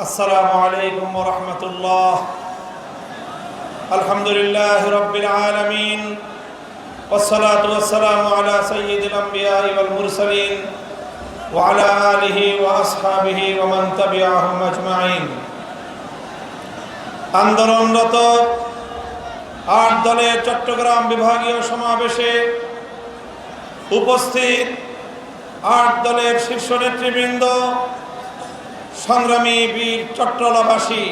P: আসসালামু আলাইকুম ওয়া রাহমাতুল্লাহ। আলহামদুলিল্লাহি রাব্বিল আলামিন ওয়াস সালাতু ওয়াস সালামু আলা সাইয়্যিদিল আমবিয়া ওয়াল মুরসালিন ওয়া আলা আলিহি ওয়া আসহাবিহি ওয়া মান তাবিআহুম আজমাইন। আন্দোলনরত 8 দলের চট্টগ্রাম বিভাগীয় সমাবেশে উপস্থিত 8 দলের শীর্ষ নেতৃবৃন্দ, সংগ্রামী বীর চট্টলাবাসী,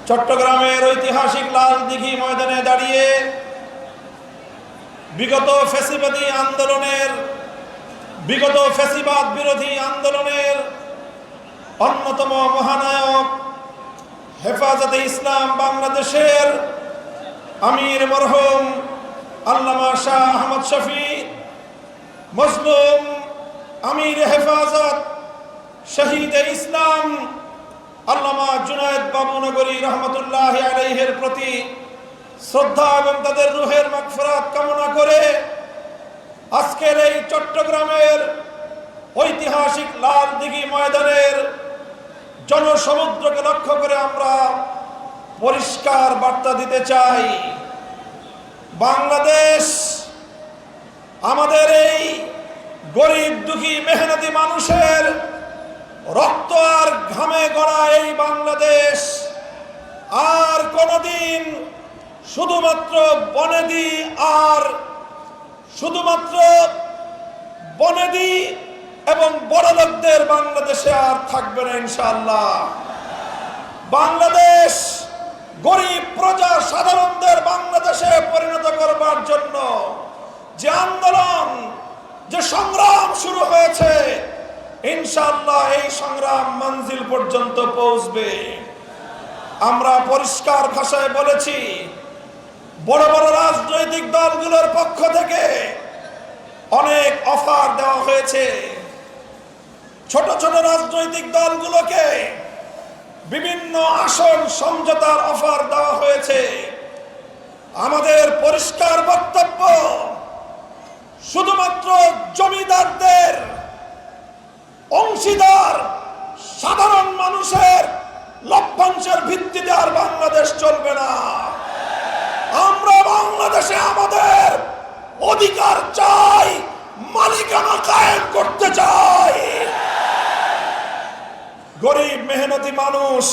P: চট্টগ্রামের ঐতিহাসিক লাল দিঘি ময়দানে দাঁড়িয়ে বিগত ফ্যাসিবাদ বিরোধী আন্দোলনের অন্যতম মহানায়ক হেফাজতে ইসলাম বাংলাদেশের আমির মরহুম আল্লামা শাহ আহমদ শফি, মজলুম আমির হেফাজত শহীদ ইসলাম আল্লামা জুনায়েদ বাবুনগরী রহমতুল্লাহ আলাইহির প্রতি শ্রদ্ধা এবং তাদের রুহের মাগফিরাত কামনা করে আজকের এই চট্টগ্রামের ঐতিহাসিক লাল দিঘি ময়দানের জনসমুদ্রকে লক্ষ্য করে আমরা পরিষ্কার বার্তা দিতে চাই। বাংলাদেশ আমাদের এই গরিব দুঃখী মেহনতি মানুষের রক্ত আর ঘামে গড়া এই বাংলাদেশ আর কোনদিন শুধুমাত্র বনেদি এবং বড় লোকদের বাংলাদেশে আর থাকবে না ইনশাআল্লাহ। বাংলাদেশ গরিব প্রজা সাধারণদের বাংলাদেশে পরিণত করবার জন্য যে আন্দোলন, যে সংগ্রাম শুরু হয়েছে, ইনশাআল্লাহ এই সংগ্রাম মঞ্জিল পর্যন্ত পৌঁছবে। আমরা পরিষ্কার ভাষায় বলেছি, বড় বড় রাজনৈতিক দলগুলোর পক্ষ থেকে অনেক অফার দেওয়া হয়েছে। ছোট ছোট রাজনৈতিক দলগুলোকে বিভিন্ন আসন সমঝোতার অফার দেওয়া হয়েছে। আমাদের পরিষ্কার বক্তব্য, শুধুমাত্র জমিদারদের অংশীদার সাধারণ মানুষের লভ্যাংশের ভিত্তিতে আর বাংলাদেশ চলবে না। আমরা বাংলাদেশে আমাদের অধিকার চাই, মালিকানা কায়েম করতে চাই। গরিব মেহনতি মানুষ,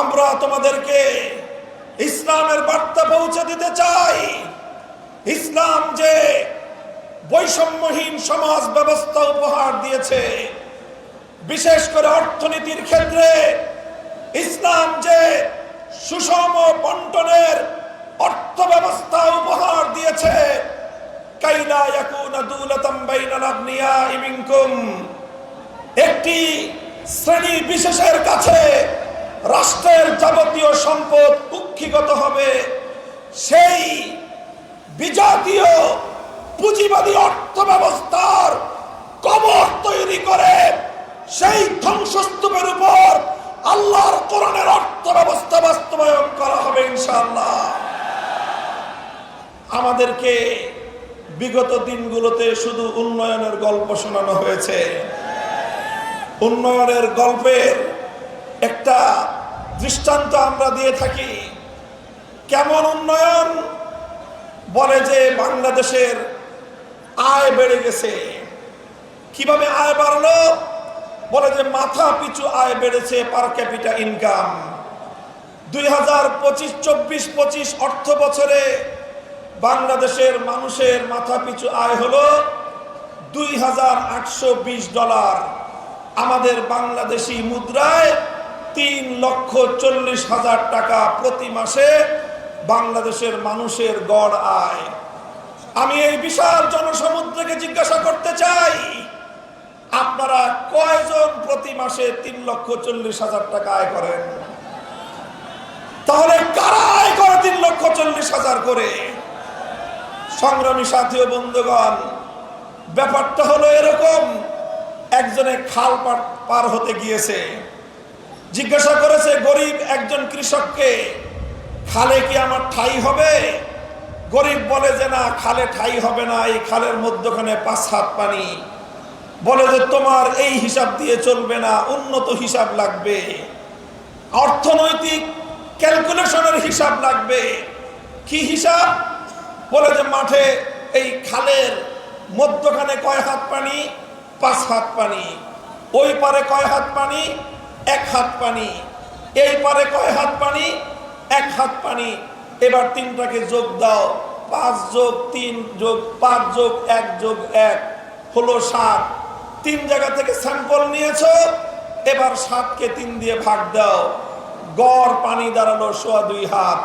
P: আমরা তোমাদেরকে ইসলামের বার্তা পৌঁছে দিতে চাই। ইসলাম যে বৈষম্যহীন সমাজ ব্যবস্থা উপহার দিয়েছে, বিশেষ করে অর্থনীতির ক্ষেত্রে ইসলাম যে সুষম বন্টনের অর্থ ব্যবস্থা উপহার দিয়েছে, কাইলা ইয়াকুনা দুলাতাম বাইনাল আগনিয়াই মিনকুম, একটি শ্রেণী বিশেষের কাছে রাষ্ট্রের যাবতীয় সম্পদ কুক্ষিগত হবে, সেই বিজাতীয় পুঁজিবাদী অর্থ ব্যবস্থার কবর তৈরি করে সেই ধ্বংসস্তূপের উপর আল্লাহর কোরআনের অর্থ ব্যবস্থা বাস্তবায়ন করা হবে ইনশাআল্লাহ। আমাদেরকে বিগত দিনগুলোতে শুধু উন্নয়নের গল্প শোনানো হয়েছে। উন্নয়নের গল্পের একটা দৃষ্টান্ত আমরা দিয়ে থাকি। কেমন উন্নয়ন? বলে যে বাংলাদেশের আয় বেড়ে গেছে। কিভাবে আয় বাড়লো? বলে যে মাথা পিছু আয় বেড়েছে, পার ক্যাপিটা ইনকাম। 2025-24-25 অর্থ বছরে বাংলাদেশের মানুষের মাথা পিছু আয় হলো $2,820। আমাদের বাংলাদেশি মুদ্রায় 3,40,000 টাকা প্রতি মাসে বাংলাদেশের মানুষের গড় আয়। আমি এই বিশাল জনসমুদ্রকে জিজ্ঞাসা করতে চাই, আপনারা কয়জন প্রতি মাসে 3,40,000 টাকা আয় করেন? তাহলে কারা আয় করে 3,40,000 করে? সংগ্রামী সাথী ও বন্ধুগণ, ব্যাপারটা হলো এরকম। একজনে খাল পার হতে গিয়েছে, জিজ্ঞাসা করেছে গরিব একজন কৃষককে, খালে কি আমার ঠাই হবে? গরিব বলে যে না, খালে ঠাই হবে না, এই খালের মধ্যখানে 5 হাত পানি। বলে যে তোমার এই হিসাব দিয়ে চলবে না, উন্নত হিসাব লাগবে, অর্থনৈতিক ক্যালকুলেশনের হিসাব লাগবে। কি হিসাব? বলে যে মাঠে এই খালের মধ্যখানে কয় হাত পানি? 5 হাত পানি। ওই পারে কয় হাত পানি? 1 হাত পানি। এই পারে কয় হাত পানি? 1 হাত পানি। এবার তিনটাকে যোগ দাও, 5 + 3 + 5 + 1 + 1 হলো 7। 3 জায়গা থেকে স্যাম্পল নিয়েছো, এবার 7কে 3 দিয়ে ভাগ দাও, গড় পানি দাঁড়ালো 2.25 হাত।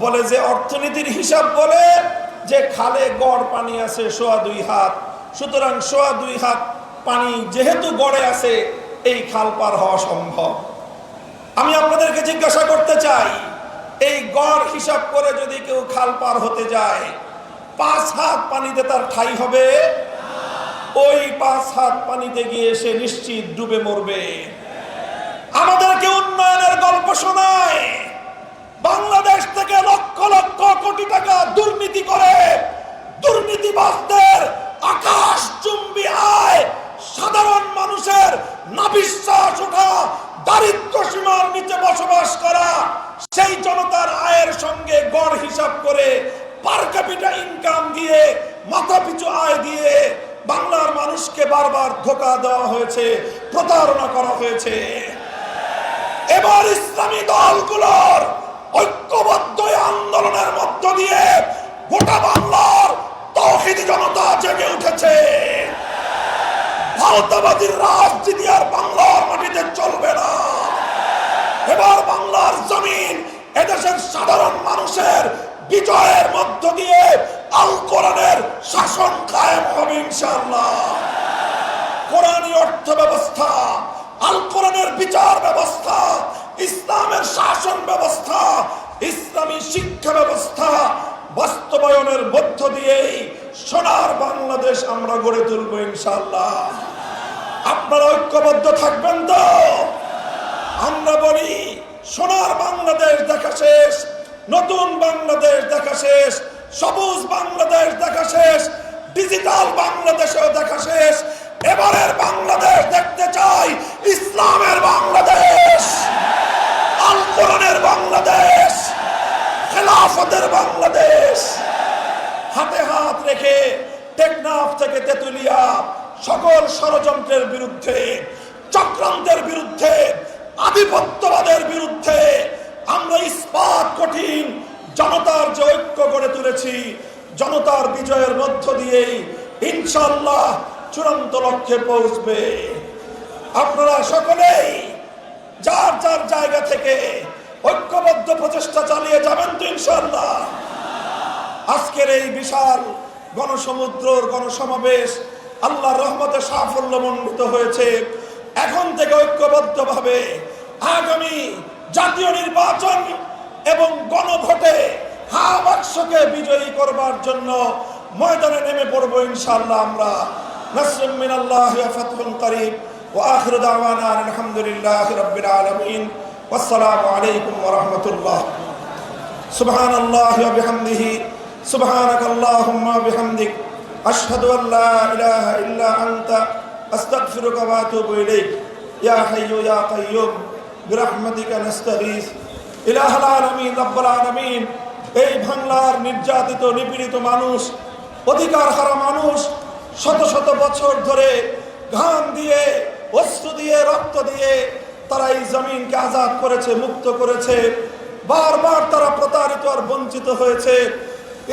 P: বলে যে অর্থনীতির হিসাব বলে যে খালে গড় পানি আছে 2.25 হাত, সুতরাং 2.25 হাত পানি যেহেতু গড়ে আছে, এই খাল পার হওয়া সম্ভব। আমি আপনাদেরকে জিজ্ঞাসা করতে চাই, এই গড় হিসাব করে যদি কেউ খাল পার হতে যায়, 5 হাত পানিতে তার ঠাই হবে? ওই 5 হাত পানিতে গিয়ে সে নিশ্চিত ডুবে মরবে। আমাদেরকে উন্নয়নের গল্প শোনায়, বাংলাদেশ থেকে লক্ষ লক্ষ কোটি টাকা দুর্নীতি করে দুর্নীতিবাজদের আকাশচুম্বী আয়, সাধারণ মানুষের নাভিশ্বাস ওঠা, দারিদ্র সীমার নিচে বসবাস করা সেই জনতার আয়ের সঙ্গে গড় হিসাব করে পার ক্যাপিটা ইনকাম দিয়ে, মাথা পিছু আয় দিয়ে বাংলার মানুষকে বারবার ধোঁকা দেওয়া হয়েছে, প্রতারণা করা হয়েছে। এবার ইসলামী দলগুলোর ঐক্যবদ্ধ আন্দোলনের মধ্য দিয়ে গোটা বাংলার তৌহিদি জনতা জেগে উঠেছে। ভারতবাদীর রাজনীতি আর বাংলার মাটিতে চলবে না। এবার বাংলার জমিন, এদেশের সাধারণ মানুষের বিজয়ের মধ্য দিয়ে আল কোরআনের শাসন কায়েম হবে ইনশাআল্লাহ। কোরআনী অর্থ ব্যবস্থা, আল কোরআনের বিচার ব্যবস্থা, ইসলামের শাসন ব্যবস্থা, ইসলামী শিক্ষা ব্যবস্থা বাস্তবায়নের মধ্য দিয়েই সোনার বাংলাদেশ আমরা গড়ে তুলব ইনশাআল্লাহ।
L: আপনারা ঐক্যবদ্ধ থাকবেন তো? আমরা বলি সোনার বাংলাদেশ দেখা শেষ, নতুন বাংলাদেশ দেখা শেষ, সবুজ বাংলাদেশ দেখা শেষ, ডিজিটাল বাংলাদেশেও দেখা শেষ। এবারের বাংলাদেশ দেখতে চাই ইসলামের বাংলাদেশ, আল কোরআনের বাংলাদেশ, খেলাফতের বাংলাদেশ। হাতে হাত রেখে টেকনাফ থেকে তেতুলিয়া সকল ষড়যন্ত্রের বিরুদ্ধে, চক্রান্তের বিরুদ্ধে, আধিপত্যবাদের বিরুদ্ধে আমরা ইস্পাত কঠিন জনতার যে ঐক্য গড়ে তুলেছি, জনতার বিজয়ের মধ্য দিয়েই ইনশাআল্লাহ চূড়ান্ত লক্ষ্যে পৌঁছবে। আপনারা সকলেই যার যার জায়গা থেকে ঐক্যবদ্ধ প্রচেষ্টা চালিয়ে যাবেন তো ইনশাআল্লাহ। আজকের এই বিশাল গণসমুদ্রর গণসমাবেশ আল্লাহর রহমতে সাফল্যমণ্ডিত হয়েছে। এখন থেকে ঐক্যবদ্ধভাবে আগামী জাতীয় নির্বাচন এবং গণভোটে হা বাক্সকে বিজয়ী করবার জন্য ময়দানে নেমে পড়বো ইনশাআল্লাহ আমরা। নাসরুম মিনাল্লাহি ওয়া ফাতহুন করিব ওয়া আখিরু দাওয়ানা আলহামদুলিল্লাহি রাব্বিল আলামিন। ওয়াসসালামু আলাইকুম ওয়া রাহমাতুল্লাহ। সুবহানাল্লাহি ওয়া বিহামদিহি সুবহানাকাল্লাহুম্মা ওয়া বিহামদিক আশহাদু আল লা ইলাহা ইল্লা আনতা আস্তাগফিরুকা ওয়া আতুবু ইলাইক। ইয়া হাইয়্যু ইয়া কাইয়্যুম বিরহমাতিকা নাস্তাগীস। ইলাহুল আলামিন রব্বুল আলামিন, এই বাংলার নির্যাতিত নিপীড়িত মানুষ, অধিকার হারা মানুষ শত শত বছর ধরে ঘাম দিয়ে, অশ্রু দিয়ে, রক্ত দিয়ে তারা এই জমিনকে আজাদ করেছে, মুক্ত করেছে। বারবার তারা প্রতারিত আর বঞ্চিত হয়েছে।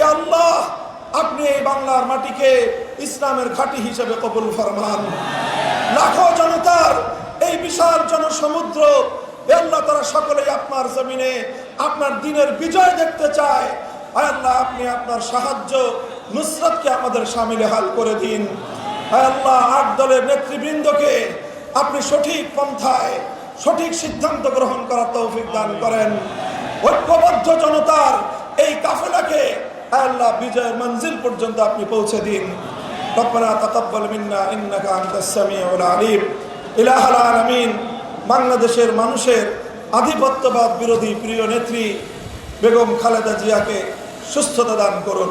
L: এ আল্লাহ, আপনি এই বাংলার মাটিকে ইসলামের ঘাঁটি হিসেবে কবুল ফরমান। লাখো জনতার এই বিশাল জনসমুদ্র, এ আল্লাহ, তারা সকলেই আপনার জমিনে আপনার দিনের বিজয় দেখতে চায়। আয় আল্লাহ, আপনি আপনার সাহায্য নুসরতকে আমাদের শামিলে হাল করে দিন। আয় আল্লাহ, 8 দলের নেতৃবৃন্দকে আপনি সঠিক পন্থায় সঠিক সিদ্ধান্ত গ্রহণ করার তৌফিক দান করেন। ঐক্যবদ্ধ জনতার এই কাফেলাকে আয় আল্লাহ বিজয়ের মঞ্জিল পর্যন্ত আপনি পৌঁছে দিন। রব্বানা তাকাব্বাল মিন্না ইন্নাকা আনতাস সামিউল আলিম। ইলাহুল আলামিন, বাংলাদেশের মানুষের আধিপত্যবাদ বিরোধী প্রিয় নেত্রী বেগম খালেদা জিয়াকে সুস্থতা দান করুন।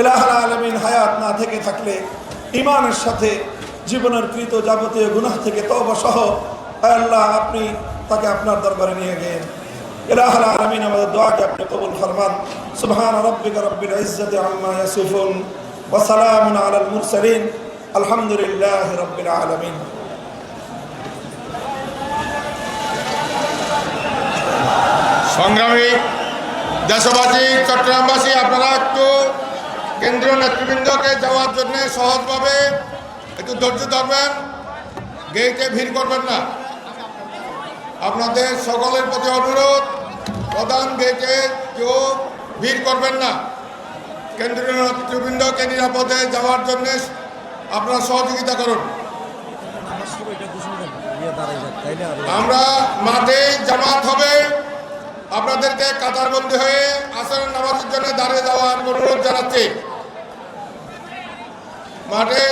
L: ইলাহুল আলামিন, হায়াত না থেকে থাকলে ঈমানের সাথে জীবনের কৃত যাবতীয় গুনাহ থেকে তওবা সহ আল্লাহ আপনি তাকে আপনার দরবারে নিয়ে গেলেন। ইলাহুল আলামিন, আমাদের দোয়াকে আপনি কবুল ফরমান। সুবহানা রাব্বিকা রাব্বিল ইজ্জাতি আম্মা ইয়াসিফুন ওয়া সালামুন আলাল মুরসালিন আলহামদুলিল্লাহি রাব্বিল আলামিন।
F: সংগ্রামী দেশবাসী, চট্টগ্রামবাসী, আপনারা একটু কেন্দ্রীয় নেতৃবৃন্দকে যাওয়ার জন্য সহজভাবে একটু ধৈর্য ধরবেন, গেটে ভিড় করবেন না। আপনাদের সকলের প্রতি অনুরোধ, প্রধান গেটে কেউ ভিড় করবেন না। কেন্দ্রীয় নেতৃবৃন্দকে নিরাপদে যাওয়ার জন্য আপনারা সহযোগিতা করুন। আমরা মাঠে জামাত হবে, আপনাদেরকে কাতারবন্দি হয়ে আসরের নামাজের জন্য দাঁড়িয়ে যাওয়ার অনুরোধ জানাচ্ছি। মাঠে